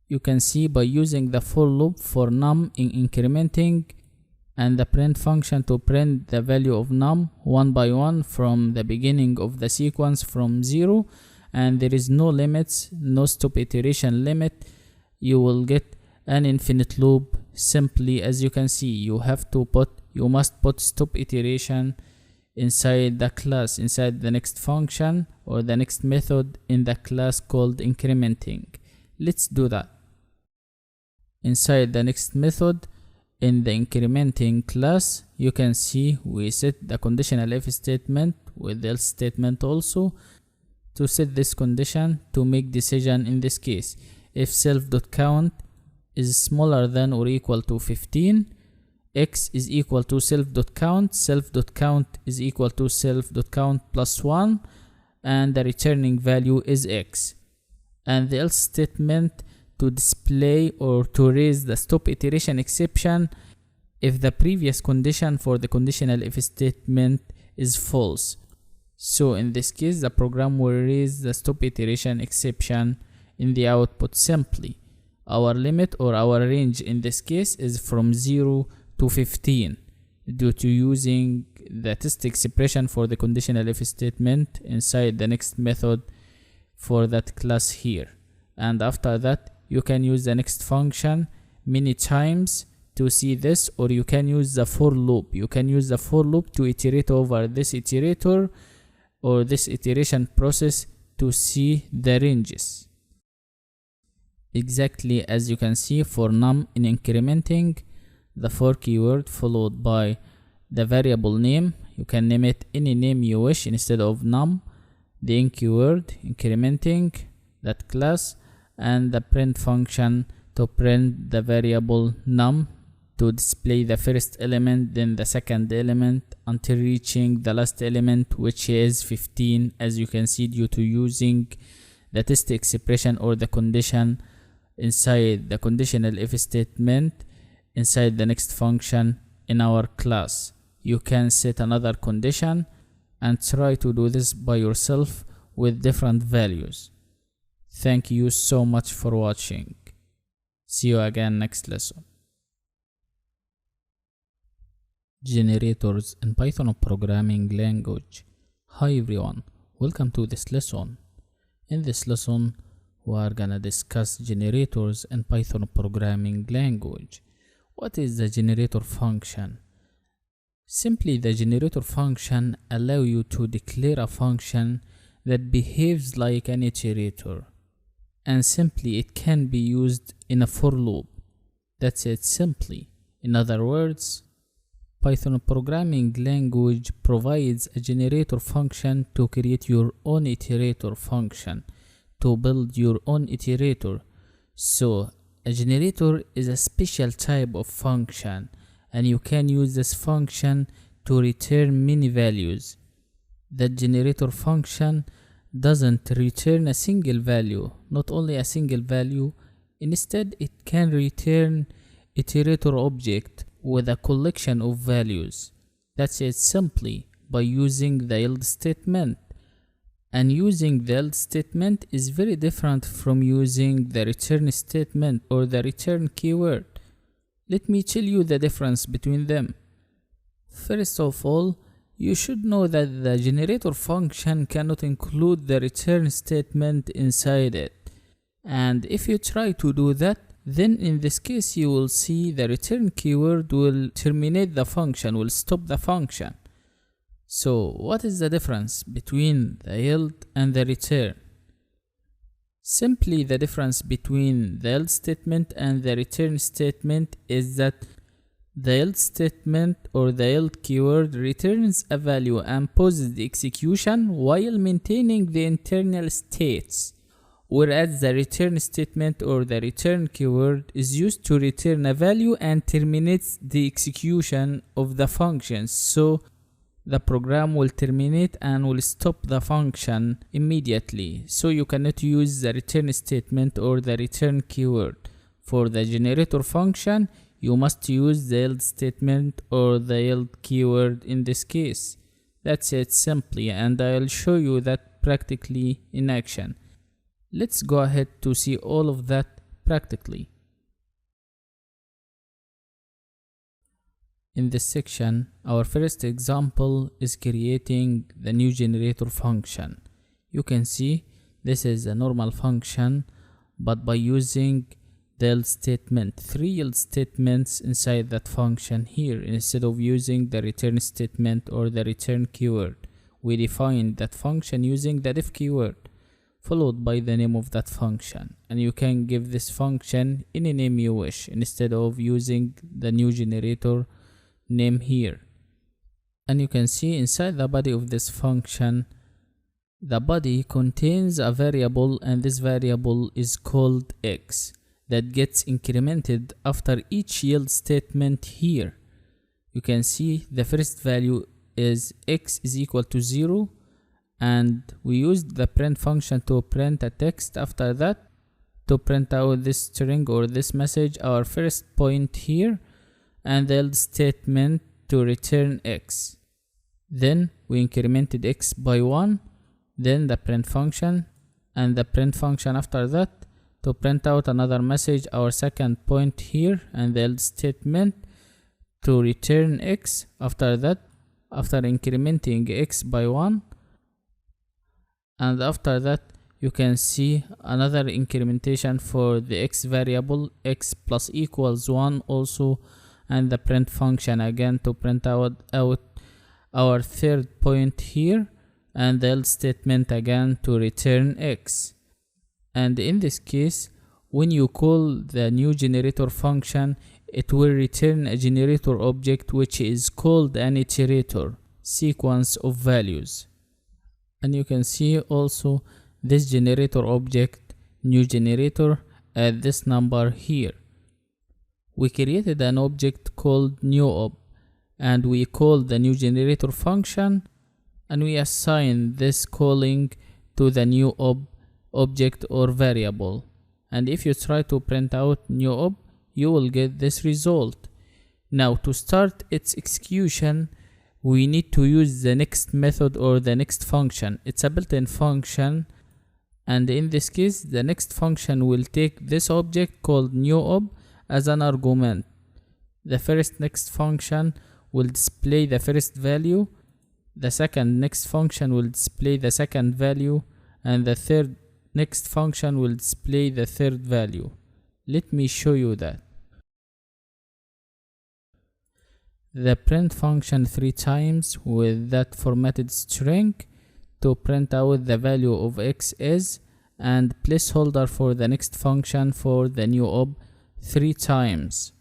You can see by using the for loop for num in incrementing, and the print function to print the value of num one by one from the beginning of the sequence from 0, and there is no limits, no stop iteration limit. You will get an infinite loop. Simply, as you can see, you must put stop iteration inside the class, inside the next function or the next method in the class called incrementing. Let's do that. Inside the next method in the incrementing class, you can see we set the conditional if statement with the else statement also to set this condition to make decision. In this case, if self.count is smaller than or equal to 15, x is equal to self.count is equal to self.count plus 1, and the returning value is x. And the else statement to display or to raise the stop iteration exception if the previous condition for the conditional if statement is false. So in this case, the program will raise the stop iteration exception in the output simply. Our limit or our range in this case is from 0 to 15 due to using the test expression for the conditional if statement inside the next method for that class here. And after that, you can use the next function many times to see this, or you can use the for loop. You can use the for loop to iterate over this iterator or this iteration process to see the ranges. Exactly as you can see for num in incrementing, the for keyword followed by the variable name. You can name it any name you wish instead of num. The in keyword incrementing that class, and the print function to print the variable num to display the first element, then the second element until reaching the last element, which is 15, as you can see, due to using the test expression or the condition inside the conditional if statement inside the next function in our class. You can set another condition and try to do this by yourself with different values. Thank you so much for watching. See you again next lesson. Generators in Python programming language. Hi everyone, welcome to this lesson. In this lesson, we are gonna discuss generators in Python programming language. What is the generator function? Simply, the generator function allows you to declare a function that behaves like an iterator. And simply, it can be used in a for loop. That's it simply. In other words, Python programming language provides a generator function to create your own iterator function, to build your own iterator. So a generator is a special type of function, and you can use this function to return many values. The generator function doesn't return a single value, not only a single value, instead it can return iterator object with a collection of values. That's it, simply by using the yield statement. And using the yield statement is very different from using the return statement or the return keyword. Let me tell you the difference between them. First of all, you should know that the generator function cannot include the return statement inside it. And if you try to do that, then in this case you will see the return keyword will terminate the function, will stop the function. So what is the difference between the yield and the return? Simply the difference between the yield statement and the return statement is that the yield statement or the yield keyword returns a value and pauses the execution while maintaining the internal states, whereas the return statement or the return keyword is used to return a value and terminates the execution of the function. So the program will terminate and will stop the function immediately. So you cannot use the return statement or the return keyword. For the generator function, you must use the yield statement or the yield keyword in this case. That's it simply, and I'll show you that practically in action. Let's go ahead to see all of that practically. In this section, our first example is creating the new generator function. You can see this is a normal function, but by using the yield statement, 3 yield statements inside that function here, instead of using the return statement or the return keyword. We define that function using the def keyword, followed by the name of that function. And you can give this function any name you wish, instead of using the new generator name here. And you can see inside the body of this function, the body contains a variable, and this variable is called x, that gets incremented after each yield statement here. You can see the first value is x is equal to 0, and we used the print function to print a text after that to print out this string or this message, our first point here, and the yield statement to return x. Then we incremented x by 1, then the print function, and the print function after that to print out another message, our second point here, and the yield statement to return x after that, after incrementing x by 1. And after that you can see another incrementation for the x variable, x plus equals 1 also, and the print function again to print out our third point here, and the yield statement again to return x. And in this case, when you call the new generator function, it will return a generator object which is called an iterator sequence of values. And you can see also this generator object, new generator, at this number here. We created an object called newOb, and we called the new generator function, and we assign this calling to the newOb object or variable. And if you try to print out newOb, you will get this result. Now to start its execution, we need to use the next method or the next function. It's a built-in function, and in this case the next function will take this object called newOb as an argument. The first next function will display the first value, the second next function will display the second value, and the third next function will display the third value. Let me show you that. The print function 3 times with that formatted string to print out the value of x is, and placeholder for the next function for the newOb 3 times.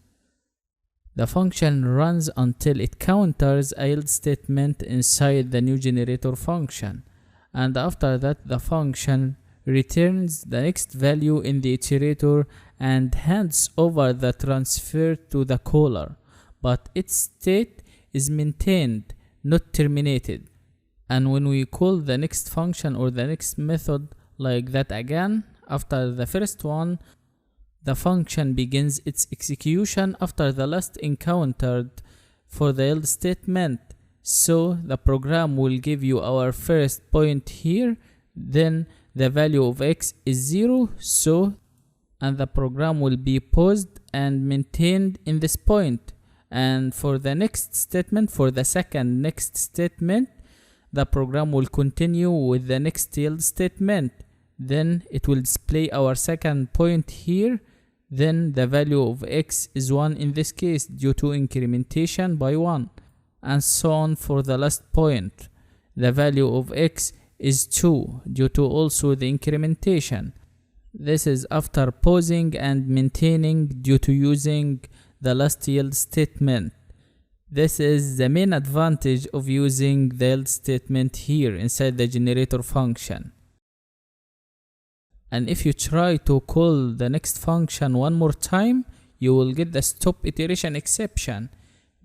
The function runs until it counters a yield statement inside the new generator function, and after that the function returns the next value in the iterator and hands over the transfer to the caller, but its state is maintained, not terminated. And when we call the next function or the next method like that again, after the first one, the function begins its execution after the last encountered for the else statement. So the program will give you our first point here, then the value of x is 0, and the program will be paused and maintained in this point. And for the next statement, for the second next statement, the program will continue with the next else statement. Then it will display our second point here. Then the value of x is 1 in this case due to incrementation by 1. And so on for the last point. The value of x is 2 due to also the incrementation. This is after pausing and maintaining due to using the last yield statement. This is the main advantage of using the else statement here inside the generator function. And if you try to call the next function one more time, you will get the stop iteration exception,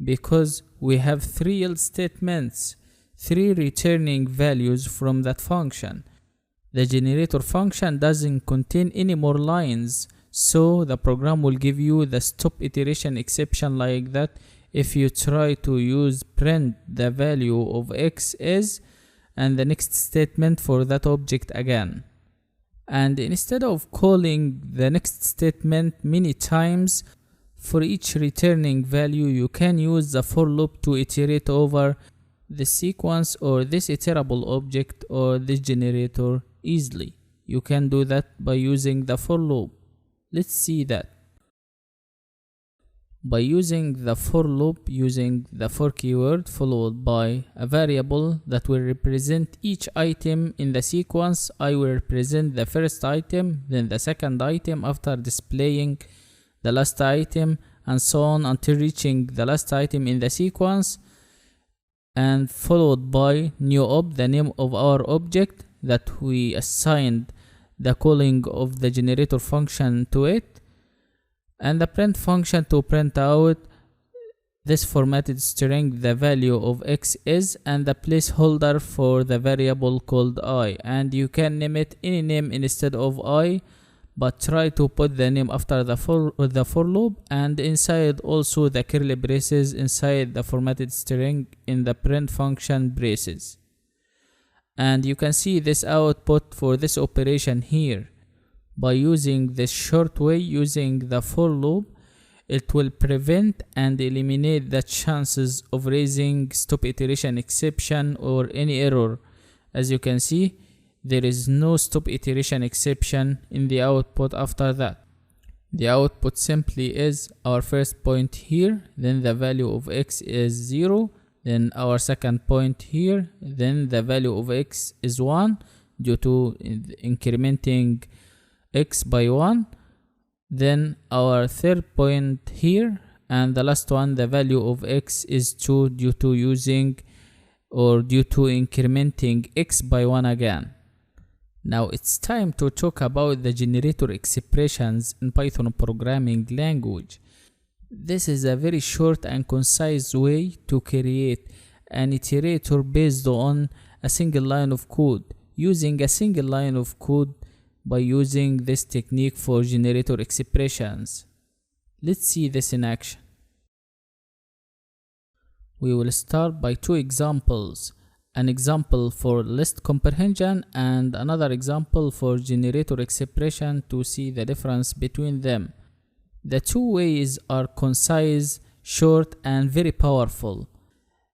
because we have 3 else statements, 3 returning values from that function. The generator function doesn't contain any more lines, so the program will give you the stop iteration exception like that if you try to use print the value of x is and the next statement for that object again. And instead of calling the next statement many times, for each returning value you can use the for loop to iterate over the sequence or this iterable object or this generator easily. You can do that by using the for loop. Let's see that. By using the for loop, using the for keyword followed by a variable that will represent each item in the sequence, I will represent the first item, then the second item after displaying the last item, and so on until reaching the last item in the sequence, and followed by new ob, the name of our object that we assigned the calling of the generator function to it, and the print function to print out this formatted string, the value of x is, and the placeholder for the variable called I. And you can name it any name instead of I, but try to put the name after the for loop, and inside also the curly braces inside the formatted string in the print function braces. And you can see this output for this operation here. By using this short way, using the for loop, it will prevent and eliminate the chances of raising stop iteration exception or any error. As you can see, there is no stop iteration exception in the output after that. The output simply is our first point here, then the value of x is 0, then our second point here, then the value of x is 1 due to incrementing x by 1, then our third point here, and the last one the value of x is 2 due to using or due to incrementing x by 1 again. Now it's time to talk about the generator expressions in Python programming language. This is a very short and concise way to create an iterator based on a single line of code, using a single line of code by using this technique for generator expressions. Let's see this in action. We will start by 2 examples, an example for list comprehension and another example for generator expression to see the difference between them. The 2 ways are concise, short, and very powerful.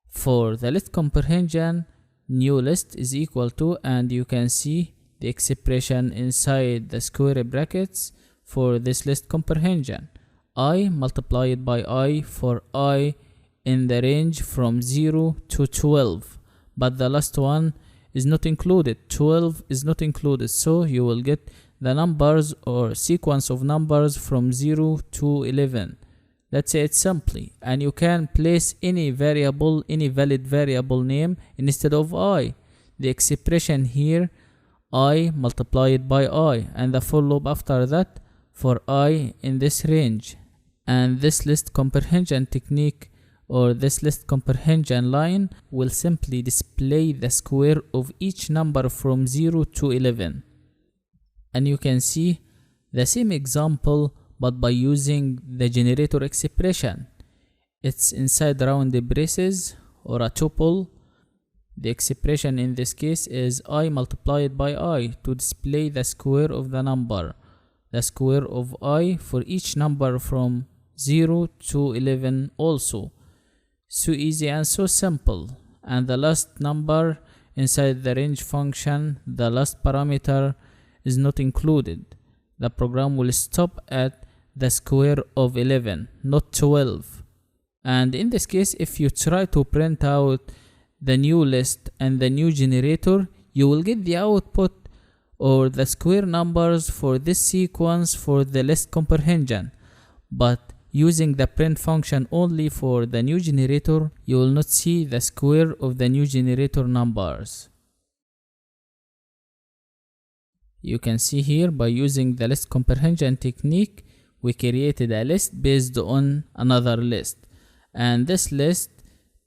For the list comprehension, new list is equal to, and you can see the expression inside the square brackets for this list comprehension. I multiplied by I for I in the range from 0 to 12, but the last one is not included. 12 is not included, so you will get the numbers or sequence of numbers from 0 to 11. Let's say it simply, and you can place any variable, any valid variable name instead of I. The expression here, I multiplied by I, and the for loop after that for I in this range. And this list comprehension technique or this list comprehension line will simply display the square of each number from 0 to 11. And you can see the same example but by using the generator expression. It's inside round braces or a tuple. The expression in this case is I multiplied by I to display the square of the number. The square of I for each number from 0 to 11 also. So easy and so simple. And the last number inside the range function, the last parameter is not included. The program will stop at the square of 11, not 12. And in this case, if you try to print out the new list and the new generator, you will get the output or the square numbers for this sequence for the list comprehension. But using the print function only for the new generator, you will not see the square of the new generator numbers. You can see here by using the list comprehension technique, we created a list based on another list. And this list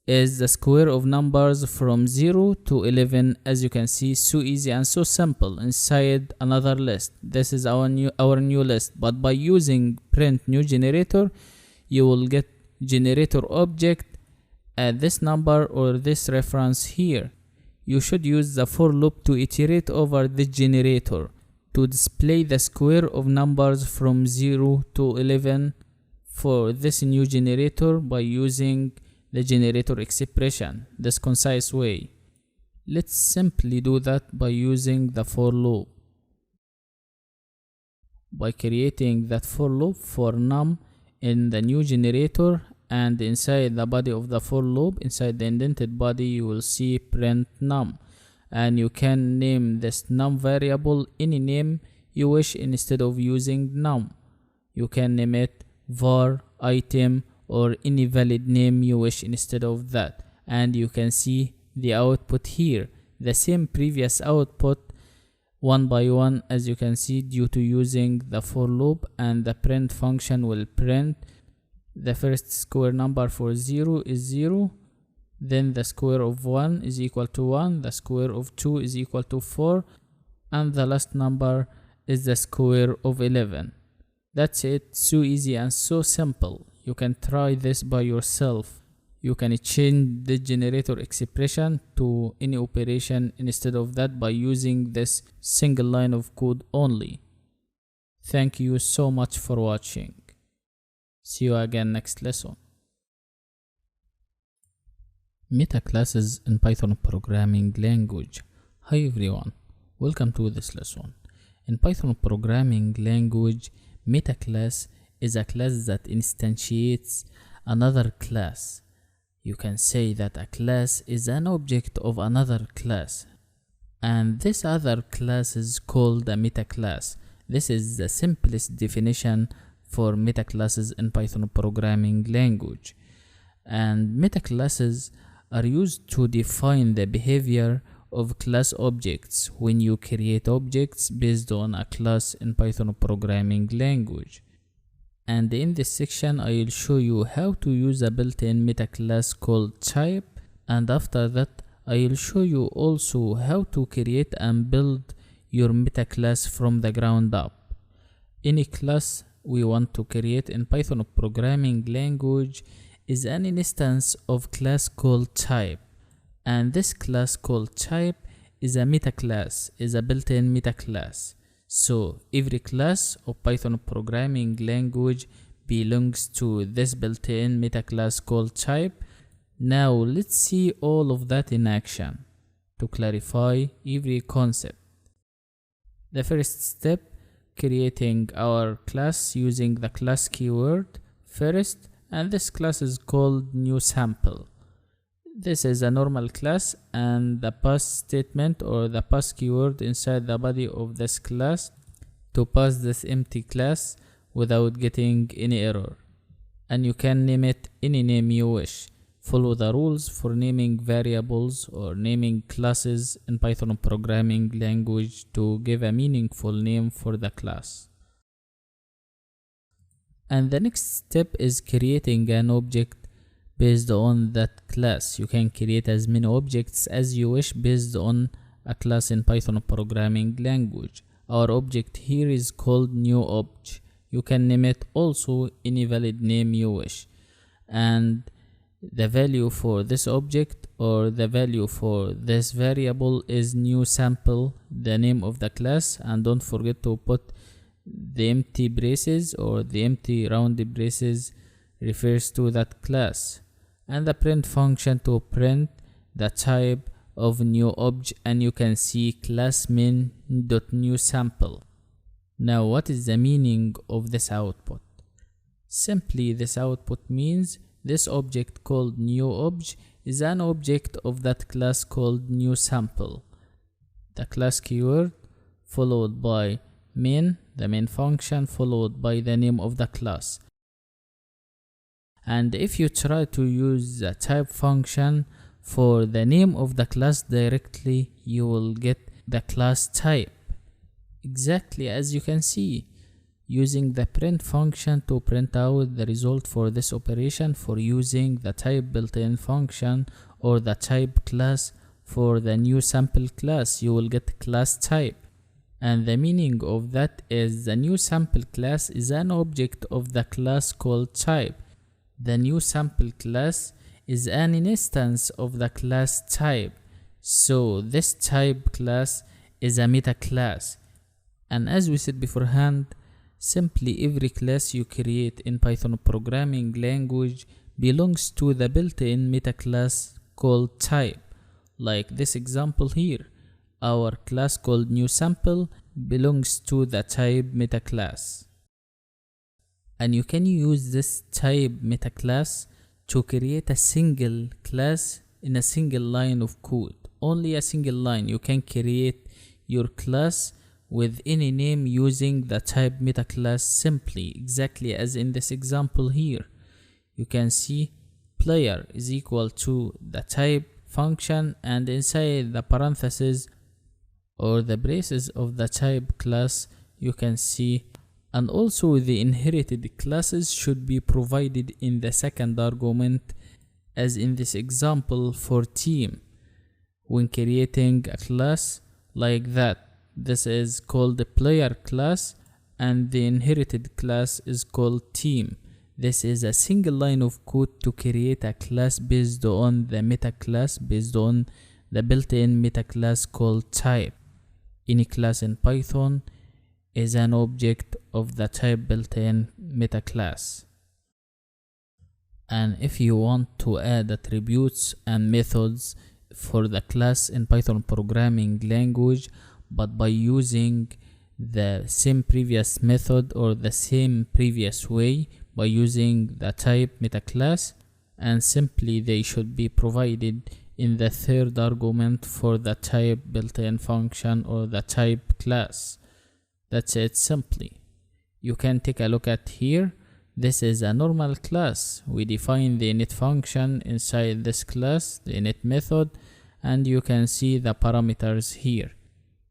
is the square of numbers from 0 to 11, as you can see, so easy and so simple inside another list. This is our new list, but by using print new generator, you will get generator object at this number or this reference here. You should use the for loop to iterate over this generator to display the square of numbers from 0 to 11 for this new generator by using the generator expression this concise way. Let's simply do that by using the for loop. By creating that for loop for num in the new generator, and inside the body of the for loop, inside the indented body, you will see print num, and you can name this num variable any name you wish instead of using num. You can name it var item or any valid name you wish instead of that, and you can see the output here, the same previous output one by one, as you can see, due to using the for loop. And the print function will print the first square number for 0 is 0, then the square of 1 is equal to 1, the square of 2 is equal to 4, and the last number is the square of 11. That's it, so easy and so simple. You can try this by yourself. You can change the generator expression to any operation instead of that by using this single line of code only. Thank you so much for watching. See you again next lesson. Meta classes in Python programming language. Hi everyone, welcome to this lesson. In Python programming language, meta class is a class that instantiates another class. You can say that a class is an object of another class, and this other class is called a meta class. This is the simplest definition for meta classes in Python programming language. And meta classes are used to define the behavior of class objects when you create objects based on a class in Python programming language. And in this section, I will show you how to use a built-in meta class called type, and after that I will show you also how to create and build your meta class from the ground up. Any class we want to create in Python programming language is an instance of class called type, and this class called type is a meta class, is a built-in meta class. So every class of Python programming language belongs to this built-in meta class called type. Now let's see all of that in action to clarify every concept. The first step, creating our class using the class keyword first, and this class is called new sample. This is a normal class, and the pass statement or the pass keyword inside the body of this class to pass this empty class without getting any error. And you can name it any name you wish. Follow the rules for naming variables or naming classes in Python programming language to give a meaningful name for the class. And the next step is creating an object based on that class. You can create as many objects as you wish based on a class in Python programming language. Our object here is called new obj. You can name it also any valid name you wish, and the value for this object or the value for this variable is new sample, the name of the class. And don't forget to put the empty braces, or the empty rounded braces refers to that class, and the print function to print the type of new object. And you can see class min.newSample. Now what is the meaning of this output? Simply, this output means this object called new obj is an object of that class called newSample. The class keyword followed by main, the main function, followed by the name of the class. And if you try to use the type function for the name of the class directly, you will get the class type exactly as you can see, using the print function to print out the result for this operation. For using the type built-in function or the type class for the new sample class, you will get class type. And the meaning of that is the new sample class is an object of the class called type. The new sample class is an instance of the class type. So this type class is a meta class. And as we said beforehand, simply every class you create in Python programming language belongs to the built-in meta class called type. Like this example here, our class called newSample belongs to the type meta class. And you can use this type meta class to create a single class in a single line of code. Only a single line. You can create your class with any name using the type meta class simply, exactly as in this example here. You can see player is equal to the type function, and inside the parentheses or the braces of the type class you can see, and also the inherited classes should be provided in the second argument, as in this example for team. When creating a class like that, this is called the player class and the inherited class is called team. This is a single line of code to create a class based on the meta class, based on the built-in meta class called type. Any class in Python is an object of the type built-in meta class. And if you want to add attributes and methods for the class in Python programming language, but by using the same previous method or the same previous way, by using the type meta class, and simply they should be provided in the third argument for the type built-in function or the type class. That's it simply. You can take a look at here. This is a normal class. We define the init function inside this class, the init method, and you can see the parameters here.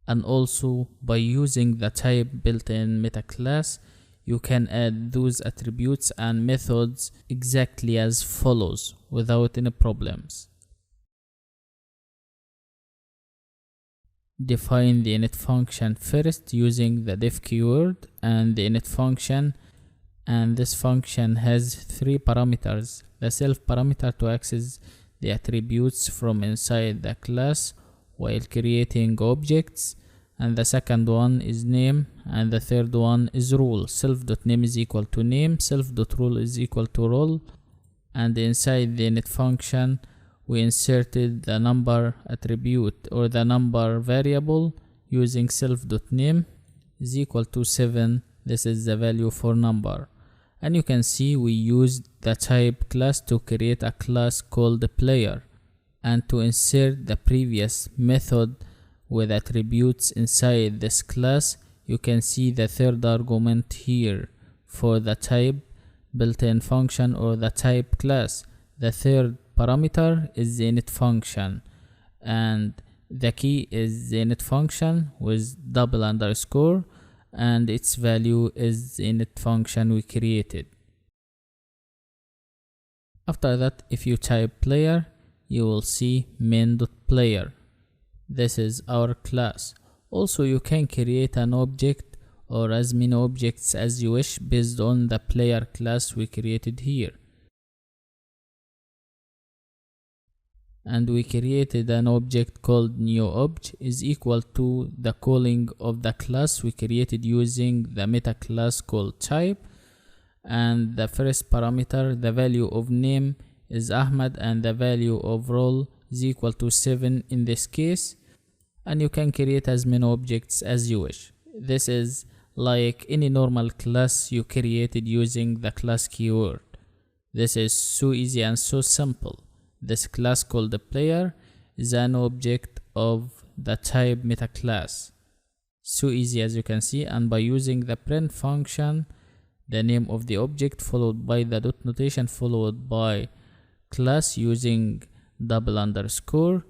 And also by using the type built-in meta class, you can add those attributes and methods exactly as follows without any problems. Define the init function first using the def keyword and the init function, and this function has three parameters: the self parameter to access the attributes from inside the class while creating objects, and the second one is name, and the third one is role. Self.name is equal to name, self.role is equal to role, and inside the init function we inserted the number attribute or the number variable using self.name is equal to 7. This is the value for number. And you can see we used the type class to create a class called the player, and to insert the previous method with attributes inside this class. You can see the third argument here for the type built-in function or the type class. The third parameter is the init function, and the key is the init function with double underscore, and its value is the init function we created. After that, if you type player, you will see main.player. This is our class. Also, you can create an object or as many objects as you wish based on the player class we created here. And we created an object called newObj is equal to the calling of the class we created using the meta class called type. And the first parameter, the value of name is Ahmad, and the value of role is equal to 7 in this case. And you can create as many objects as you wish. This is like any normal class you created using the class keyword. This is so easy and so simple. This class called the player is an object of the type meta class. So easy as you can see, and by using the print function, the name of the object followed by the dot notation followed by class using double underscore,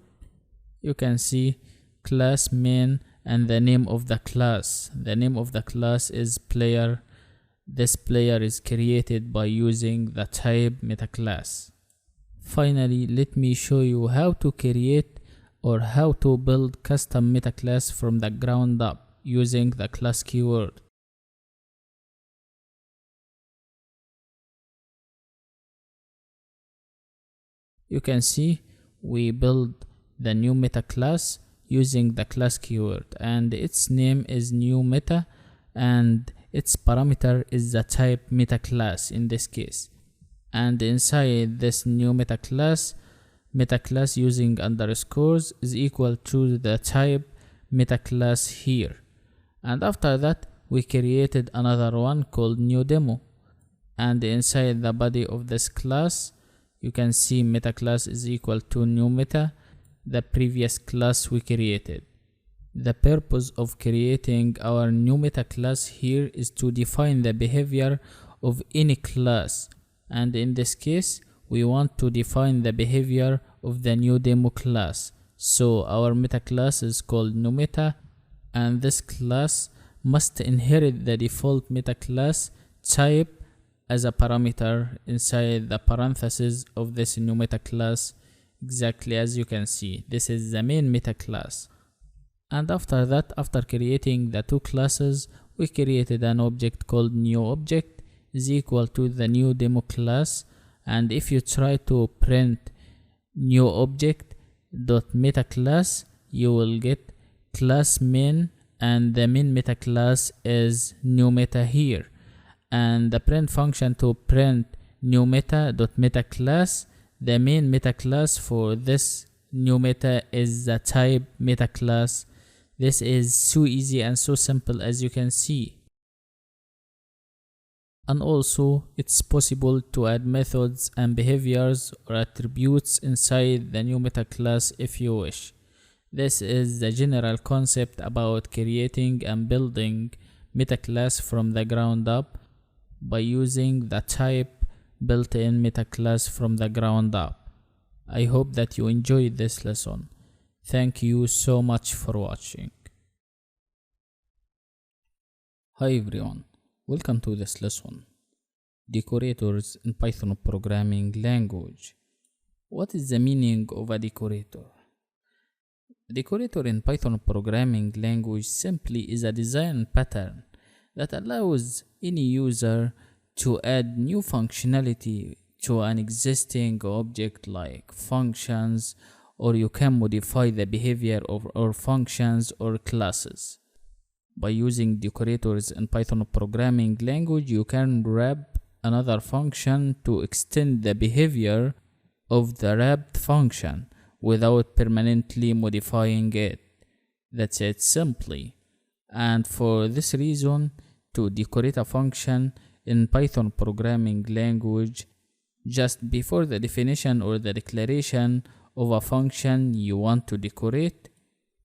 you can see class main and the name of the class. The name of the class is player. This player is created by using the type meta class. Finally, let me show you how to create or how to build custom meta class from the ground up using the class keyword. You can see we build the new meta class using the class keyword, and its name is new meta and its parameter is the type meta class in this case. And inside this new meta class using underscores is equal to the type meta class here. And after that, we created another one called new demo, and inside the body of this class you can see meta class is equal to new meta, the previous class we created. The purpose of creating our new meta class here is to define the behavior of any class, and in this case we want to define the behavior of the new demo class. So our meta class is called new meta, and this class must inherit the default meta class type as a parameter inside the parentheses of this new meta class, exactly as you can see. This is the main meta class. And after that, after creating the two classes, we created an object called newObj is equal to the new demo class. And if you try to print newObj.meta class, you will get class main, and the main meta class is new meta here. And the print function to print new meta.meta class, the main meta class for this new meta is the type meta class. This is so easy and so simple as you can see. And also it's possible to add methods and behaviors or attributes inside the new meta class if you wish. This is the general concept about creating and building meta class from the ground up by using the type built-in meta class from the ground up. I hope that you enjoyed this lesson. Thank you so much for watching. Hi everyone, welcome to this lesson. Decorators in Python programming language. What is the meaning of a decorator? A decorator in Python programming language simply is a design pattern that allows any user to add new functionality to an existing object like functions, or you can modify the behavior of our functions or classes. By using decorators in Python programming language, you can wrap another function to extend the behavior of the wrapped function without permanently modifying it. That's it simply. And for this reason, to decorate a function in Python programming language, just before the definition or the declaration of a function you want to decorate,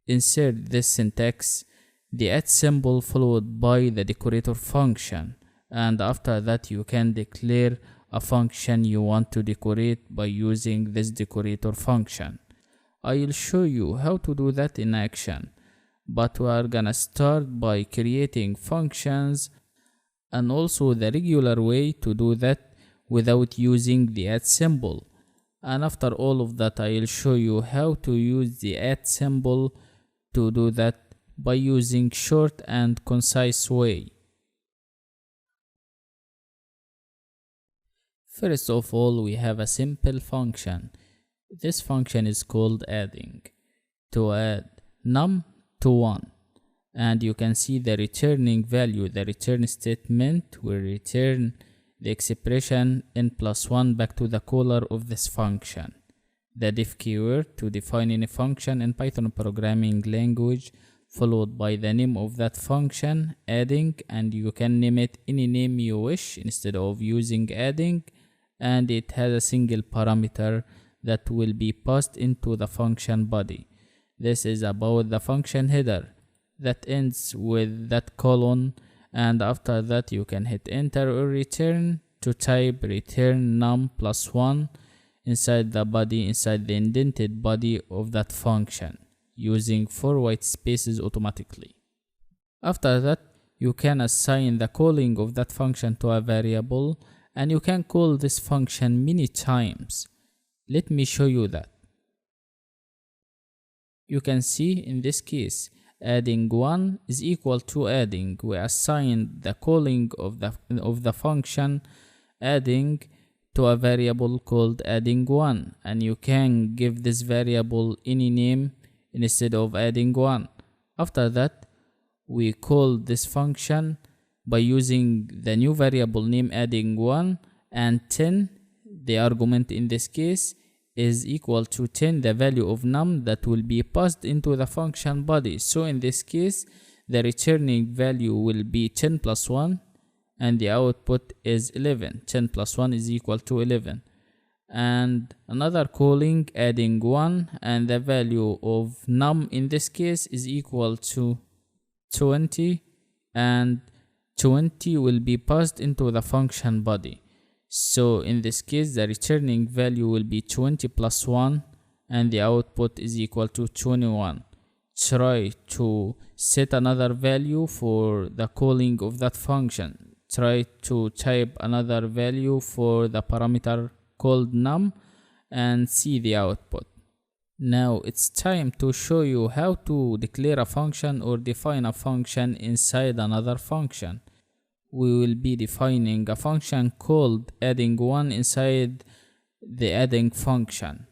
insert this syntax, the @ symbol followed by the decorator function, and after that you can declare a function you want to decorate by using this decorator function. I'll show you how to do that in action, but we are gonna start by creating functions, and also the regular way to do that without using the add symbol. And after all of that, I'll show you how to use the add symbol to do that by using short and concise way. First of all, we have a simple function. This function is called adding, to add num to 1. And you can see the returning value, the return statement will return the expression n plus 1 back to the caller of this function. The def keyword to define any function in Python programming language, followed by the name of that function, adding, and you can name it any name you wish instead of using adding, and it has a single parameter that will be passed into the function body. This is about the function header that ends with that colon, and after that you can hit enter or return to type return num plus 1 inside the body, inside the indented body of that function, using 4 white spaces automatically. After that, you can assign the calling of that function to a variable, and you can call this function many times. Let me show you that. You can see in this case, adding 1 is equal to adding. We assign the calling of the function adding to a variable called adding 1, and you can give this variable any name instead of adding 1. After that, we call this function by using the new variable name adding 1, and 10, the argument in this case, is equal to 10, the value of num that will be passed into the function body. So in this case, the returning value will be 10 plus 1, and the output is 11. 10 plus 1 is equal to 11. And another calling adding 1, and the value of num in this case is equal to 20, and 20 will be passed into the function body. So in this case, the returning value will be 20 plus 1, and the output is equal to 21. Try to set another value for the calling of that function. Try to type another value for the parameter called num and see the output. Now it's time to show you how to declare a function or define a function inside another function. We will be defining a function called adding 1 inside the adding function.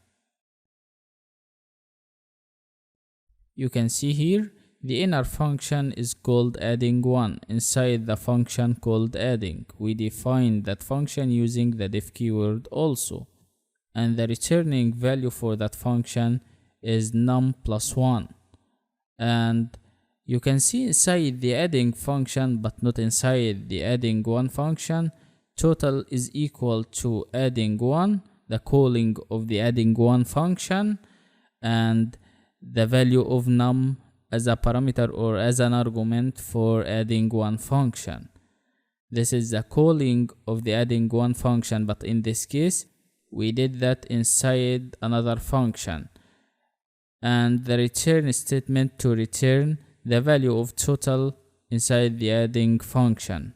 You can see here the inner function is called adding 1 inside the function called adding. We define that function using the def keyword also, and the returning value for that function is num plus 1. And you can see inside the adding function, but not inside the adding 1 function, total is equal to adding 1, the calling of the adding 1 function, and the value of num as a parameter or as an argument for adding 1 function. This is the calling of the adding 1 function, but in this case, we did that inside another function. And the return statement to return the value of total inside the adding function.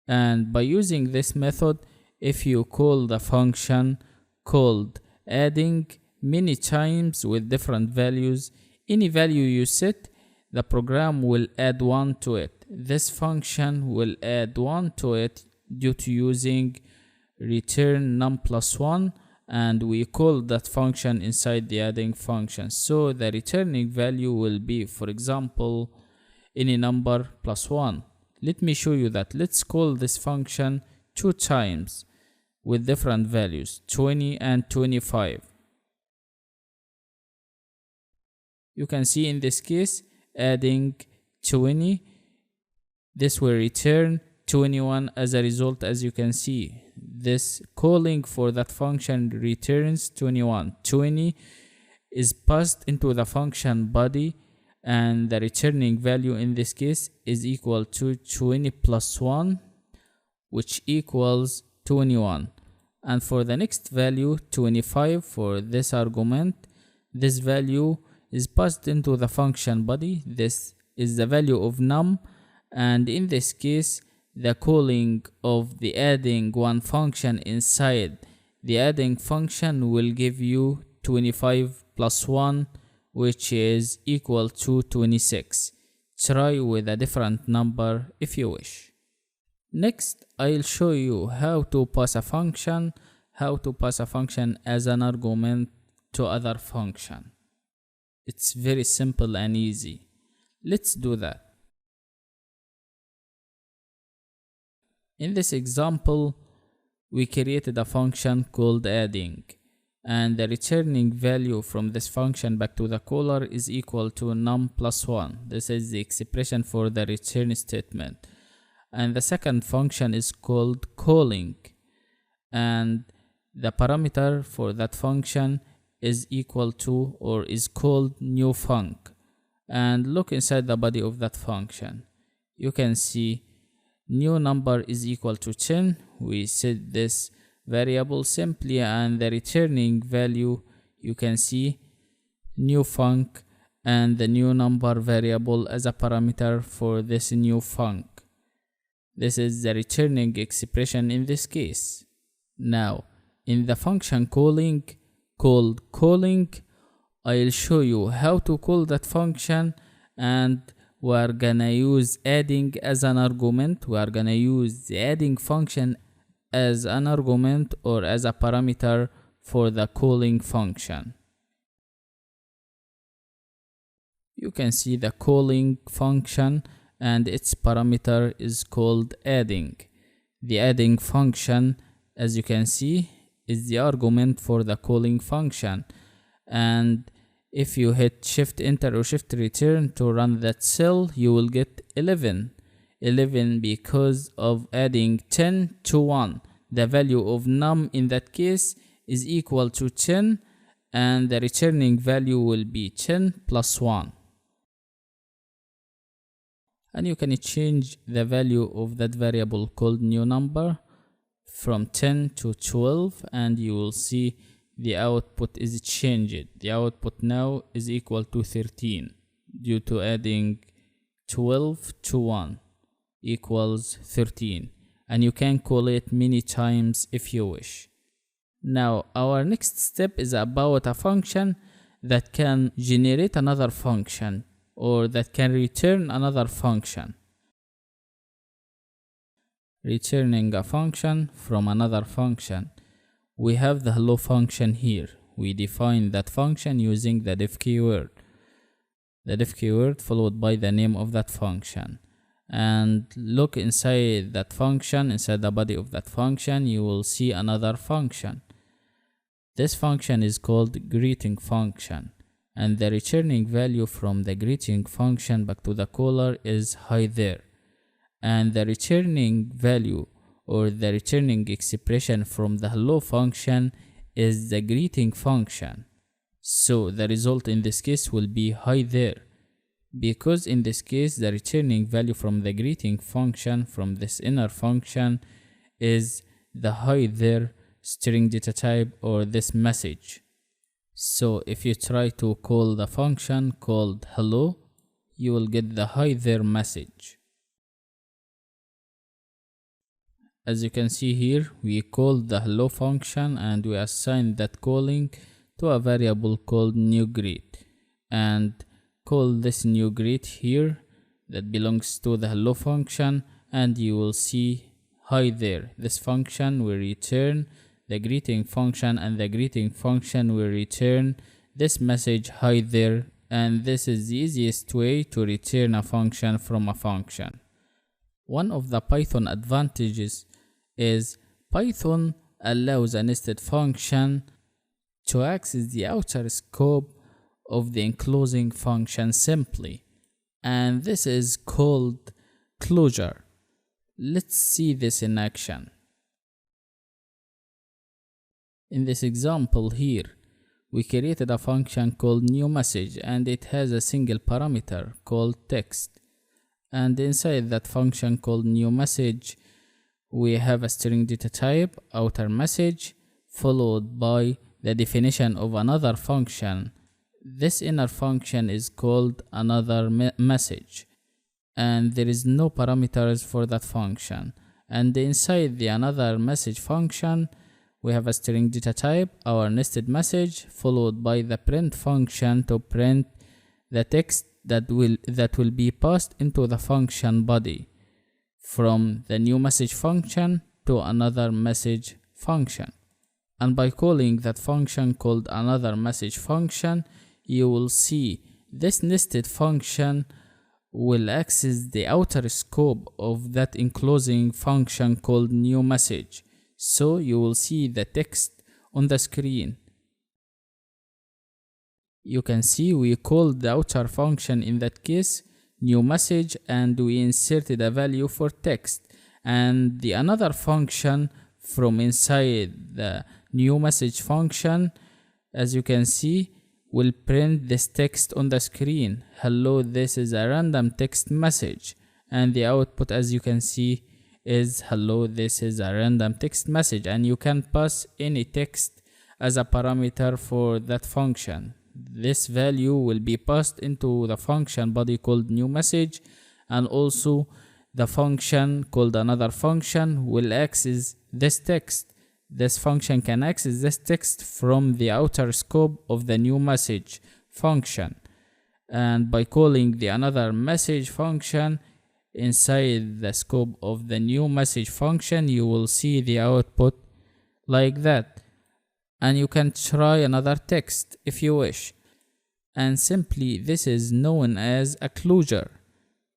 And by using this method, if you call the function called adding many times with different values, any value you set, the program will add 1 to it. This function will add 1 to it due to using return num plus 1, and we call that function inside the adding function. So the returning value will be, for example, any number plus 1. Let me show you that. Let's call this function 2 times with different values, 20 and 25. You can see in this case, adding 20, this will return 21 as a result. As you can see, this calling for that function returns 21. 20 is passed into the function body, and the returning value in this case is equal to 20 plus 1, which equals 21. And for the next value, 25, for this argument, this value is passed into the function body. This is the value of num, and in this case the calling of the adding one function inside the adding function will give you 25 plus 1, which is equal to 26. Try with a different number if you wish. Next, I'll show you how to pass a function as an argument to other function. It's very simple and easy. Let's do that. In this example, we created a function called adding, and the returning value from this function back to the caller is equal to num plus 1. This is the expression for the return statement. And the second function is called calling, and the parameter for that function is equal to or is called new func. And look inside the body of that function. You can see new number is equal to 10. We set this variable simply, and the returning value, you can see new func and the new number variable as a parameter for this new func. This is the returning expression in this case. Now, in the function calling, I'll show you how to call that function, and we're gonna use adding as an argument. We're gonna use the adding function as an argument or as a parameter for the calling function. You can see the calling function and its parameter is called adding. The adding function, as you can see, is the argument for the calling function, and if you hit shift enter or shift return to run that cell, you will get 11 because of adding 10 to 1. The value of num in that case is equal to 10, and the returning value will be 10 plus 1. And you can change the value of that variable called new number from 10 to 12, and you will see the output is changed. The output now is equal to 13 due to adding 12 to 1 equals 13, and you can call it many times if you wish. Now our next step is about a function that can generate another function or that can return another function. Returning a function from another function. We have the hello function here. We define that function using the def keyword. The def keyword followed by the name of that function. And look inside that function, inside the body of that function, you will see another function. This function is called greeting function, and the returning value from the greeting function back to the caller is hi there. And the returning value or the returning expression from the hello function is the greeting function. So the result in this case will be hi there, because in this case the returning value from the greeting function from this inner function is the hi there string data type or this message. So if you try to call the function called hello, you will get the hi there message. As you can see here, we called the hello function and we assigned that calling to a variable called newGreet, and call this newGreet here that belongs to the hello function, and you will see hi there. This function will return the greeting function, and the greeting function will return this message hi there, and this is the easiest way to return a function from a function. One of the Python advantages is Python allows a nested function to access the outer scope of the enclosing function simply, and this is called closure. Let's see this in action. In this example here, we created a function called newMessage, and it has a single parameter called text, and inside that function called newMessage we have a string data type outer message followed by the definition of another function. This inner function is called another message, and there is no parameters for that function. And inside the another message function, we have a string data type, our nested message, followed by the print function to print the text that will be passed into the function body from the new message function to another message function. And by calling that function called another message function, you will see this nested function will access the outer scope of that enclosing function called new message. So you will see the text on the screen. You can see we called the outer function, in that case new message, and we inserted a value for text, and the another function from inside the new message function, as you can see, will print this text on the screen. Hello, this is a random text message, and the output, as you can see, is hello, this is a random text message, and you can pass any text as a parameter for that function. This value will be passed into the function body called new message, and also the function called another function will access this text. This function can access this text from the outer scope of the new message function, and by calling the another message function inside the scope of the new message function, you will see the output like that. And you can try another text if you wish, and simply this is known as a closure.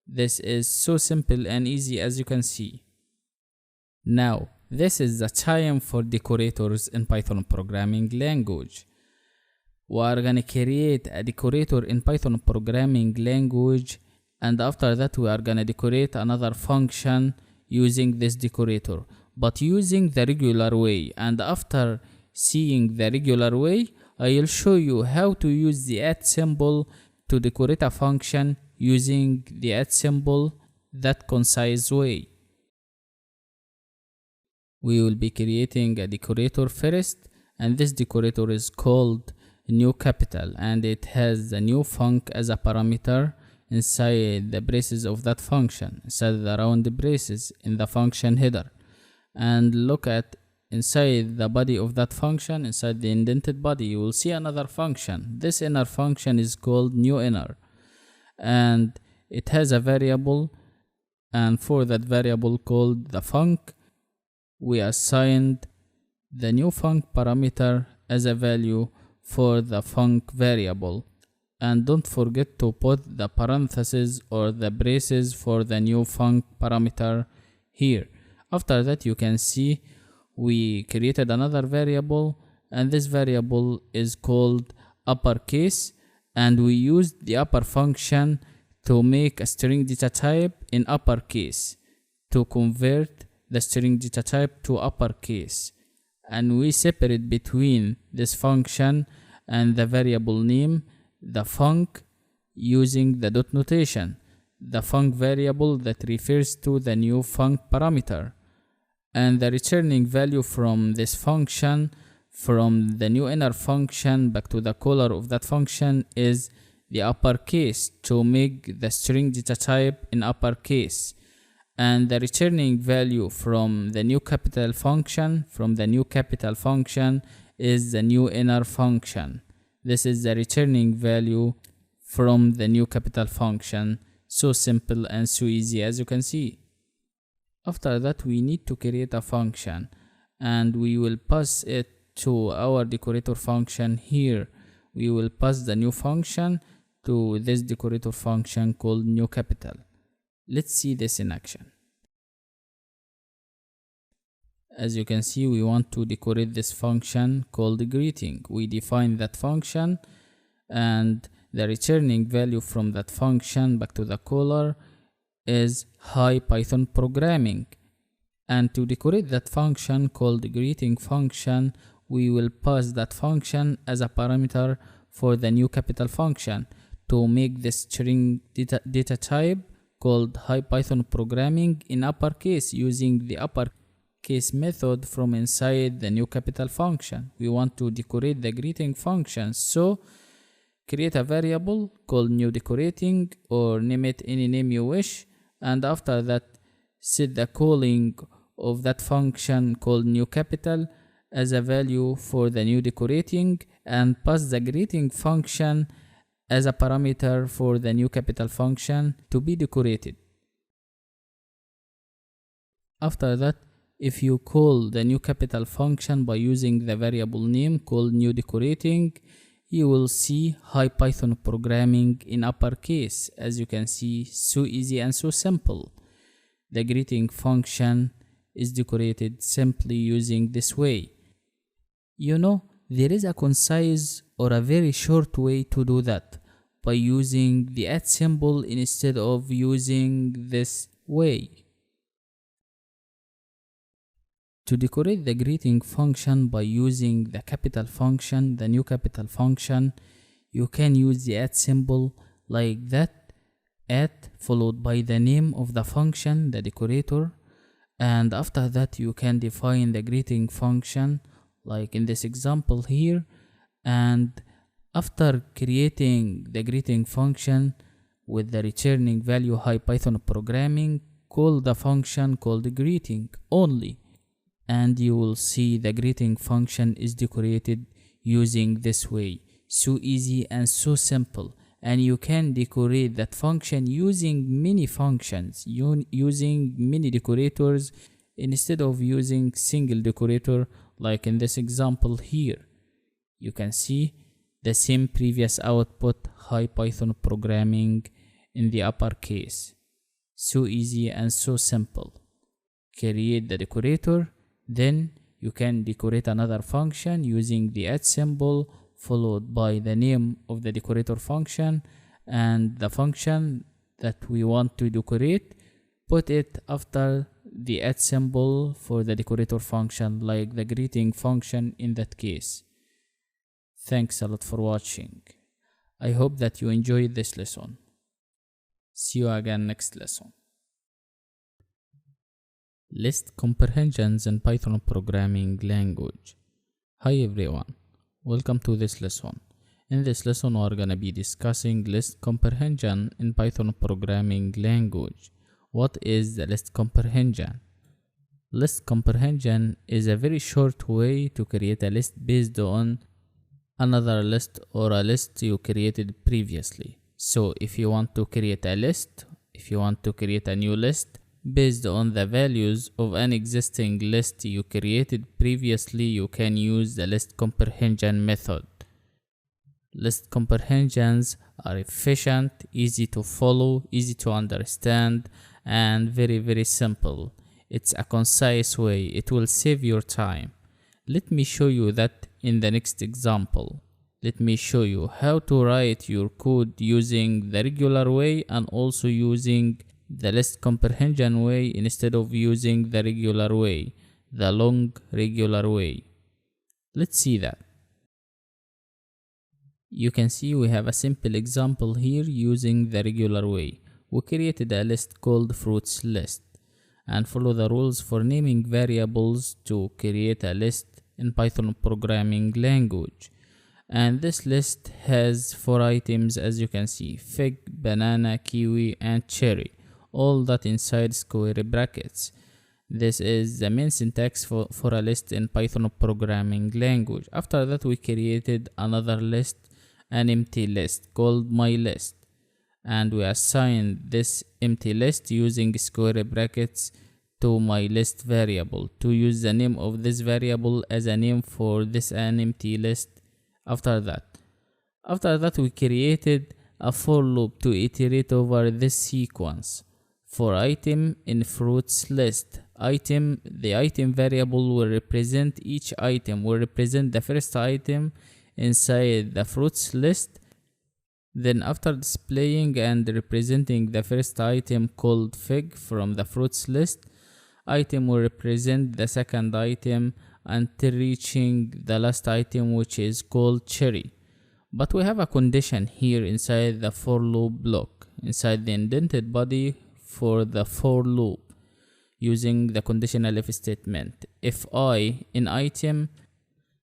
This is so simple and easy, as you can see. Now this is the time for decorators in Python programming language. We are gonna create a decorator in Python programming language, and after that we are gonna decorate another function using this decorator, but using the regular way. And after seeing the regular way, I will show you how to use the @ symbol to decorate a function using the @ symbol that concise way. We will be creating a decorator first, and this decorator is called new capital, and it has the new func as a parameter inside the braces of that function, inside the round braces in the function header. And look at inside the body of that function, inside the indented body, you will see another function. This inner function is called new inner, and it has a variable, and for that variable called the func, we assigned the new func parameter as a value for the func variable. And don't forget to put the parentheses or the braces for the new func parameter here. After that, you can see we created another variable, and this variable is called uppercase, and we used the upper function to make a string data type in uppercase to convert the string data type to uppercase. And we separate between this function and the variable name, the func, using the dot notation, the func variable that refers to the new func parameter. And the returning value from this function, from the new inner function back to the caller of that function, is the uppercase to make the string data type in uppercase. And the returning value from the new capital function, is the new inner function. This is the returning value from the new capital function. So simple and so easy, as you can see. After that, we need to create a function, and we will pass it to our decorator function here. We will pass the new function to this decorator function called new capital. Let's see this in action. As you can see, we want to decorate this function called greeting. We define that function, and the returning value from that function back to the caller is hi Python programming. And to decorate that function called greeting function, we will pass that function as a parameter for the new capital function to make the string data type called hi Python programming in uppercase using the uppercase method from inside the new capital function. We want to decorate the greeting function, so create a variable called new decorating, or name it any name you wish, and after that set the calling of that function called new capital as a value for the new decorating, and pass the greeting function as a parameter for the new capital function to be decorated. After that, if you call the new capital function by using the variable name called new decorating, you will see Hi Python programming in uppercase. As you can see, so easy and so simple. The greeting function is decorated simply using this way. You know, there is a concise or a very short way to do that by using the @ symbol instead of using this way. To decorate the greeting function by using the capital function, the new capital function, you can use the @ symbol like that, followed by the name of the function, the decorator, and after that you can define the greeting function like in this example here, and after creating the greeting function with the returning value Hi Python programming, call the function called greeting only, and you will see the greeting function is decorated using this way. So easy and so simple, and you can decorate that function using many functions, using many decorators instead of using single decorator like in this example here. You can see the same previous output Hi Python programming in the uppercase. So easy and so simple. Create the decorator, then you can decorate another function using the @ symbol followed by the name of the decorator function, and the function that we want to decorate, put it after the @ symbol for the decorator function like the greeting function in that case. Thanks a lot for watching. I hope that you enjoyed this lesson. See you again next lesson. List comprehensions in Python programming language. Hi everyone, welcome to this lesson. In this lesson we are gonna be discussing list comprehension in Python programming language. What is the list comprehension? List comprehension is a very short way to create a list based on another list or a list you created previously. So if you want to create a list, if you want to create a new list based on the values of an existing list you created previously, you can use the list comprehension method. List comprehensions are efficient, easy to follow, easy to understand, and very simple. It's a concise way. It will save your time. Let me show you that in the next example. Let me show you how to write your code using the regular way and also using the list comprehension way instead of using the regular way, the long regular way. Let's see that. You can see we have a simple example here using the regular way. We created a list called fruits list and follow the rules for naming variables to create a list in Python programming language. And this list has 4 items, as you can see: fig, banana, kiwi, and cherry, all that inside square brackets. This is the main syntax for a list in Python programming language. After that we created another list, an empty list called my list, and we assigned this empty list using square brackets to my list variable to use the name of this variable as a name for this an empty list. After that we created a for loop to iterate over this sequence. For item in fruits list, the item variable will represent each item, will represent the first item inside the fruits list. Then after displaying and representing the first item called fig from the fruits list, item will represent the second item until reaching the last item, which is called cherry. But we have a condition here inside the for loop block, inside the indented body for the for loop, using the conditional if statement. If I in item,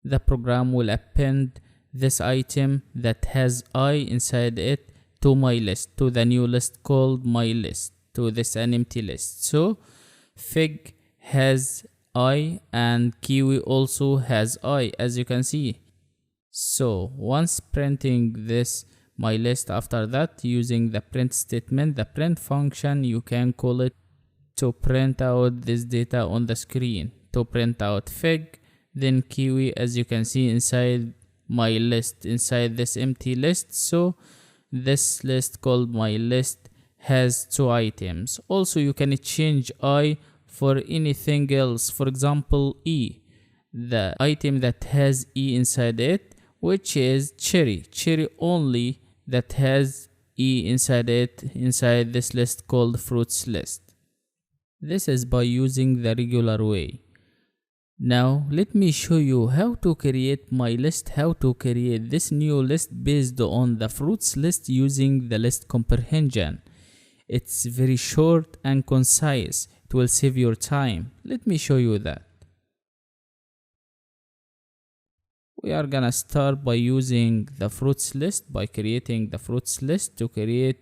the program will append this item that has I inside it to my list, to the new list called my list. to this an empty list. So fig has I and kiwi also has I, as you can see. So once printing this my list, after that using the print statement, the print function, you can call it to print out this data on the screen, to print out fig, then kiwi, as you can see inside my list, inside this empty list. So this list called my list has 2 items. Also you can change I for anything else, for example E, the item that has E inside it, which is cherry only, that has E inside it, inside this list called fruits list. This is by using the regular way. Now let me show you how to create my list, how to create this new list based on the fruits list using the list comprehension. It's very short and concise. It will save your time. Let me show you that. We are gonna start by using the fruits list, by creating the fruits list to create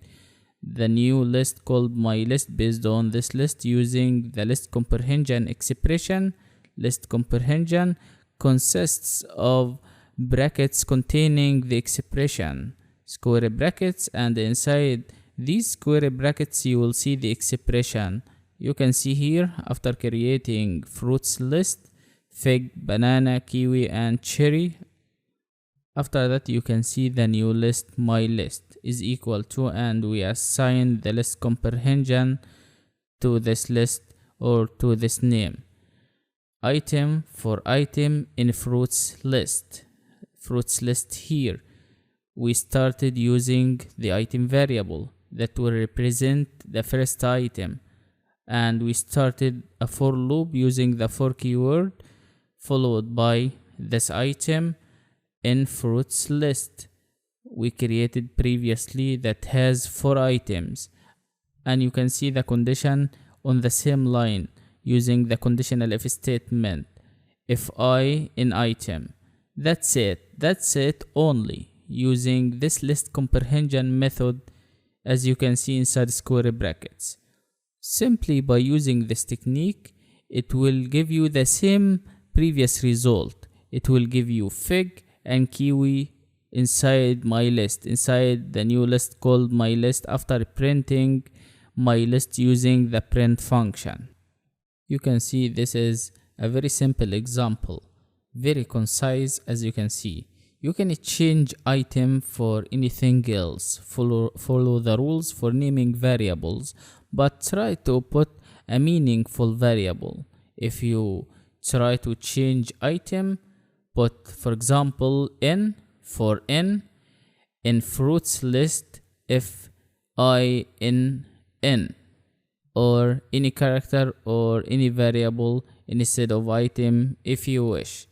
the new list called my list based on this list using the list comprehension expression. List comprehension consists of brackets containing the expression, square brackets, and inside these square brackets you will see the expression. You can see here, after creating fruits list, fig, banana, kiwi, and cherry, after that you can see the new list my list is equal to, and we assign the list comprehension to this list or to this name. Item for item in fruits list. Fruits list here, we started using the item variable that will represent the first item, and we started a for loop using the for keyword followed by this item in fruits list we created previously that has 4 items, and you can see the condition on the same line using the conditional if statement, if I in item. That's it only, using this list comprehension method, as you can see inside square brackets. Simply by using this technique, it will give you the same previous result. It will give you fig and kiwi inside my list, inside the new list called my list, after printing my list using the print function. You can see this is a very simple example, very concise. As you can see, you can change item for anything else, follow the rules for naming variables, but try to put a meaningful variable. If you try to change item, put for example n for n in fruits list, if I in n, or any character or any variable instead of item if you wish.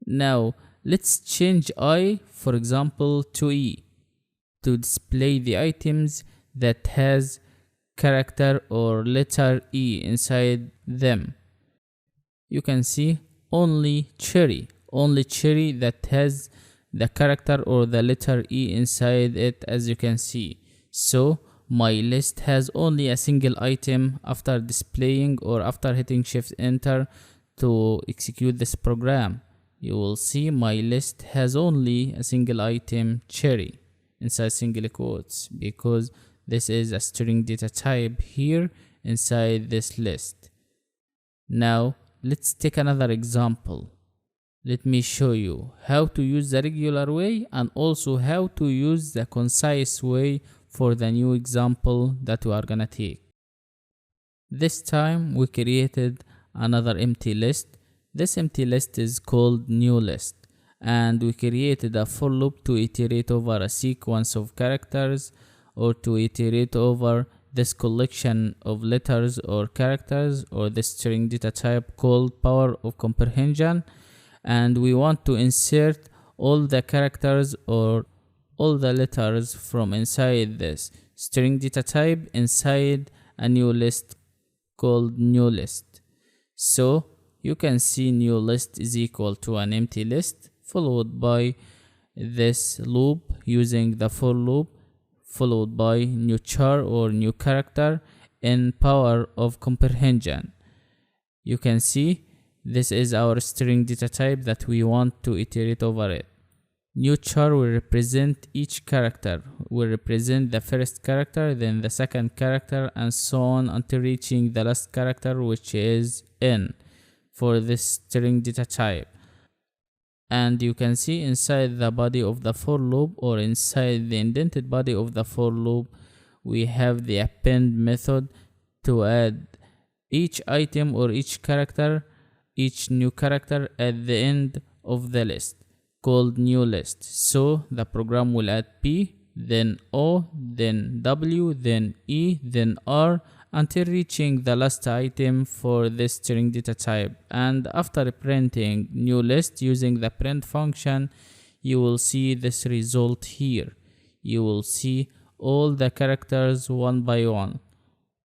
Now let's change I, for example, to E, to display the items that has character or letter E inside them. You can see only cherry that has the character or the letter E inside it, as you can see. So my list has only a single item. After displaying or after hitting shift enter to execute this program, you will see my list has only a single item, cherry, inside single quotes, because this is a string data type here inside this list. Now let's take another example. Let me show you how to use the regular way and also how to use the concise way for the new example that we are gonna take. This time we created another empty list. This empty list is called new list, and we created a for loop to iterate over a sequence of characters, or to iterate over this collection of letters or characters, or this string data type called power of comprehension. And we want to insert all the characters or all the letters from inside this string data type inside a new list called new list. So you can see new list is equal to an empty list followed by this loop using the for loop, followed by new char or new character, in power of comprehension. You can see this is our string data type that we want to iterate over it. New char will represent each character, will represent the first character, then the second character, and so on until reaching the last character, which is n for this string data type. And you can see inside the body of the for loop, or inside the indented body of the for loop, we have the append method to add each item or each new character at the end of the list, called new list. So the program will add P, then O, then W, then E, then R, until reaching the last item for this string data type. And after printing new list using the print function, you will see this result here. You will see all the characters one by one.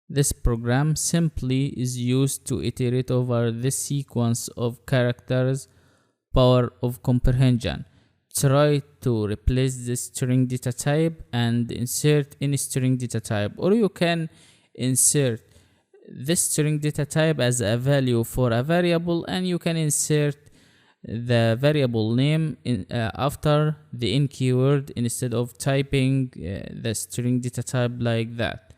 This program simply is used to iterate over this sequence of characters, power of comprehension. Try to replace this string data type and insert any string data type, or you can insert this string data type as a value for a variable, and you can insert the variable name after the in keyword instead of typing the string data type like that.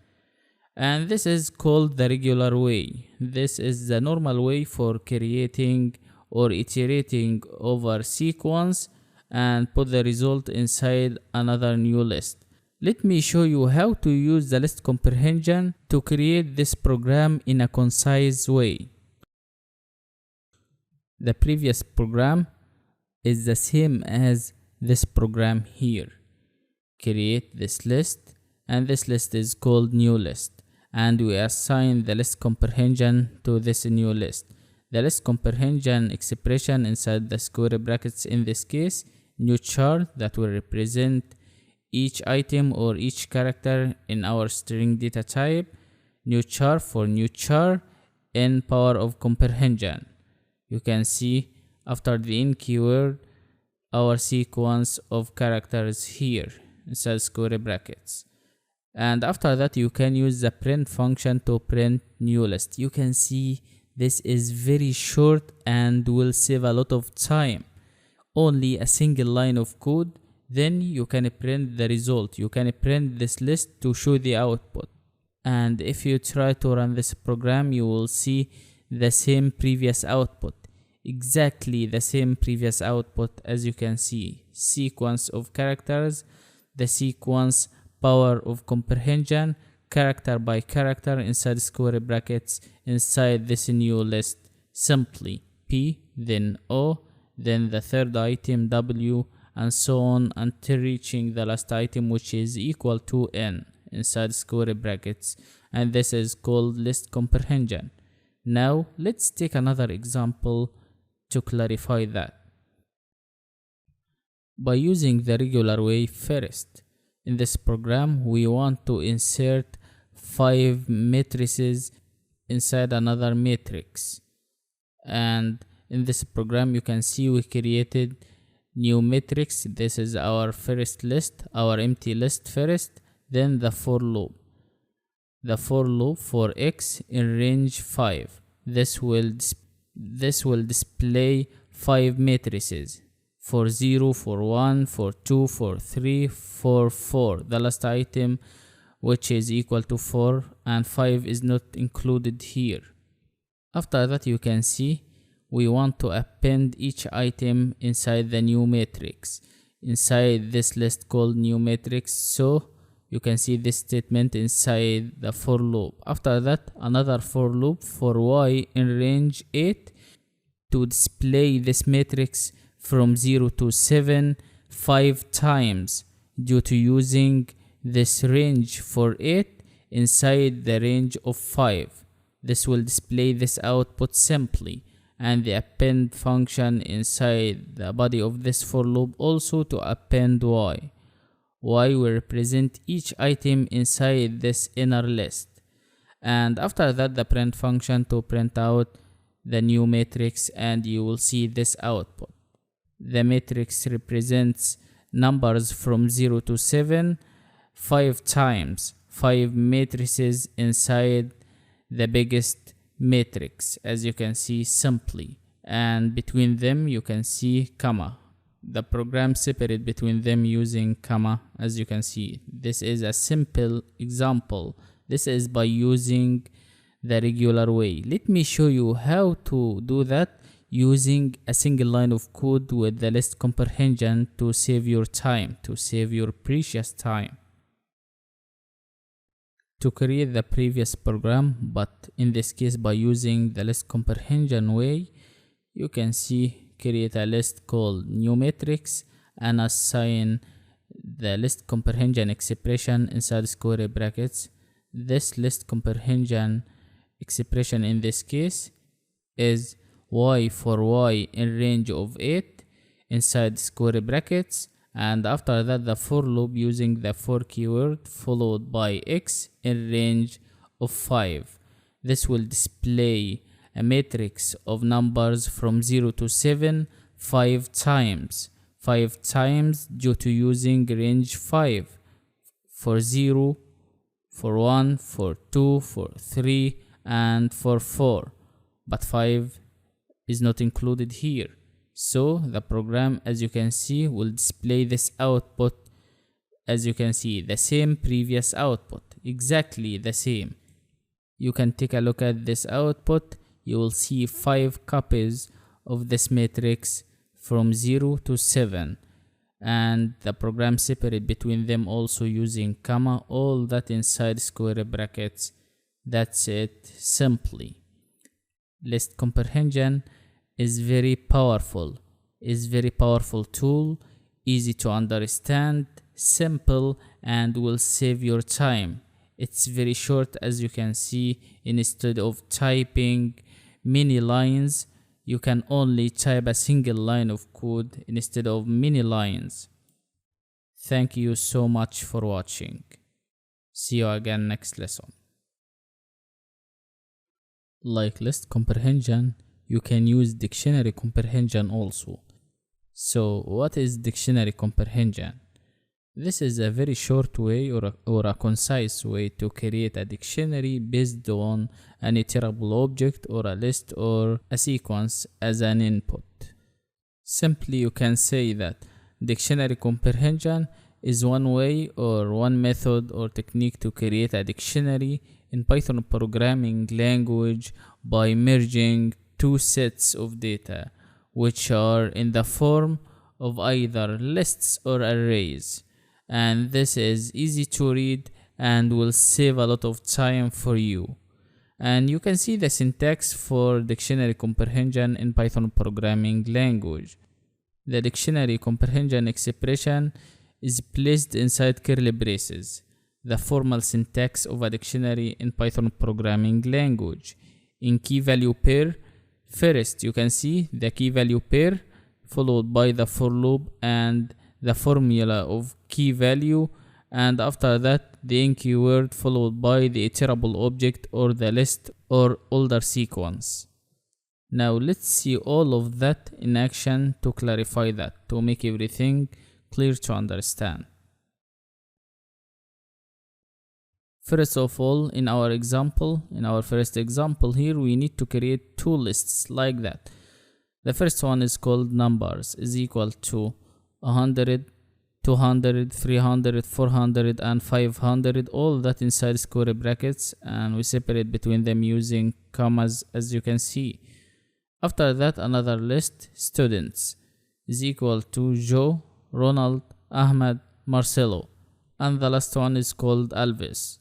And this is called the regular way. This is the normal way for creating or iterating over sequence and put the result inside another new list. Let me show you how to use the list comprehension to create this program in a concise way. The previous program is the same as this program here. Create this list, and this list is called new list. And we assign the list comprehension to this new list. The list comprehension expression inside the square brackets, in this case, new char that will represent each item or each character in our string data type, new char for new char, in power of comprehension. You can see after the in keyword our sequence of characters here inside square brackets. And after that you can use the print function to print new list. You can see this is very short and will save a lot of time. Only a single line of code, then you can print the result. You can print this list to show the output. And if you try to run this program, you will see the same previous output. Exactly the same previous output, as you can see. Sequence of characters, the sequence, power of comprehension, character by character inside square brackets inside this new list. Simply P, then O, then the third item W, and so on until reaching the last item, which is equal to N inside square brackets. And this is called list comprehension. Now let's take another example to clarify that. By using the regular way first, in this program, we want to insert 5 matrices inside another matrix. And in this program, you can see we created new matrix. This is our first list, our empty list first, then the for loop. The for loop for x in range 5. This will display 5 matrices. For 0, for 1, for 2, for 3, for 4. The last item, which is equal to 4, and 5 is not included here. After that, you can see we want to append each item inside the new matrix, inside this list called new matrix. So you can see this statement inside the for loop. After that, another for loop for y in range 8 to display this matrix from 0 to 7 5 times, due to using this range for 8 inside the range of 5. This will display this output simply, and the append function inside the body of this for loop also to append y. Y will represent each item inside this inner list. And after that, the print function to print out the new matrix, and you will see this output. The matrix represents numbers from 0 to 7 5 times. 5 matrices inside the biggest matrix, as you can see simply, and between them you can see comma. The program separate between them using comma, as you can see. This is a simple example. This is by using the regular way. Let me show you how to do that using a single line of code with the list comprehension to save your time, to save your precious time. To create the previous program, but in this case by using the list comprehension way, you can see create a list called new matrix and assign the list comprehension expression inside square brackets. This list comprehension expression in this case is y for y in range of 8 inside square brackets, and after that the for loop using the for keyword followed by x in range of 5. This will display a matrix of numbers from 0 to 7 5 times due to using range 5 for 0, for 1, for 2, for 3, and for 4, but 5 is not included here. So the program, as you can see, will display this output. As you can see, the same previous output, exactly the same. You can take a look at this output. You will see 5 copies of this matrix from 0 to 7, and the program separate between them also using comma, all that inside square brackets. That's it, simply. List comprehension is very powerful, tool, easy to understand, simple, and will save your time. It's very short, as you can see. Instead of typing many lines, you can only type a single line of code instead of many lines. Thank you so much for watching. See you again next lesson. Like list comprehension, you can use dictionary comprehension also. So what is dictionary comprehension? This is a very short way or a concise way to create a dictionary based on an iterable object or a list or a sequence as an input. Simply you can say that dictionary comprehension is one way or one method or technique to create a dictionary in Python programming language by merging two sets of data which are in the form of either lists or arrays. And this is easy to read and will save a lot of time for you. And you can see the syntax for dictionary comprehension in Python programming language. The dictionary comprehension expression is placed inside curly braces, the formal syntax of a dictionary in Python programming language. In key value pair, first you can see the key value pair followed by the for loop and the formula of key value, and after that the in keyword followed by the iterable object or the list or older sequence. Now let's see all of that in action to clarify that, to make everything clear to understand. First of all, in our first example here, we need to create two lists like that. The first one is called numbers is equal to 100, 200, 300, 400, and 500, all that inside square brackets, and we separate between them using commas, as you can see. After that, another list, students, is equal to Joe, Ronald, Ahmed, Marcelo, and the last one is called Alves.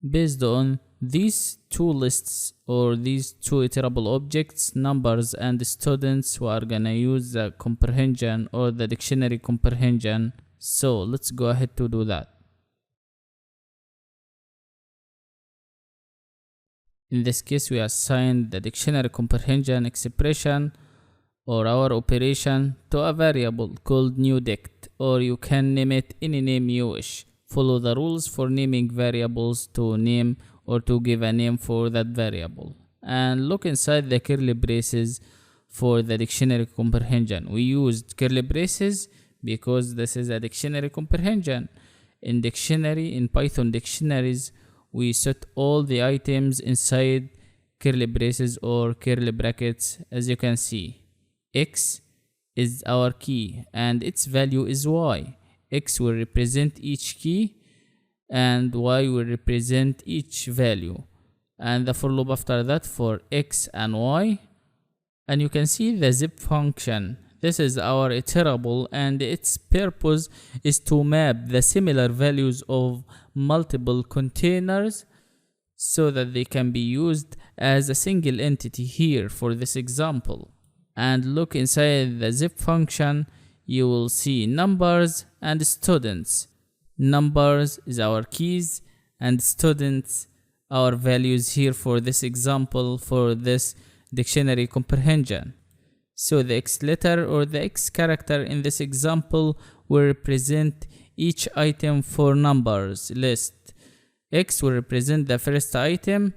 Based on these two lists or these two iterable objects, numbers and students, we are gonna use the comprehension or the dictionary comprehension. So let's go ahead to do that. In this case, we assign the dictionary comprehension expression or our operation to a variable called newDict, or you can name it any name you wish. Follow the rules for naming variables to name or to give a name for that variable. And look inside the curly braces for the dictionary comprehension. We used curly braces because this is a dictionary comprehension. In Python dictionaries, we set all the items inside curly braces or curly brackets. As you can see, X is our key and its value is Y. X will represent each key and Y will represent each value, and the for loop after that for X and Y. And you can see the zip function. This is our iterable, and its purpose is to map the similar values of multiple containers so that they can be used as a single entity here for this example. And look inside the zip function, you will see numbers and students. Numbers is our keys and students our values here for this example, for this dictionary comprehension. So the X letter or the X character in this example will represent each item for numbers list. X will represent the first item,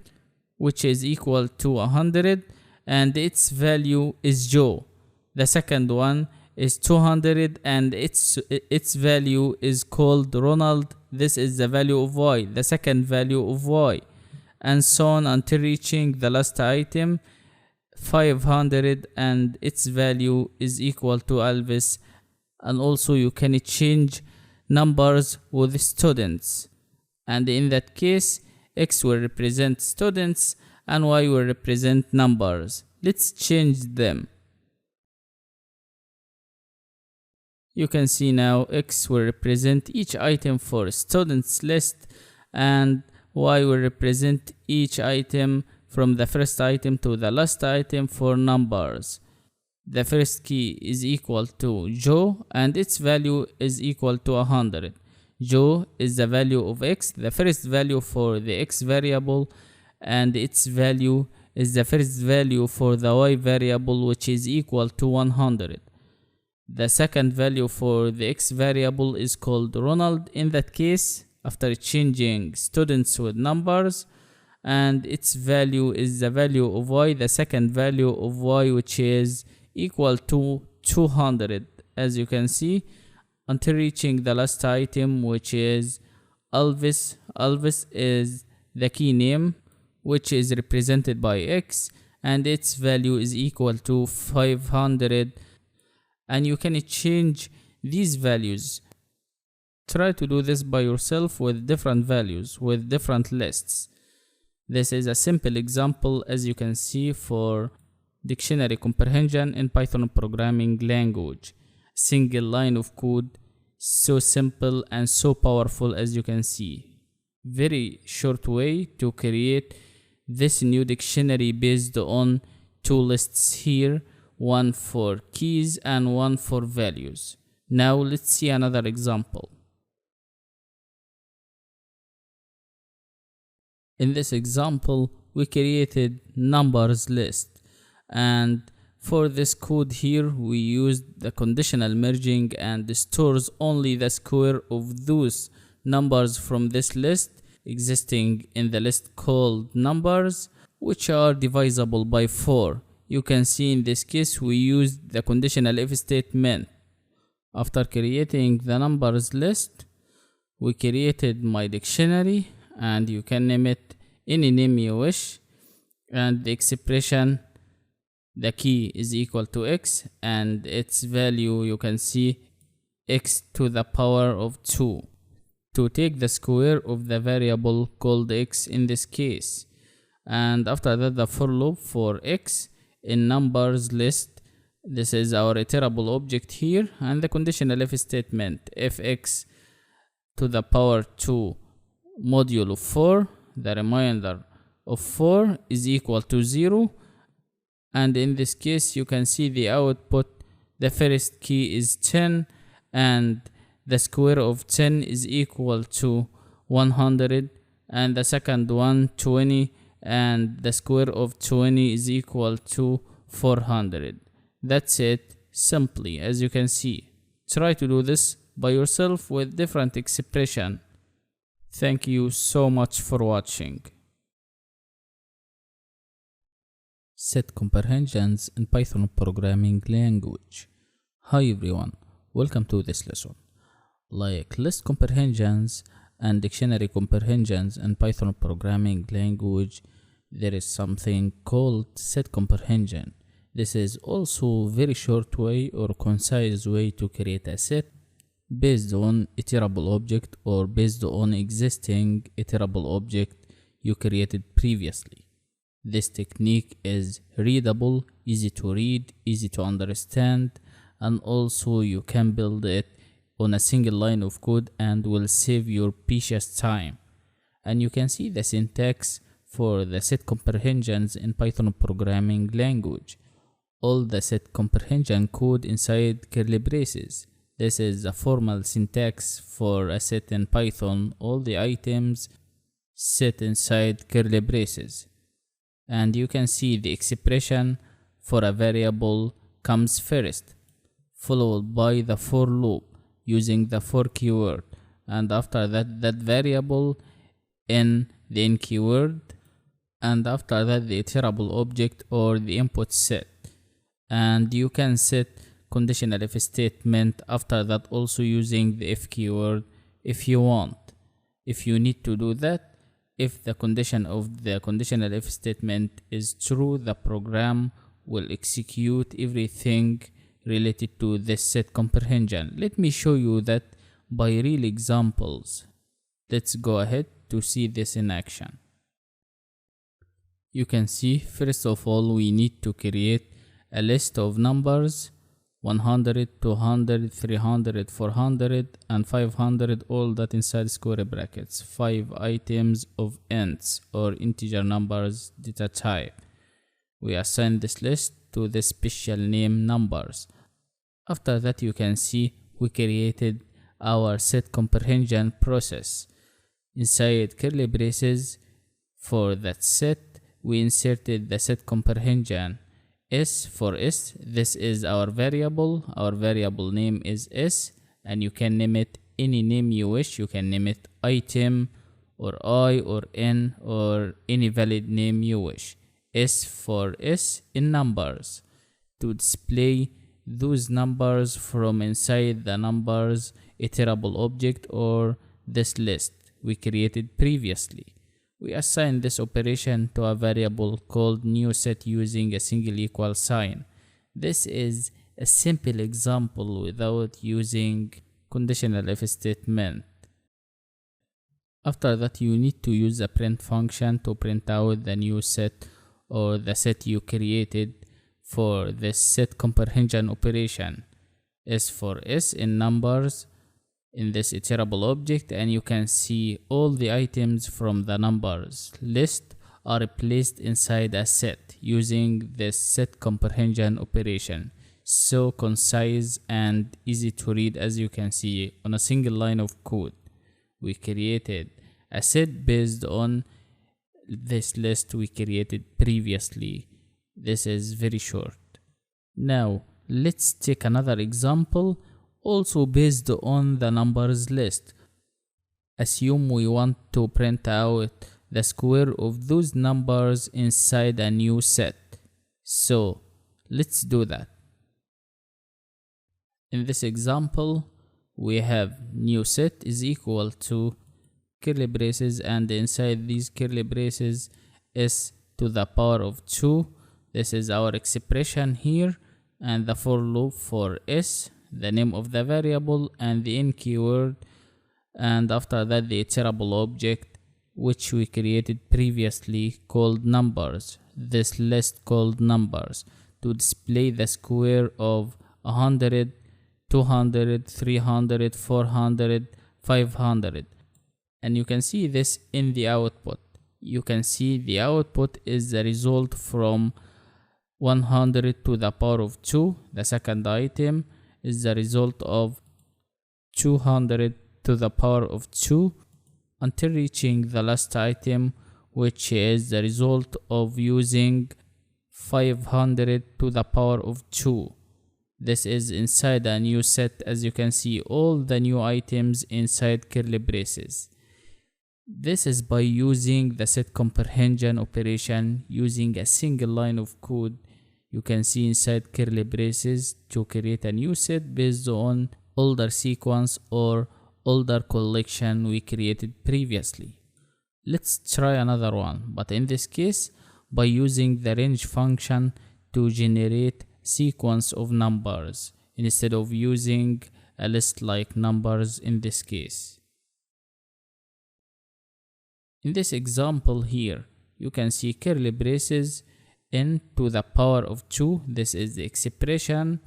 which is equal to 100, and its value is Joe. The second one is 200 and its value is called Ronald. This is the value of Y, the second value of Y, and so on until reaching the last item 500 and its value is equal to Elvis. And also you can change numbers with students, and in that case X will represent students and Y will represent numbers. Let's change them. You can see now X will represent each item for students list and Y will represent each item from the first item to the last item for numbers. The first key is equal to Joe and its value is equal to 100. Joe is the value of X, the first value for the X variable, and its value is the first value for the Y variable, which is equal to 100. The second value for the X variable is called Ronald in that case, after changing students with numbers, and its value is the value of Y, the second value of Y, which is equal to 200, as you can see, until reaching the last item, which is Elvis. Elvis is the key name, which is represented by X, and its value is equal to 500. And you can change these values. Try to do this by yourself with different values, with different lists. This is a simple example, as you can see, for dictionary comprehension in Python programming language. Single line of code, so simple and so powerful, as you can see. Very short way to create this new dictionary based on two lists here, one for keys and one for values. Now let's see another example. In this example, we created numbers list, and for this code here we used the conditional merging and stores only the square of those numbers from this list existing in the list called numbers, which are divisible by 4. You can see in this case we used the conditional if statement. After creating the numbers list, we created my dictionary, and you can name it any name you wish, and the expression, the key is equal to X, and its value you can see X to the power of 2 to take the square of the variable called X in this case. And after that, the for loop for X in numbers list. This is our iterable object here, and the conditional if statement, if X to the power 2 modulo 4, the remainder of 4 is equal to 0. And in this case you can see the output, the first key is 10 and the square of 10 is equal to 100, and the second one 20 and the square of 20 is equal to 400. That's it, simply, as you can see. Try to do this by yourself with different expression. Thank you so much for watching. Set comprehensions in Python programming language. Hi everyone, welcome to this lesson. like list comprehensions and dictionary comprehensions in Python programming language. There is something called set comprehension. This is also very short way or concise way to create a set based on iterable object or based on existing iterable object you created previously. This technique is readable, easy to read, easy to understand, and also you can build it on a single line of code and will save your precious time. And you can see the syntax for the set comprehensions in Python programming language. All the set comprehension code inside curly braces. This is a formal syntax for a set in Python. All the items set inside curly braces. And you can see the expression for a variable comes first, followed by the for loop using the for keyword, and after that variable in the in keyword, and after that the iterable object or the input set. And you can set conditional if statement after that also using the if keyword if you want. If you need to do that, if the condition of the conditional if statement is true, the program will execute everything related to this set comprehension. Let me show you that by real examples. Let's go ahead to see this in action. You can see, first of all, we need to create a list of numbers 100, 200, 300, 400, and 500, all that inside square brackets. 5 items of ints or integer numbers data type. We assign this list to the special name numbers. After that, you can see we created our set comprehension process. Inside curly braces for that set, we inserted the set comprehension S for S. This is our variable. Our variable name is S, and you can name it any name you wish. You can name it item or I or N or any valid name you wish. S for S in numbers to display those numbers from inside the numbers iterable object or this list we created previously. We assign this operation to a variable called new set using a single equal sign. This is a simple example without using conditional if statement. After that, you need to use a print function to print out the new set or the set you created for this set comprehension operation. S for S in numbers in this iterable object, and you can see all the items from the numbers list are placed inside a set using this set comprehension operation. So concise and easy to read, as you can see on a single line of code. We created a set based on this list we created previously. This is very short. Now let's take another example also based on the numbers list. Assume we want to print out the square of those numbers inside a new set. So let's do that. In this example, we have new set is equal to curly braces, and inside these curly braces s to the power of 2. This is our expression here, and the for loop for s, the name of the variable, and the in keyword, and after that the iterable object which we created previously called numbers, this list called numbers, to display the square of 100, 200, 300, 400, 500. And you can see this in the output. You can see the output is the result from 100 to the power of 2. The second item is the result of 200 to the power of 2 until reaching the last item, which is the result of using 500 to the power of 2. This is inside a new set. As you can see, all the new items inside curly braces. This is by using the set comprehension operation using a single line of code. You can see inside curly braces to create a new set based on older sequence or older collection we created previously. Let's try another one, but in this case by using the range function to generate sequence of numbers instead of using a list like numbers in this case. In this example here, you can see curly braces n to the power of 2. This is the expression,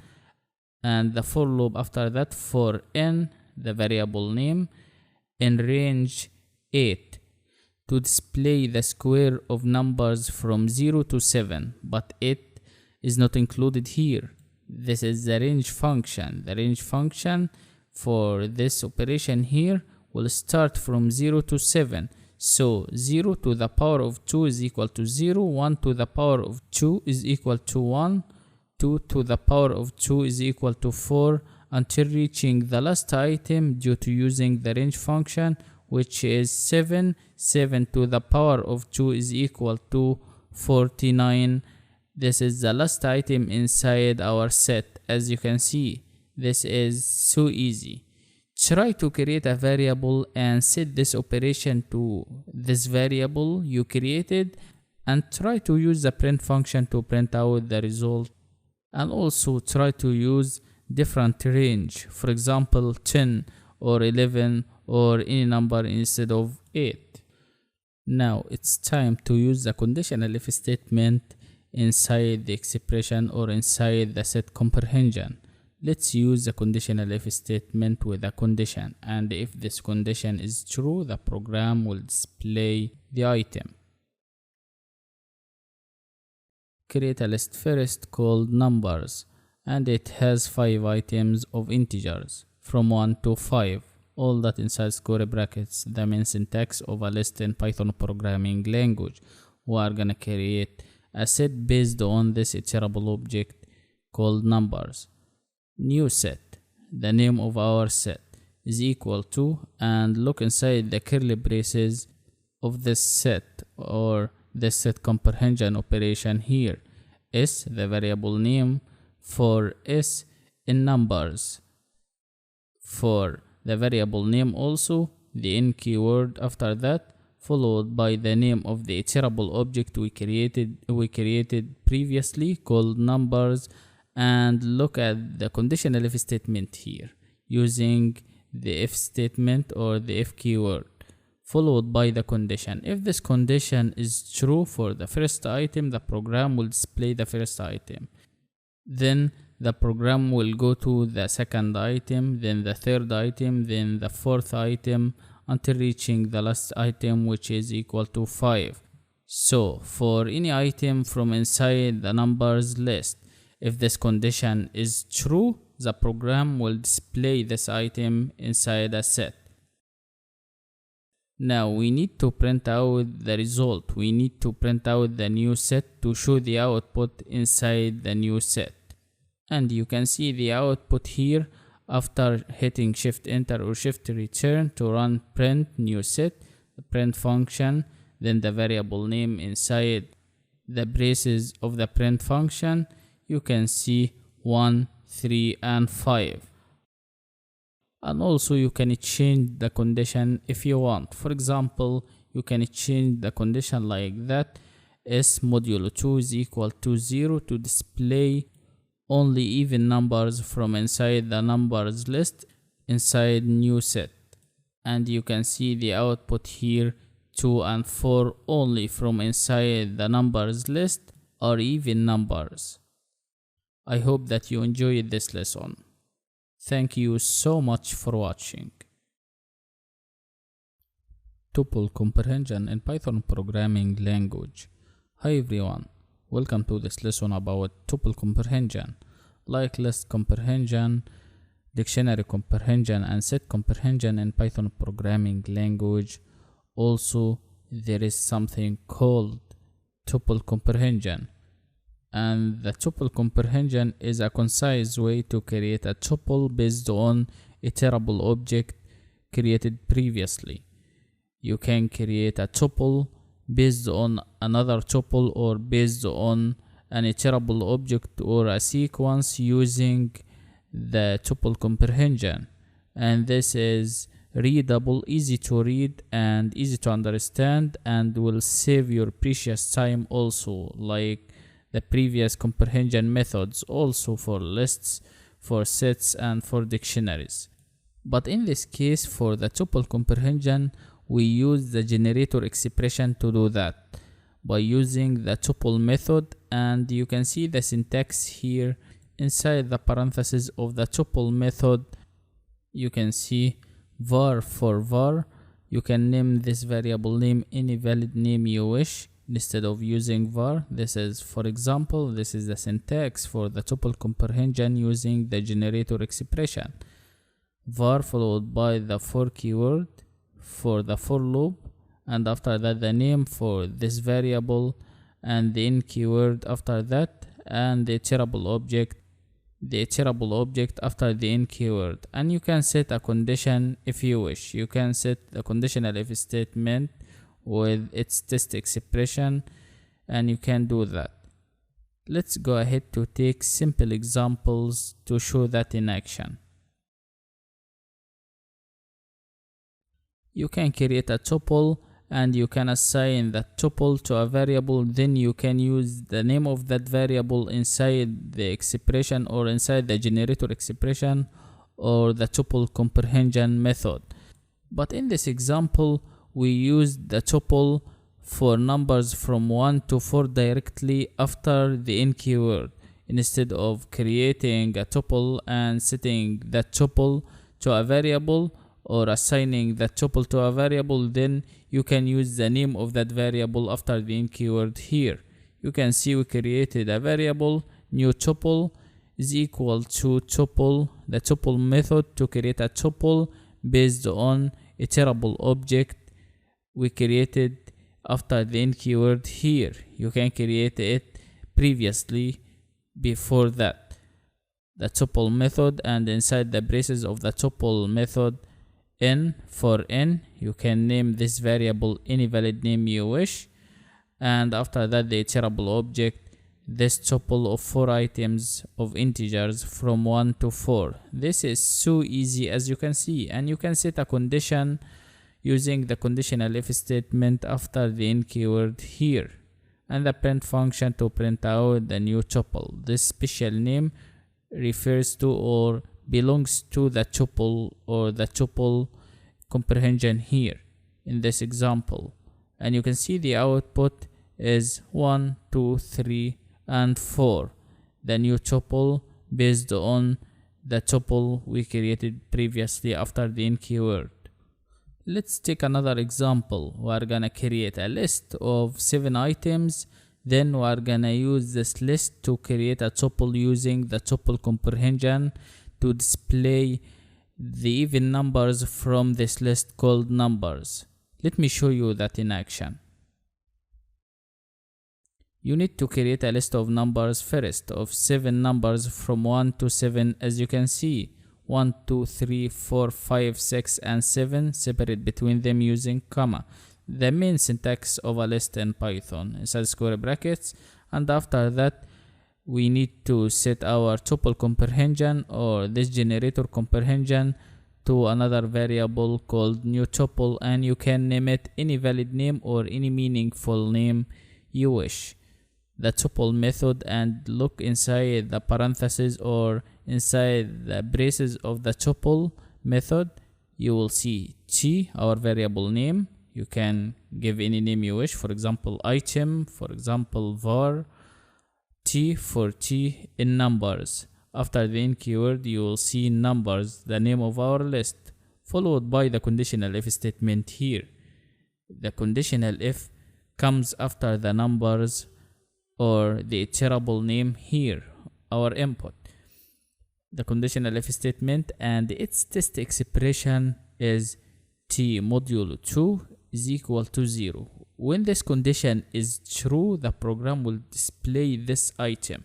and the for loop after that for n, the variable name, in range 8 to display the square of numbers from 0 to 7, but 8 is not included here. This is the range function. The range function for this operation here will start from 0 to 7. So 0 to the power of 2 is equal to 0, 1 to the power of 2 is equal to 1, 2 to the power of 2 is equal to 4, until reaching the last item due to using the range function, which is 7. 7 to the power of 2 is equal to 49. This is the last item inside our set. As you can see, this is so easy. Try to create a variable and set this operation to this variable you created, and try to use the print function to print out the result, and also try to use different range, for example 10 or 11 or any number instead of 8. Now it's time to use the conditional if statement inside the expression or inside the set comprehension. Let's use the conditional if statement with a condition, and if this condition is true, the program will display the item. Create a list first called numbers, and it has 5 items of integers from 1 to 5, all that inside square brackets, the main syntax of a list in Python programming language. We are gonna create a set based on this iterable object called numbers. New set, the name of our set, is equal to, and look inside the curly braces of this set or the set comprehension operation here. S, the variable name for S in numbers. For the variable name also, the n keyword after that, followed by the name of the iterable object we created previously called numbers. And look at the conditional if statement here using the if statement or the if keyword, followed by the condition. If this condition is true for the first item, the program will display the first item. Then the program will go to the second item, then the third item, then the fourth item, until reaching the last item, which is equal to 5. So for any item from inside the numbers list, if this condition is true, the program will display this item inside a set. Now we need to print out the result. We need to print out the new set to show the output inside the new set. And you can see the output here after hitting shift enter or shift return to run print new set, the print function, then the variable name inside the braces of the print function. You can see 1, 3 and 5. And also you can change the condition if you want. For example, you can change the condition like that: S modulo 2 is equal to 0 to display only even numbers from inside the numbers list inside new set. And you can see the output here: 2 and 4 only from inside the numbers list are even numbers. I hope that you enjoyed this lesson. Thank you so much for watching. Tuple comprehension in Python programming language. Hi everyone, welcome to this lesson about tuple comprehension. Like list comprehension, dictionary comprehension and set comprehension in Python programming language, also there is something called tuple comprehension. And the tuple comprehension is a concise way to create a tuple based on a iterable object created previously. You can create a tuple based on another tuple or based on an iterable object or a sequence using the tuple comprehension. And this is readable, easy to read and easy to understand, and will save your precious time also, like the previous comprehension methods, also for lists, for sets, and for dictionaries. But in this case, for the tuple comprehension, we use the generator expression to do that by using the tuple method, and you can see the syntax here inside the parentheses of the tuple method. You can see var for var. You can name this variable name any valid name you wish instead of using var. This is, for example, this is the syntax for the tuple comprehension using the generator expression. Var followed by the for keyword for the for loop, and after that the name for this variable, and the in keyword after that, and the iterable object after the in keyword. And you can set a condition if you wish. You can set a conditional if statement with its test expression, and you can do that. Let's go ahead to take simple examples to show that in action. You can create a tuple and you can assign that tuple to a variable. Then you can use the name of that variable inside the expression or inside the generator expression or the tuple comprehension method. But in this example, we used the tuple for numbers from 1 to 4 directly after the in keyword, instead of creating a tuple and setting that tuple to a variable or assigning that tuple to a variable. Then you can use the name of that variable after the in keyword here. You can see we created a variable new tuple is equal to tuple, the tuple method to create a tuple based on iterable object we created after the in keyword here. You can create it previously before that, the tuple method, and inside the braces of the tuple method n for n, you can name this variable any valid name you wish, and after that the iterable object, this tuple of 4 items of integers from 1 to 4. This is so easy, as you can see, and you can set a condition using the conditional if statement after the in keyword here, and the print function to print out the new tuple. This special name refers to or belongs to the tuple or the tuple comprehension here in this example. And you can see the output is 1, 2, 3, and 4, the new tuple based on the tuple we created previously after the in keyword. Let's take another example. We are gonna create a list of 7 items. Then we are gonna use this list to create a tuple using the tuple comprehension to display the even numbers from this list called numbers. Let me show you that in action. You need to create a list of numbers first, of 7 numbers from 1 to 7, as you can see. 1, 2, 3, 4, 5, 6, and 7, separate between them using comma. The main syntax of a list in Python inside square brackets, and after that we need to set our tuple comprehension or this generator comprehension to another variable called new tuple, and you can name it any valid name or any meaningful name you wish. The tuple method, and look inside the parentheses or inside the braces of the tuple method, you will see t, our variable name. You can give any name you wish, for example item, for example var, t for t in numbers. After the in keyword you will see numbers, the name of our list, followed by the conditional if statement here. The conditional if comes after the numbers or the iterable name here, our input. The conditional if statement and its test expression is t modulo 2 is equal to 0. When this condition is true, the program will display this item.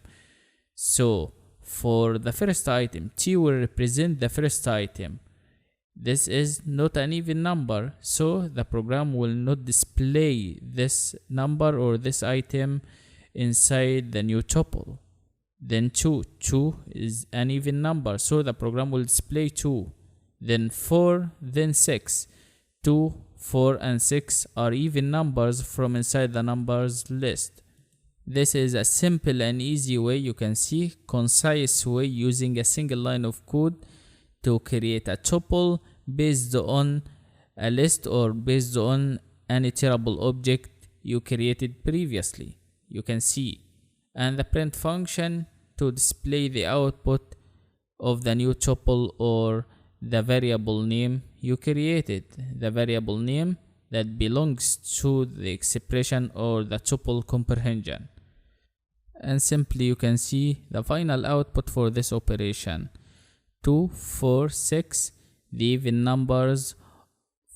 So for the first item, t will represent the first item. This is not an even number, so the program will not display this number or this item inside the new tuple. Then 2 is an even number, so the program will display 2. then 4, then 6. 2, 4, and 6 are even numbers from inside the numbers list. This is a simple and easy way, you can see, concise way using a single line of code to create a tuple based on a list or based on an iterable object you created previously. You can see. And the print function to display the output of the new tuple or the variable name you created, the variable name that belongs to the expression or the tuple comprehension. And simply you can see the final output for this operation. 2, 4, 6, the even numbers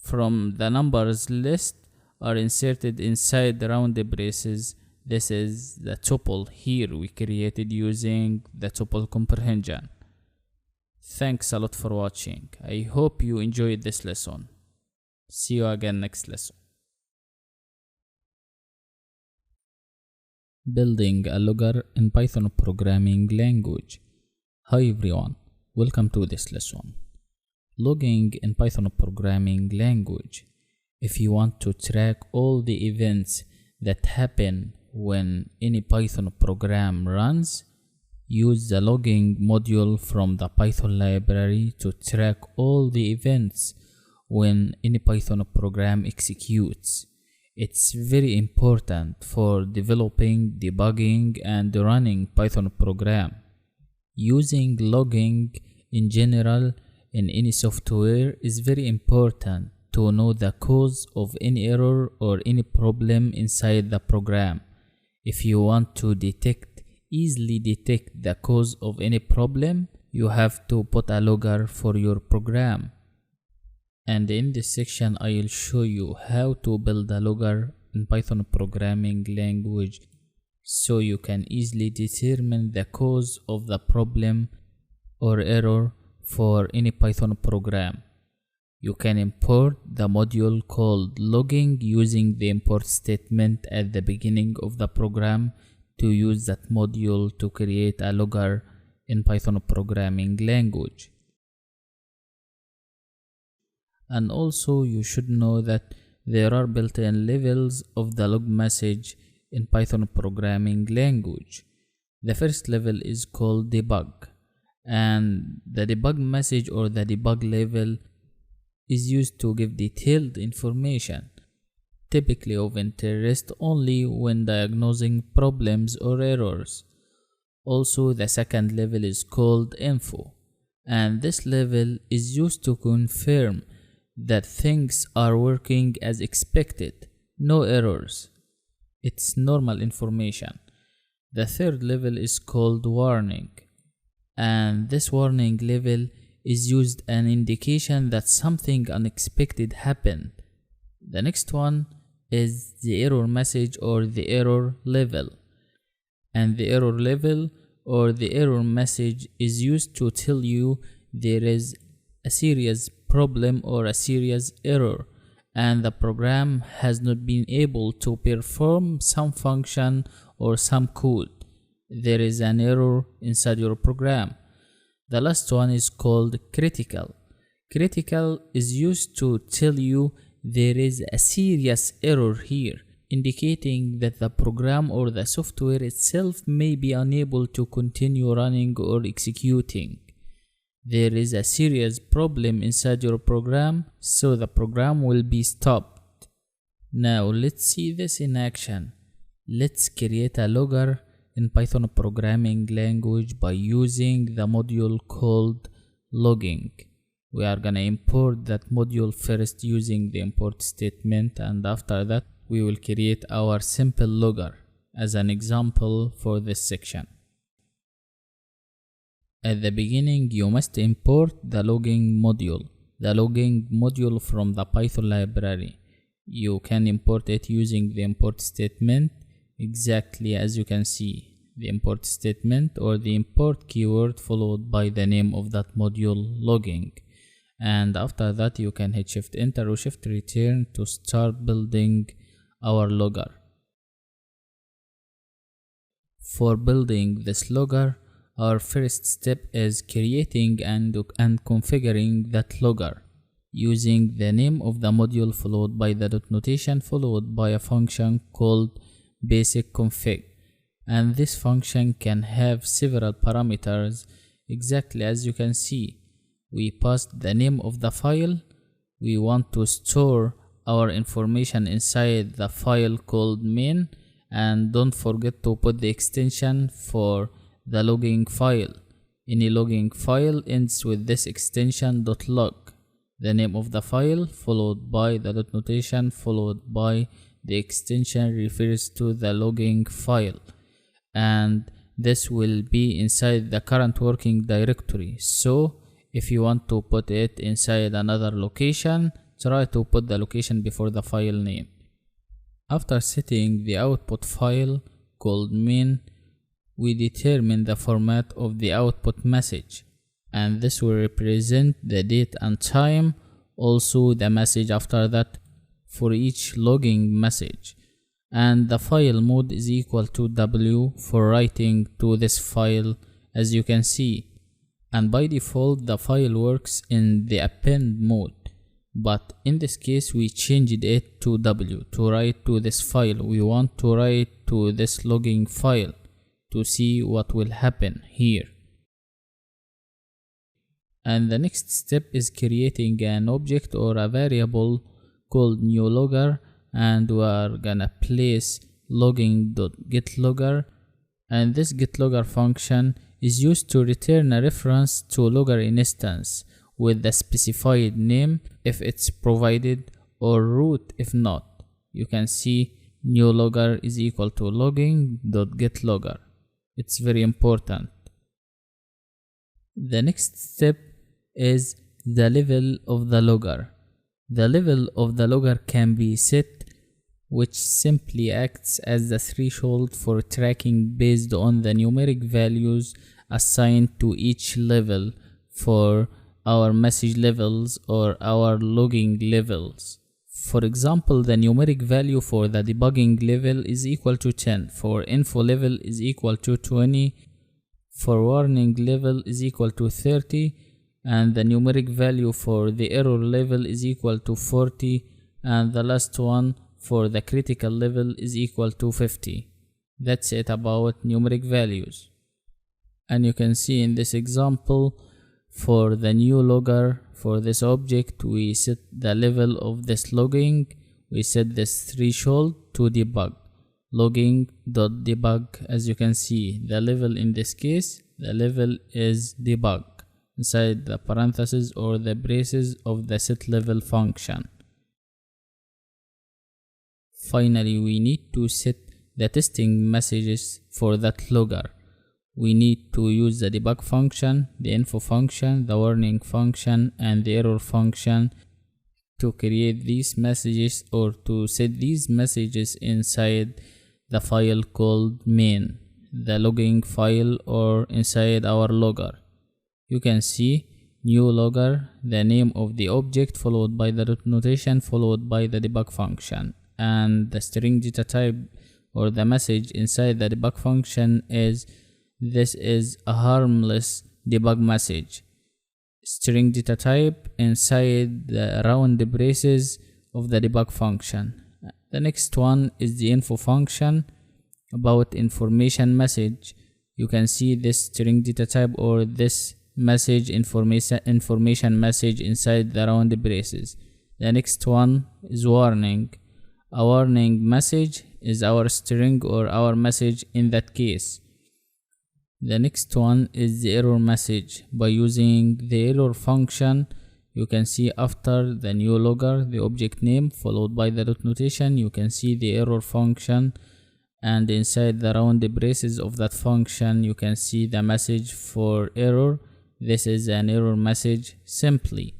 from the numbers list are inserted inside the round braces. This is the tuple here we created using the tuple comprehension. Thanks a lot for watching. I hope you enjoyed this lesson. See you again next lesson. Building a logger in Python programming language. Hi everyone, welcome to this lesson. Logging in Python programming language. If you want to track all the events that happen when any Python program runs, use the logging module from the Python library to track all the events when any Python program executes. It's very important for developing, debugging, and running Python program. Using logging in general in any software is very important to know the cause of any error or any problem inside the program. If you want to easily detect the cause of any problem, you have to put a logger for your program. And in this section I will show you how to build a logger in Python programming language so you can easily determine the cause of the problem or error for any Python program. You can import the module called logging using the import statement at the beginning of the program to use that module to create a logger in Python programming language. And also you should know that there are built-in levels of the log message in Python programming language. The first level is called debug, and the debug message or the debug level is used to give detailed information, typically of interest only when diagnosing problems or errors. Also, the second level is called info, and this level is used to confirm that things are working as expected, no errors. It's normal information. The third level is called warning, and this warning level is used an indication that something unexpected happened. The next one is the error message or the error level, and the error level or the error message is used to tell you there is a serious problem or a serious error and the program has not been able to perform some function or some code. There is an error inside your program. The last one is called critical. Critical is used to tell you there is a serious error here, indicating that the program or the software itself may be unable to continue running or executing. There is a serious problem inside your program, so the program will be stopped. Now let's see this in action. Let's create a logger in Python programming language by using the module called logging. We are gonna import that module first using the import statement, and after that we will create our simple logger as an example for this section. At the beginning, you must import the logging module from the Python library. You can import it using the import statement, exactly as you can see, the import statement or the import keyword followed by the name of that module logging. And after that you can hit shift enter or shift return to start building our logger. For building this logger, our first step is creating and configuring that logger using the name of the module followed by the dot notation followed by a function called basic config. And this function can have several parameters exactly as you can see. We passed the name of the file. We want to store our information inside the file called main, and don't forget to put the extension for the logging file. Any logging file ends with this extension .log. The name of the file followed by the dot notation followed by the extension refers to the logging file, and this will be inside the current working directory. So if you want to put it inside another location, try to put the location before the file name. After setting the output file called main, we determine the format of the output message, and this will represent the date and time, also the message after that for each logging message. And the file mode is equal to W for writing to this file as you can see. And by default the file works in the append mode, but in this case we changed it to W to write to this file. We want to write to this logging file to see what will happen here. And the next step is creating an object or a variable called new logger, and we are gonna place logging.getLogger, and this getLogger function is used to return a reference to logger instance with the specified name if it's provided or root if not. You can see new logger is equal to logging.getLogger. It's very important. The next step is the level of the logger. The level of the logger can be set, which simply acts as the threshold for tracking based on the numeric values assigned to each level for our message levels or our logging levels. For example, the numeric value for the debugging level is equal to 10, for info level is equal to 20, for warning level is equal to 30, and the numeric value for the error level is equal to 40, and the last one for the critical level is equal to 50. That's it about numeric values. And you can see in this example, for the new logger, for this object, we set the level of this logging. We set this threshold to debug, logging.debug. As you can see, the level in this case, the level is debug inside the parentheses or the braces of the set level function. Finally, we need to set the testing messages for that logger. We need to use the debug function, the info function, the warning function, and the error function to create these messages or to set these messages inside the file called main, the logging file, or inside our logger. You can see new logger, the name of the object followed by the dot notation followed by the debug function, and the string data type or the message inside the debug function is this is a harmless debug message. String data type inside the round braces of the debug function. The next one is the info function about information message. You can see this string data type or this message information message inside the round braces. The next one is warning. A warning message is our string or our message in that case. The next one is the error message. By using the error function, you can see after the new logger, the object name followed by the dot notation, you can see the error function, and inside the round braces of that function, you can see the message for error. This is an error message simply.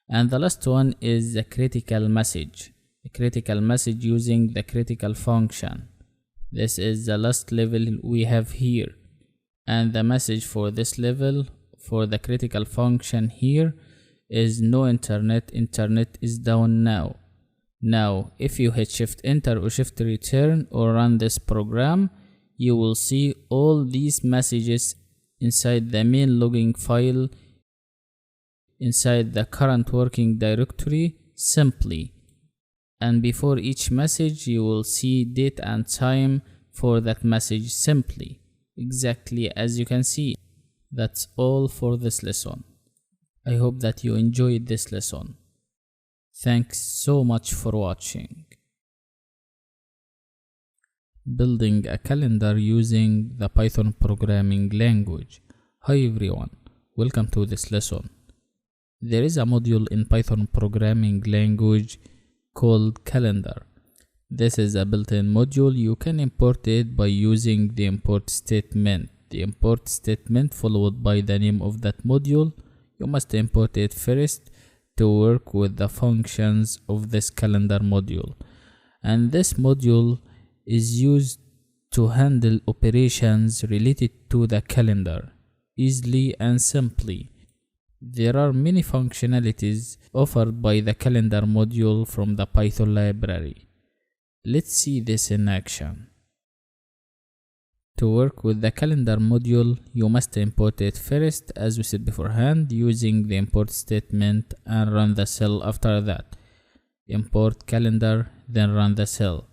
And the last one is the critical message. A critical message using the critical function. This is the last level we have here. And the message for this level for the critical function here is no internet is down now. Now if you hit shift enter or shift return or run this program, you will see all these messages inside the main logging file, inside the current working directory simply. And before each message, you will see date and time for that message simply, exactly as you can see. That's all for this lesson. I hope that you enjoyed this lesson. Thanks so much for watching. Building a calendar using the Python programming language. Hi everyone, welcome to this lesson. There is a module in Python programming language called calendar. This is a built-in module. You can import it by using the import statement. The import statement followed by the name of that module. You must import it first to work with the functions of this calendar module. And this module is used to handle operations related to the calendar easily and simply. There are many functionalities offered by the calendar module from the Python library. Let's see this in action. To work with the calendar module, you must import it first, as we said beforehand, using the import statement and run the cell after that. Import calendar, then run the cell.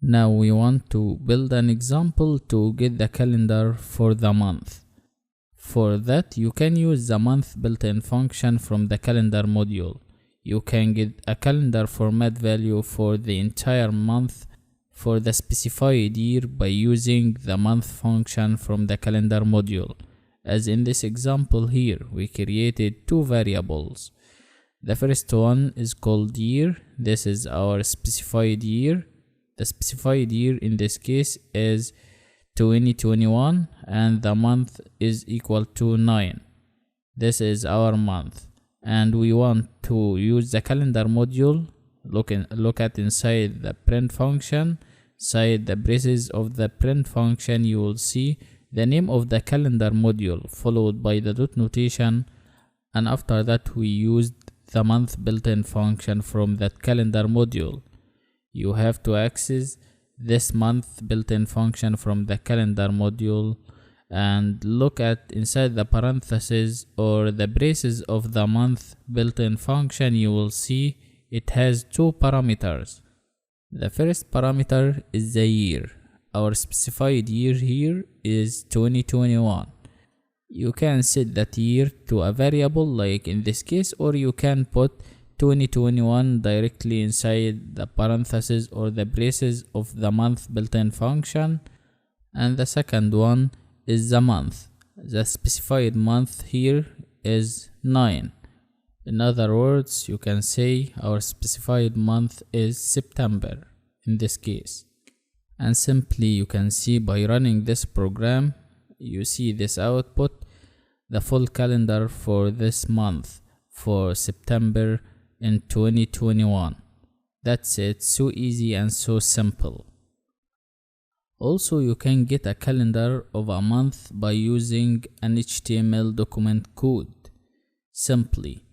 Now we want to build an example to get the calendar for the month. For that, you can use the month built-in function from the calendar module. You can get a calendar format value for the entire month for the specified year by using the month function from the calendar module. As in this example here, we created two variables. The first one is called year. This is our specified year. The specified year in this case is 2021 and the month is equal to 9. This is our month, and we want to use the calendar module. Look at inside the print function. Inside the braces of the print function, you will see the name of the calendar module followed by the dot notation, and after that we used the month built-in function from that calendar module. You have to access this month built-in function from the calendar module and look at inside the parentheses or the braces of the month built-in function. You will see it has two parameters. The first parameter is the year. Our specified year here is 2021. You can set that year to a variable like in this case, or you can put 2021 directly inside the parentheses or the braces of the month built-in function. And the second one is the month. The specified month here is 9. In other words, you can say our specified month is September in this case. And simply you can see by running this program, you see this output, the full calendar for this month, for September in 2021. That's it, so easy and so simple. Also, you can get a calendar of a month by using an HTML document code. Simply,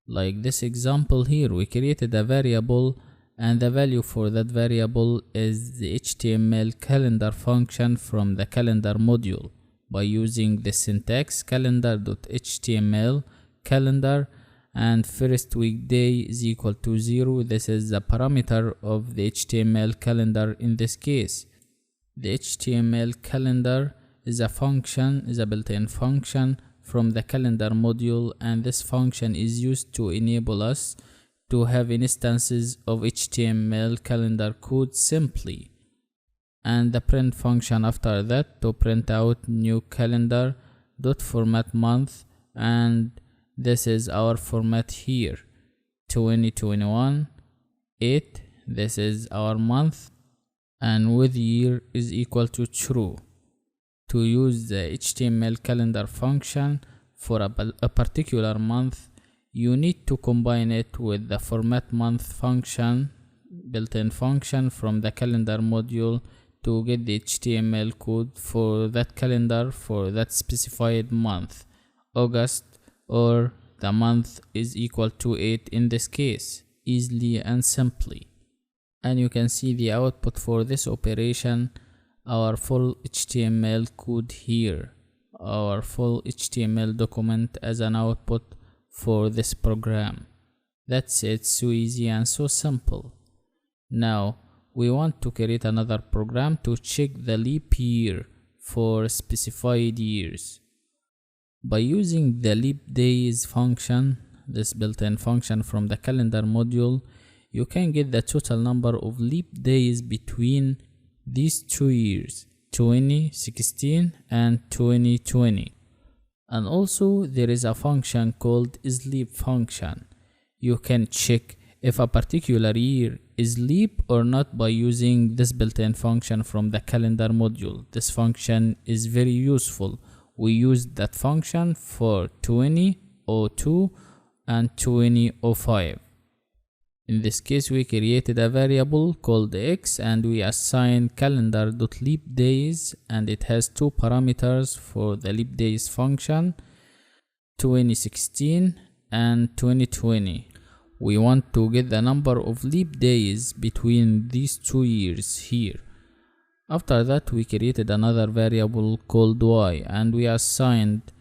like this example here, we created a variable and the value for that variable is the HTML calendar function from the calendar module by using the syntax calendar.html calendar, and first weekday is equal to 0. This is the parameter of the HTML calendar in this case. The HTML calendar is a built-in function from the calendar module, and this function is used to enable us to have instances of HTML calendar code simply. And the print function after that to print out new calendar dot format month, and this is our format here, 2021 8. This is our month, and with year is equal to true. To use the HTML calendar function for a particular month, you need to combine it with the format month function, built-in function from the calendar module, to get the HTML code for that calendar for that specified month, August, or the month is equal to 8 in this case, easily and simply. And you can see the output for this operation, our full HTML code here, our full HTML document as an output for this program. That's it, so easy and so simple. Now we want to create another program to check the leap year for specified years. By using the leap days function, this built-in function from the calendar module, you can get the total number of leap days between these 2 years, 2016 and 2020. And also there is a function called isLeap function. You can check if a particular year is leap or not by using this built-in function from the calendar module. This function is very useful. We used that function for 2002 and 2005. In this case, we created a variable called x and we assigned calendar.leapdays, and it has 2 parameters for the leap days function, 2016 and 2020. We want to get the number of leap days between these 2 years here. After that, we created another variable called y and we assigned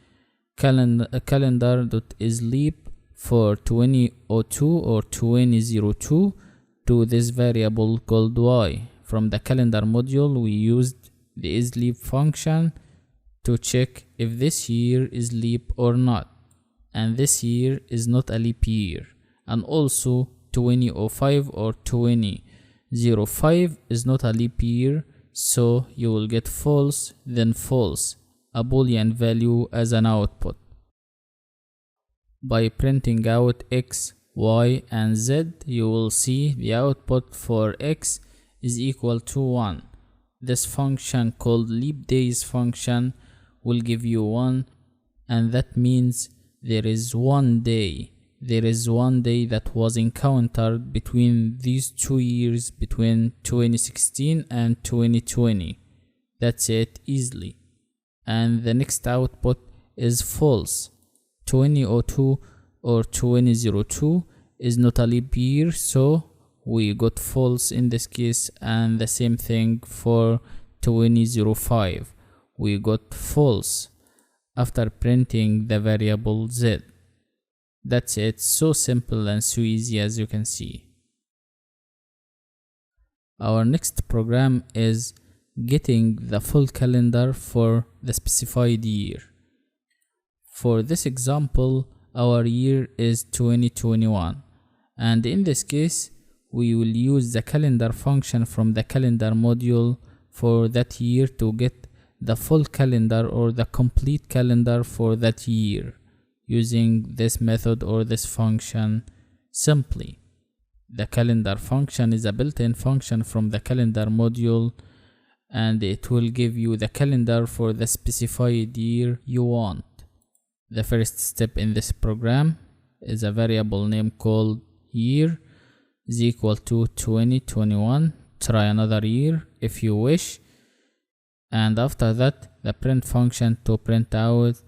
calendar.isLeap for 2002 or 2002 to this variable called y. From the calendar module, we used the isLeap function to check if this year is leap or not, and this year is not a leap year. And also 2005 or 2005 is not a leap year, so you will get false, then false, a boolean value as an output. By printing out x, y and z, you will see the output for x is equal to 1. This function called leapdays function will give you 1, and that means there is one day that was encountered between these 2 years, between 2016 and 2020. That's it, easily. And the next output is false. 2002 or 2002 is not a leap year, so we got false in this case, and the same thing for 2005. We got false after printing the variable z. That's it, so simple and so easy as you can see. Our next program is getting the full calendar for the specified year. For this example, our year is 2021, and in this case we will use the calendar function from the calendar module for that year to get the full calendar or the complete calendar for that year, using this method or this function simply. The calendar function is a built-in function from the calendar module, and it will give you the calendar for the specified year you want. The first step in this program is a variable name called year is equal to 2021. Try another year if you wish, and after that the print function to print out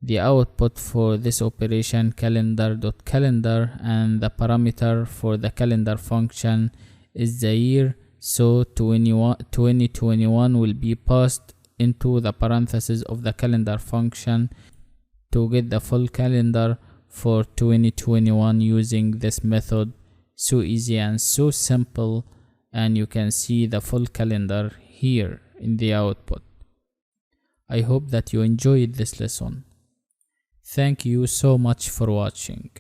the output for this operation, calendar.calendar, and the parameter for the calendar function is the year, so 2021 will be passed into the parentheses of the calendar function to get the full calendar for 2021 using this method. So easy and so simple, and you can see the full calendar here in the output. I hope that you enjoyed this lesson. Thank you so much for watching.